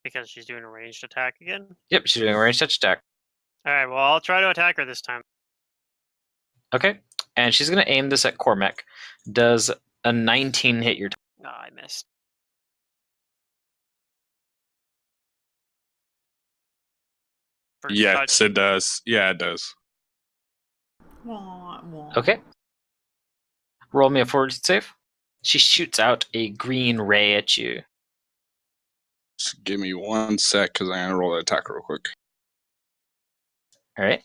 Because she's doing a ranged attack again? Yep, she's doing a ranged touch attack. Alright, well, I'll try to attack her this time. Okay, and she's going to aim this at Cormac. Does a 19 hit your... Oh, I missed. First Yes, touch. it does. Yeah, it does. Wah, wah. Okay. Roll me a fortitude save. She shoots out a green ray at you. Just give me 1 sec because I'm gonna roll the attack real quick. All right.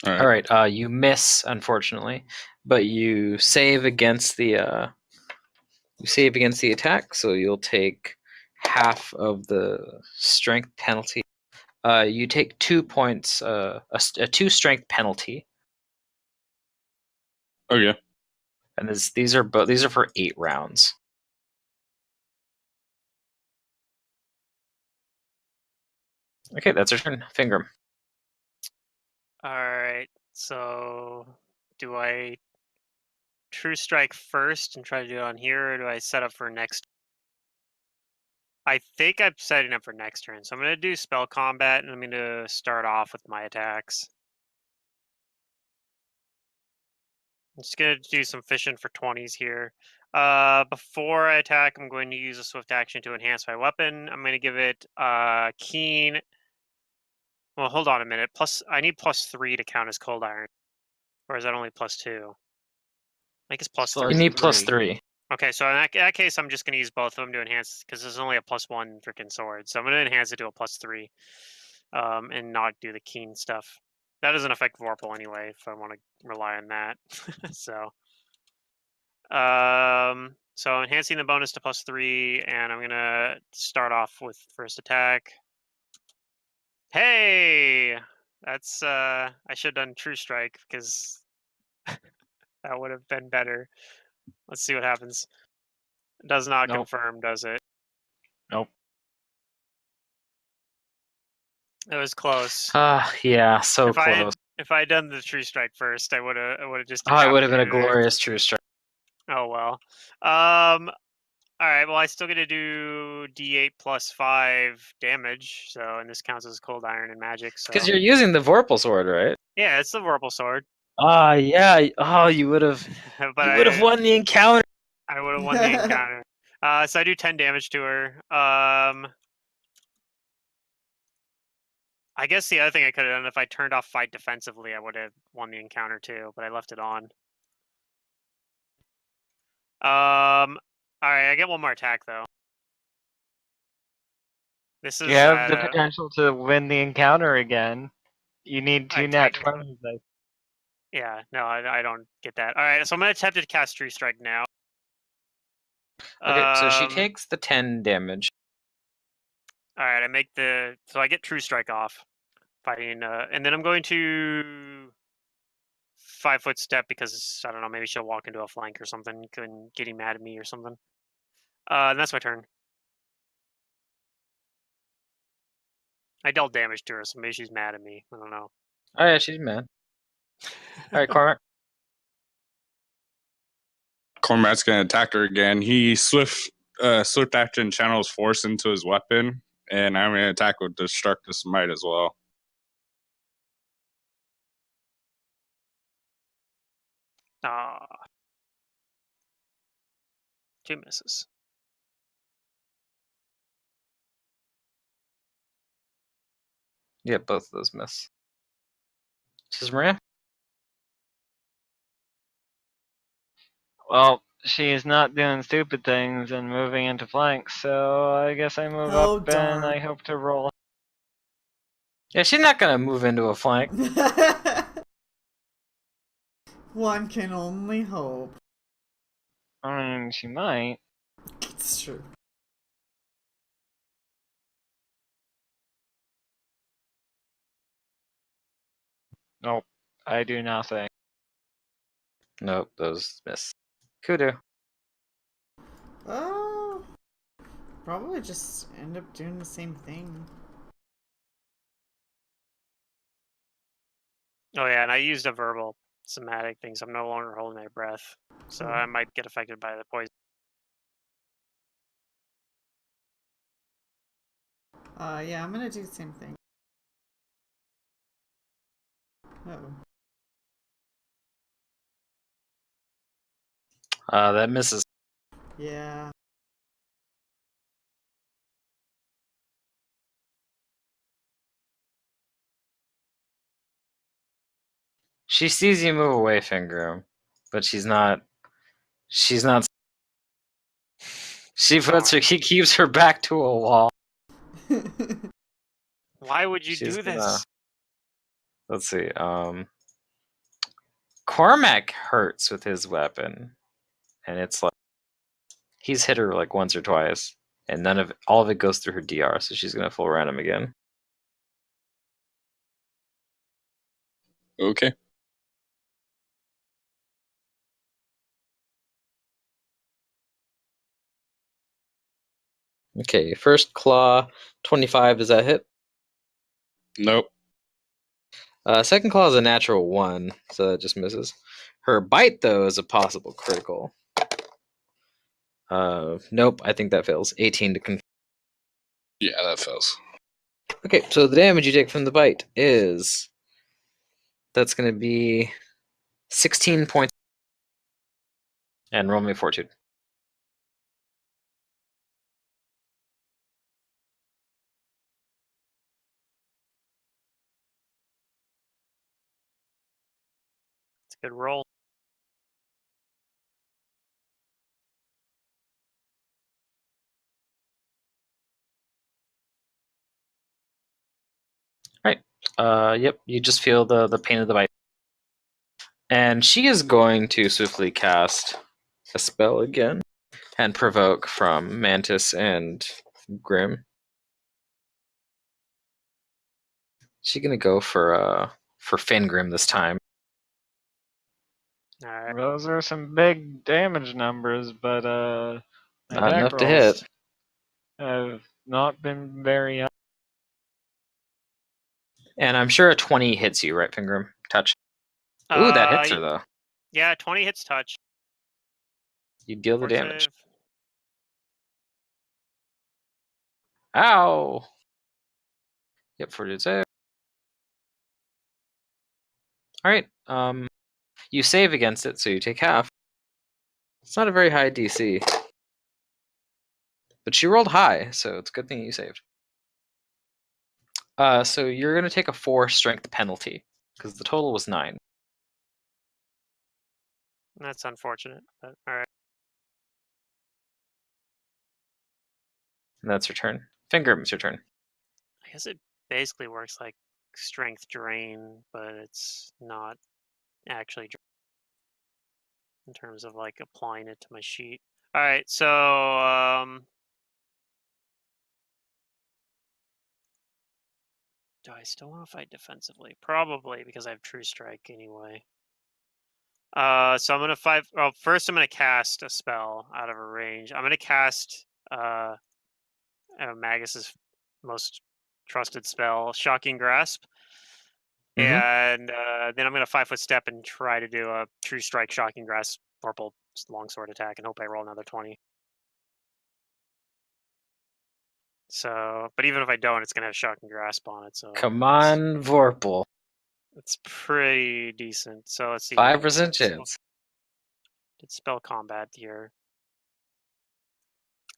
All right. You miss, unfortunately, but you save against the attack, so you'll take half of the strength penalty. You take 2 points, a 2 strength penalty, Okay. and these are for 8 rounds. Okay, that's your turn, Fingrim. Alright, so do I True Strike first and try to do it on here, or do I set up for next? I think I'm setting up for next turn, so I'm going to do Spell Combat, and I'm going to start off with my attacks. I'm just going to do some fishing for 20s here. Before I attack, I'm going to use a swift action to enhance my weapon. I'm going to give it Keen. Well, hold on a minute. I need +3 to count as Cold Iron. Or is that only +2? I think it's +3. You need +3. Okay, so in that case, I'm just going to use both of them to enhance, because there's only a +1 freaking sword. So I'm going to enhance it to a +3, and not do the Keen stuff. That doesn't affect Vorpal anyway, if I want to rely on that. So enhancing the bonus to +3, and I'm going to start off with first attack. Hey! That's, I should have done True Strike, because that would have been better. Let's see what happens. It does not confirm, does it? Nope. It was close. Yeah, so if close. If I had done the True Strike first, I would have just. Oh, it would have been a decapitated her. glorious True Strike. Oh well. All right. Well, I still get to do D8 plus 5 damage. So, and this counts as cold iron and magic. So. Because you're using the Vorpal sword, right? Yeah, it's the Vorpal sword. Yeah. Oh, you would have. But you would have won the encounter. I would have won the encounter. So I do 10 damage to her. I guess the other thing I could have done, if I turned off fight defensively, I would have won the encounter too, but I left it on. Alright, I get one more attack though. This is You have the potential to win the encounter again. You need 2 nat 20s. Yeah, no, I don't get that. Alright, so I'm going to attempt to cast True Strike now. Okay, so she takes the 10 damage. Alright, so I get True Strike off. Fighting, and then I'm going to 5-foot step because, I don't know, maybe she'll walk into a flank or something, getting mad at me or something. And that's my turn. I dealt damage to her, so maybe she's mad at me. I don't know. Oh yeah, she's mad. Alright, Cormac. Cormac's gonna attack her again. He swift action channels force into his weapon, and I'm gonna attack with Destructive Smite as well. Ah. 2 misses. Yeah, both of those miss. This is Maria. Well, she's not doing stupid things and moving into flanks, so I guess I move up darn. and I hope to roll. Yeah, she's not gonna move into a flank. One can only hope. I mean, she might. It's true. Nope. I do nothing. Nope, those miss. Kudu. Probably just end up doing the same thing. Oh yeah, and I used a verbal somatic thing, so I'm no longer holding my breath. So Cool. I might get affected by the poison. Yeah, I'm gonna do the same thing. Uh-oh. That misses. Yeah. She sees you move away, Fingram, but she's not. She's not. She keeps her back to a wall. Why would you She's do gonna. this? Let's see. Cormac hurts with his weapon, and it's like he's hit her like once or twice, and all of it goes through her DR, so she's gonna full random again. Okay. Okay, first claw, 25. Does that hit? Nope. Second claw is a natural 1, so that just misses. Her bite, though, is a possible critical. Nope, I think that fails. 18 to confirm. Yeah, that fails. Okay, so the damage you take from the bite is... That's going to be 16 points. And roll me a fortitude. It's a good roll. Right. Yep, you just feel the pain of the bite. And she is going to swiftly cast a spell again and provoke from Mantis and Grim. She's gonna go for Fangrim this time. All right. Those are some big damage numbers, but my Not attack enough to rolls hit. have not been very high. And I'm sure a 20 hits you, right, Fangrim? Touch. Ooh, that hits her though. Yeah, 20 hits touch. You deal the Force damage. save. Ow! Yep, for save. Alright, you save against it, so you take half. It's not a very high DC. But she rolled high, so it's a good thing you saved. So you're going to take a 4 strength penalty, because the total was 9. That's unfortunate, but all right. And that's your turn. Fangrim, it's your turn. I guess it basically works like strength drain, but it's not actually in terms of like applying it to my sheet. All right, so do I still want to fight defensively? Probably, because I have True Strike anyway. So I'm gonna fight. Well, first I'm gonna cast a spell out of a range. I'm gonna cast Magus's most trusted spell, Shocking Grasp. And then I'm going to 5-foot step and try to do a True Strike, Shocking Grasp, Vorpal longsword attack, and hope I roll another 20. So, but even if I don't, it's going to have Shocking Grasp on it. So Come on, Vorpal. it's pretty decent. So let's see. 5% chance. Did spell combat here?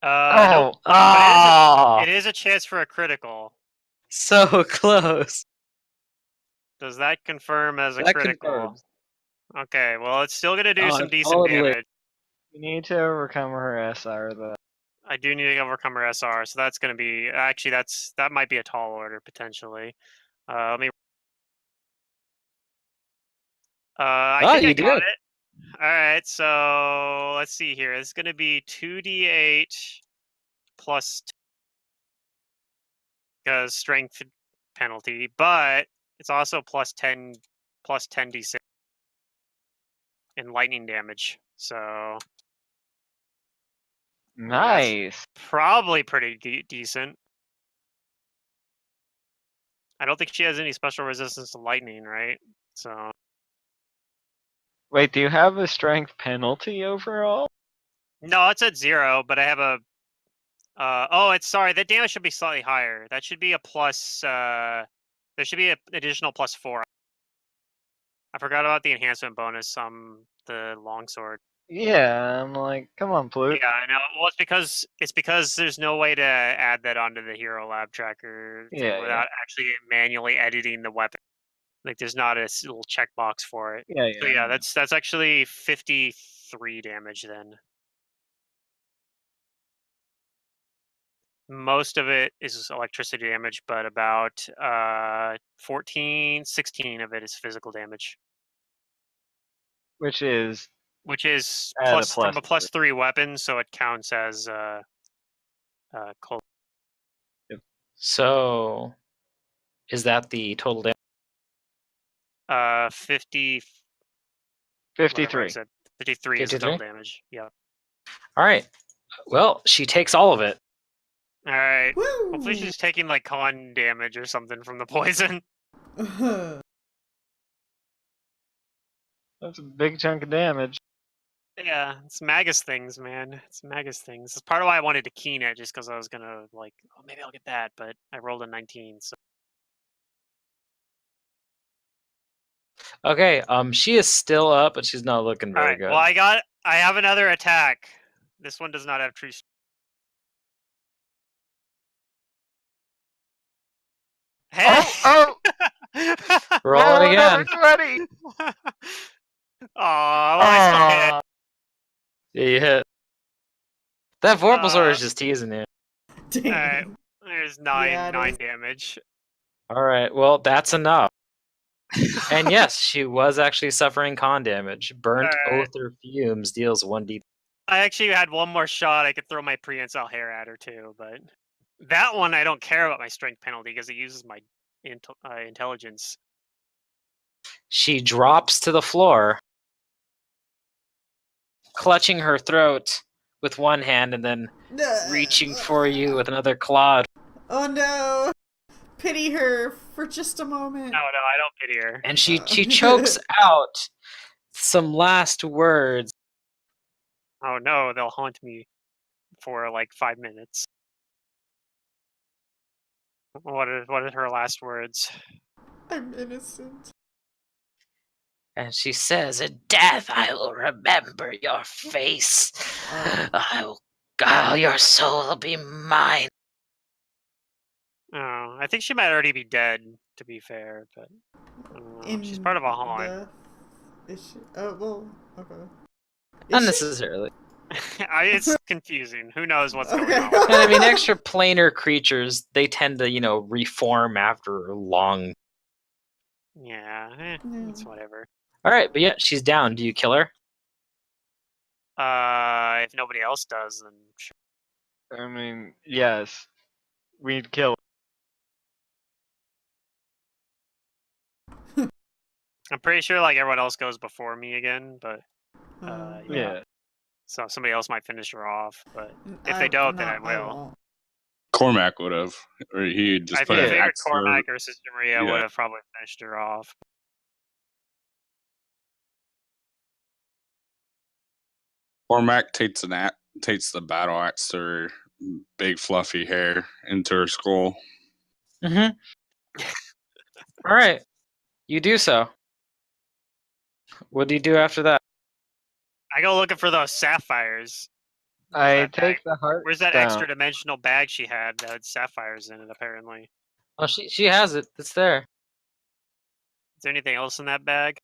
Oh, nope. oh! It is a chance for a critical. So close. Does that confirm as a That critical? confirms. Okay, well, it's still going to do some decent totally. damage. You need to overcome her SR, though. I do need to overcome her SR, so that's going to be actually that might be a tall order potentially. Let me. I think I got it. All right, so let's see here. It's going to be 2d8 plus because strength penalty, but it's also plus 10d6 in lightning damage. So Nice. probably pretty decent. I don't think she has any special resistance to lightning, right? So Wait, do you have a strength penalty overall? no, it's at 0, but I have a. Oh, it's sorry. That damage should be slightly higher. That should be a plus. There should be an additional plus 4. I forgot about the enhancement bonus on the longsword. Yeah, I'm like, come on, Plute. Yeah, I know. Well, it's because there's no way to add that onto the Hero Lab tracker thing Yeah, without actually manually editing the weapon. Like, there's not a little checkbox for it. Yeah, So yeah, that's actually 53 damage then. Most of it is electricity damage, but about 16 of it is physical damage, which is which is Add a plus from a plus +3 weapon, so it counts as cold. So, is that the total damage? 50. Whatever I 53. said. 53 is the total 53? damage. Yeah. All right. Well, she takes all of it. All right. Woo! Hopefully she's taking like con damage or something from the poison. That's a big chunk of damage. Yeah, it's Magus things, man. It's Magus things. It's part of why I wanted to keen it, just because I was gonna like, oh, maybe I'll get that, but I rolled a 19. So Okay. She is still up, but she's not looking all very right. good. Well, I have another attack. This one does not have true. Hey! Oh! Roll it again. Another 20! Oh, well, I still hit. Aw. Yeah, you hit. That Vorpalsaur is just teasing you. Dang. Alright. There's 9 Yeah, it 9 is. damage. All right. Well, that's enough. And yes, she was actually suffering con damage. Burnt Alright. Oath or Fumes deals 1d. I actually had one more shot. I could throw my prehensile hair at her too, but that one I don't care about my strength penalty because it uses my intelligence. She drops to the floor, clutching her throat with one hand and then reaching for you with another claw. Oh no! Pity her for just a moment. No, I don't pity her. And she chokes out some last words. Oh no, they'll haunt me for like 5 minutes. What are her last words? I'm innocent. And she says, "In death I will remember your face. Your soul will be mine." Oh, I think she might already be dead, to be fair, but I don't know. She's part of a haunt. Is she? Oh, well, okay. Not Is she? necessarily. It's confusing. Who knows what's going Okay. on? And I mean, extraplanar creatures, they tend to, reform after long. Yeah, it's whatever. All right, but yeah, she's down. Do you kill her? If nobody else does, then sure. I mean, yes. We'd kill I'm pretty sure like everyone else goes before me again, but Yeah. so somebody else might finish her off. But if they don't, then I will. won't. Cormac would have, or he'd just I put an figured axe through. Cormac or Sister Maria Yeah. would have probably finished her off. Cormac takes the battle axe to her big fluffy hair into her skull. Mm-hmm. All right, you do so. What do you do after that? I go looking for those sapphires. I that take the heart. Where's that stone. extra dimensional bag she had that had sapphires in it? Apparently, Oh, she has it. It's there. is there anything else in that bag?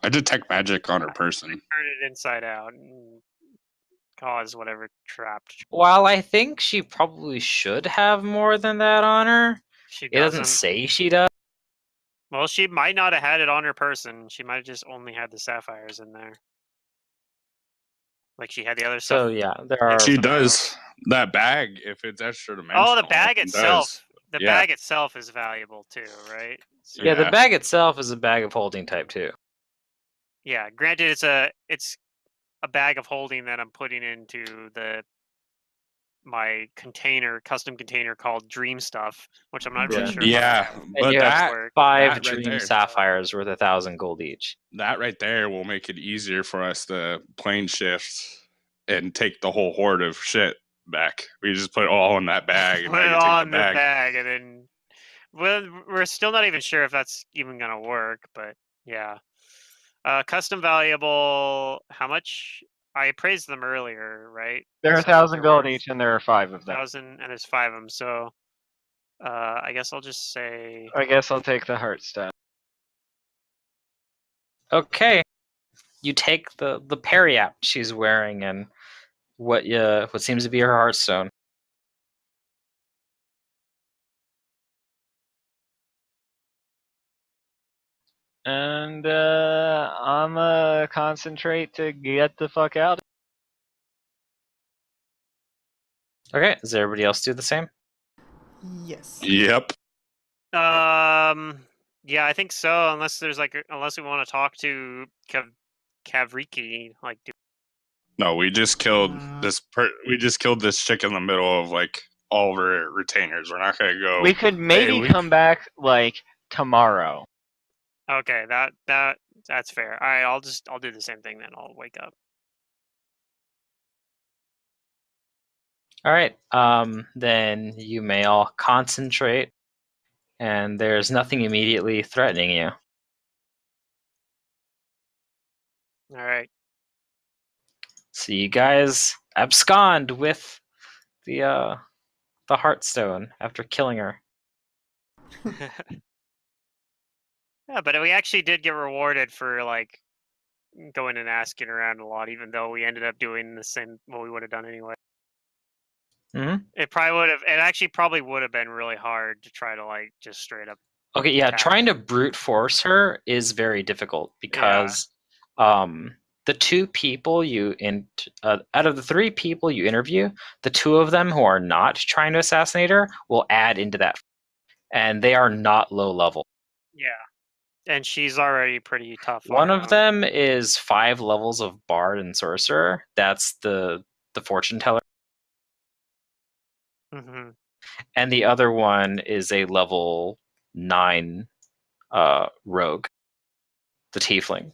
I detect magic on her person. Turn it inside out and cause whatever trapped. While I think she probably should have more than that on her, She it doesn't say she does. Well, she might not have had it on her person. She might have just only had the sapphires in there. Like she had the other stuff. So yeah, there are. She somewhere does else. that bag if it's extra dimensional. Oh, the bag it itself. does. The Yeah. bag itself is valuable too, right? So, Yeah, the Yeah. bag itself is a bag of holding type too. yeah. Granted, it's a bag of holding that I'm putting into my custom container called Dream Stuff, which I'm not really Yeah. sure. Yeah, how And but you have that 5 that right dream there. sapphires worth 1,000 gold each. that right there will make it easier for us to plane shift and take the whole horde of shit back. We just put it all in that bag, and put I it can take on the bag. and then we're still not even sure if that's even gonna work, but yeah. Custom valuable. How much? I appraised them earlier, right? They're So I think 1,000 they're gold worth each, and there are 5 of them. 1,000, and there's 5 of them. So, I guess I'll just say. I guess I'll take the heart stone. Okay, you take the periap she's wearing and what seems to be her heartstone. And I'm concentrate to get the fuck out. Okay, does everybody else do the same? Yes. Yep. Yeah, I think so. Unless we want to talk to Kavriki, like. No, we just killed we just killed this chick in the middle of like all of her retainers. We're not gonna go. We could maybe come back like tomorrow. Okay, that's fair. All right, I'll do the same thing then. I'll wake up. All right, then you may all concentrate, and there's nothing immediately threatening you. All right. So you guys abscond with the heartstone after killing her. Yeah, but we actually did get rewarded for like going and asking around a lot, even though we ended up doing the same what we would have done anyway. Mm-hmm. It actually probably would have been really hard to try to like just straight up. Okay, yeah, attack. trying to brute force her is very difficult because the 2 people out of the 3 people you interview, the 2 of them who are not trying to assassinate her will add into that, and they are not low level. Yeah, and she's already pretty tough. One of them is 5 levels of bard and sorcerer. That's the fortune teller. Mm-hmm. And the other one is a level 9 rogue, the tiefling.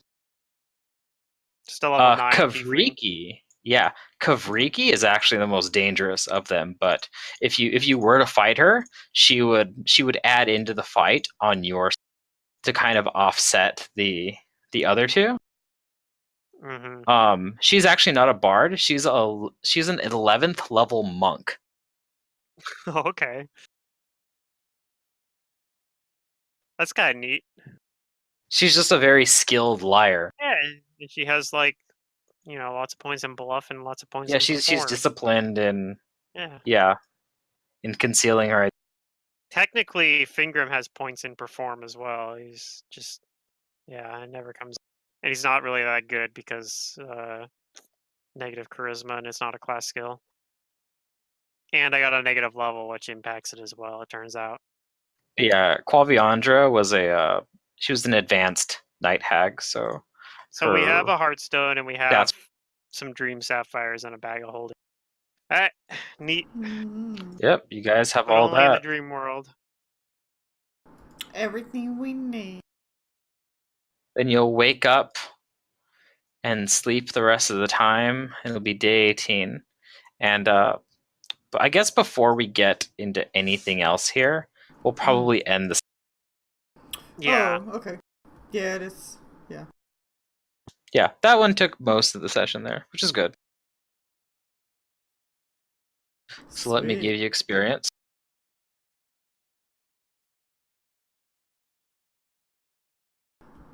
Still level 9. Kavriki, yeah, Kavriki is actually the most dangerous of them. But if you were to fight her, she would add into the fight on your to kind of offset the other 2. Mm-hmm. She's actually not a bard. She's an 11th level monk. Okay, that's kind of neat. She's just a very skilled liar. Yeah, and she has like lots of points in bluff and lots of points. Yeah, in she's perform. disciplined in yeah in concealing her. Technically, Fingram has points in perform as well. He's just it never comes, and he's not really that good because negative charisma, and it's not a class skill. And I got a negative level, which impacts it as well. It turns out. Yeah, Quaviandra was she was an advanced night hag, so. So we have a heartstone, and we have That's- some dream sapphires and a bag of holding. All right, neat. Yep, you guys have But all only in the that. dream world. Everything we need. Then you'll wake up and sleep the rest of the time, and it'll be day 18. And but I guess before we get into anything else here, we'll probably end this. Yeah. Oh, okay. Yeah, it is. Yeah. Yeah, that one took most of the session there, which is good. So let me Sweet. give you experience.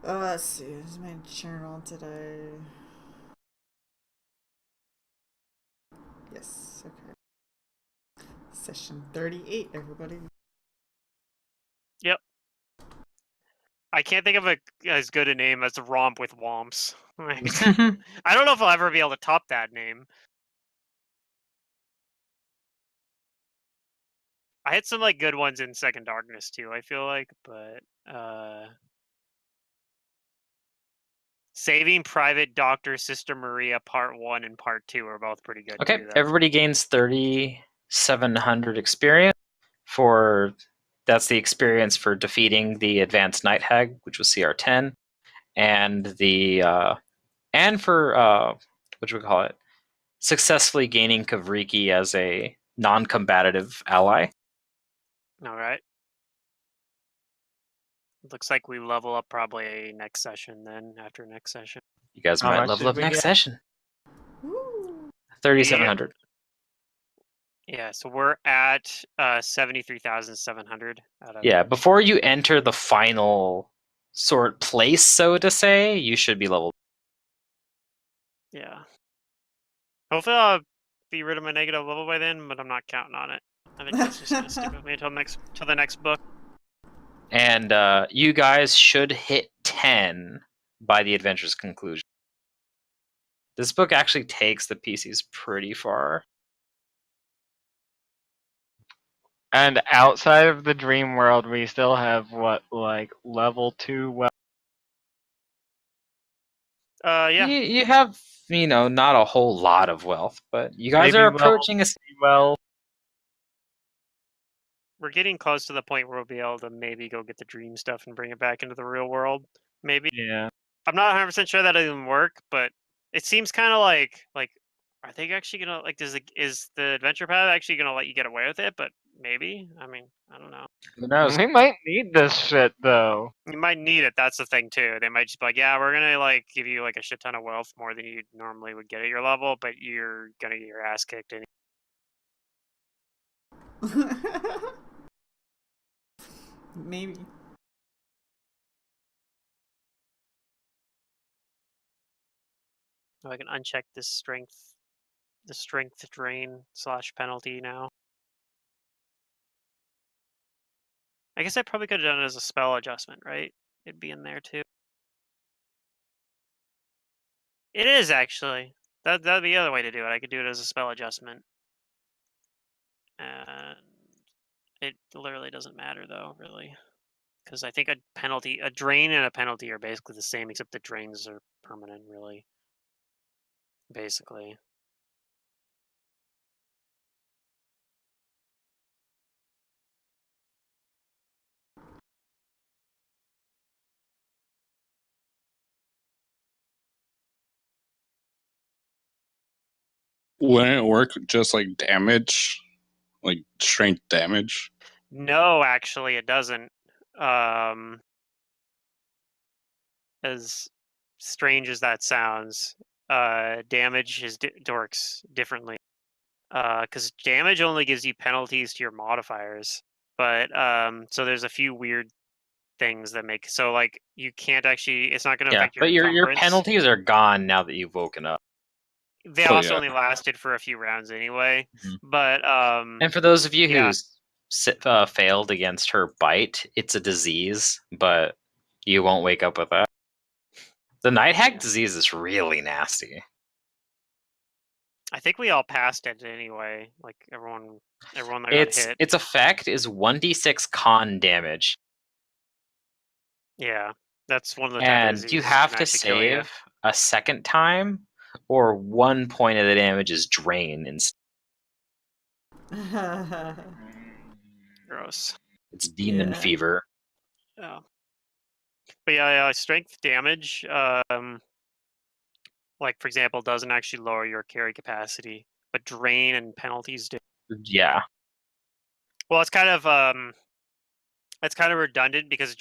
Let's see. Where's my journal today? Yes. Okay. Session 38, everybody. Yep. I can't think of as good a name as Romp with Womps. Like, I don't know if I'll ever be able to top that name. I had some like good ones in Second Darkness too, I feel like, but Saving Private Dr. Sister Maria Part 1 and Part 2 are both pretty good Okay, too, though. everybody gains 3,700 experience for that's the experience for defeating the advanced night hag, which was CR 10, and the and for what do we call it? Successfully gaining Kavriki as a non-combative ally. Alright. Looks like we level up probably next session then, after next session. You guys How might much level did up we next get? session. Woo. 3,700. Yeah, so we're at 73,700 out of Yeah, before you enter the final sort place, so to say, you should be leveled. Yeah. Hopefully I'll be rid of my negative level by then, but I'm not counting on it. I think that's just gonna stick with me until the next book. And you guys should hit 10 by the adventure's conclusion. This book actually takes the PCs pretty far. And outside of the dream world, we still have what, like level 2 Yeah. You have, not a whole lot of wealth, but you guys Maybe are level approaching a... well. We're getting close to the point where we'll be able to maybe go get the dream stuff and bring it back into the real world. Maybe. Yeah. I'm not 100% sure that'll even work, but it seems kind of like are they actually gonna like? Is the adventure path actually gonna let you get away with it? But maybe. I mean, I don't know. Who knows? We might need this shit though. You might need it. That's the thing too. They might just be like, yeah, we're gonna like give you like a shit ton of wealth more than you normally would get at your level, but you're gonna get your ass kicked anyway. Maybe. Oh, I can uncheck this strength drain / penalty now. I guess I probably could have done it as a spell adjustment, right? It'd be in there too. It is actually. That'd be the other way to do it. I could do it as a spell adjustment. And it literally doesn't matter though, really. Because I think a drain and a penalty are basically the same, except the drains are permanent, really. Basically. Wouldn't it work just like damage, like strength damage? No, actually, it doesn't. As strange as that sounds, damage works differently. Because damage only gives you penalties to your modifiers, but so there's a few weird things that make so like you can't actually. It's not going to affect your but your encumbrance. penalties are gone now that you've woken up. They Oh, also yeah. only lasted for a few rounds anyway. Mhm. But And for those of you yeah. who failed against her bite, it's a disease, but you won't wake up with that. The night hag disease is really nasty. I think we all passed it anyway. Like everyone that got hit. Its effect is 1d6 con damage, Yeah, that's one of the type of and diseases you that have can to actually kill you. save a second time, or 1 point of the damage is drained. Gross. It's demon Yeah. fever. Yeah. But yeah, strength damage, like for example, doesn't actually lower your carry capacity, but drain and penalties do. Yeah. Well, it's kind of redundant because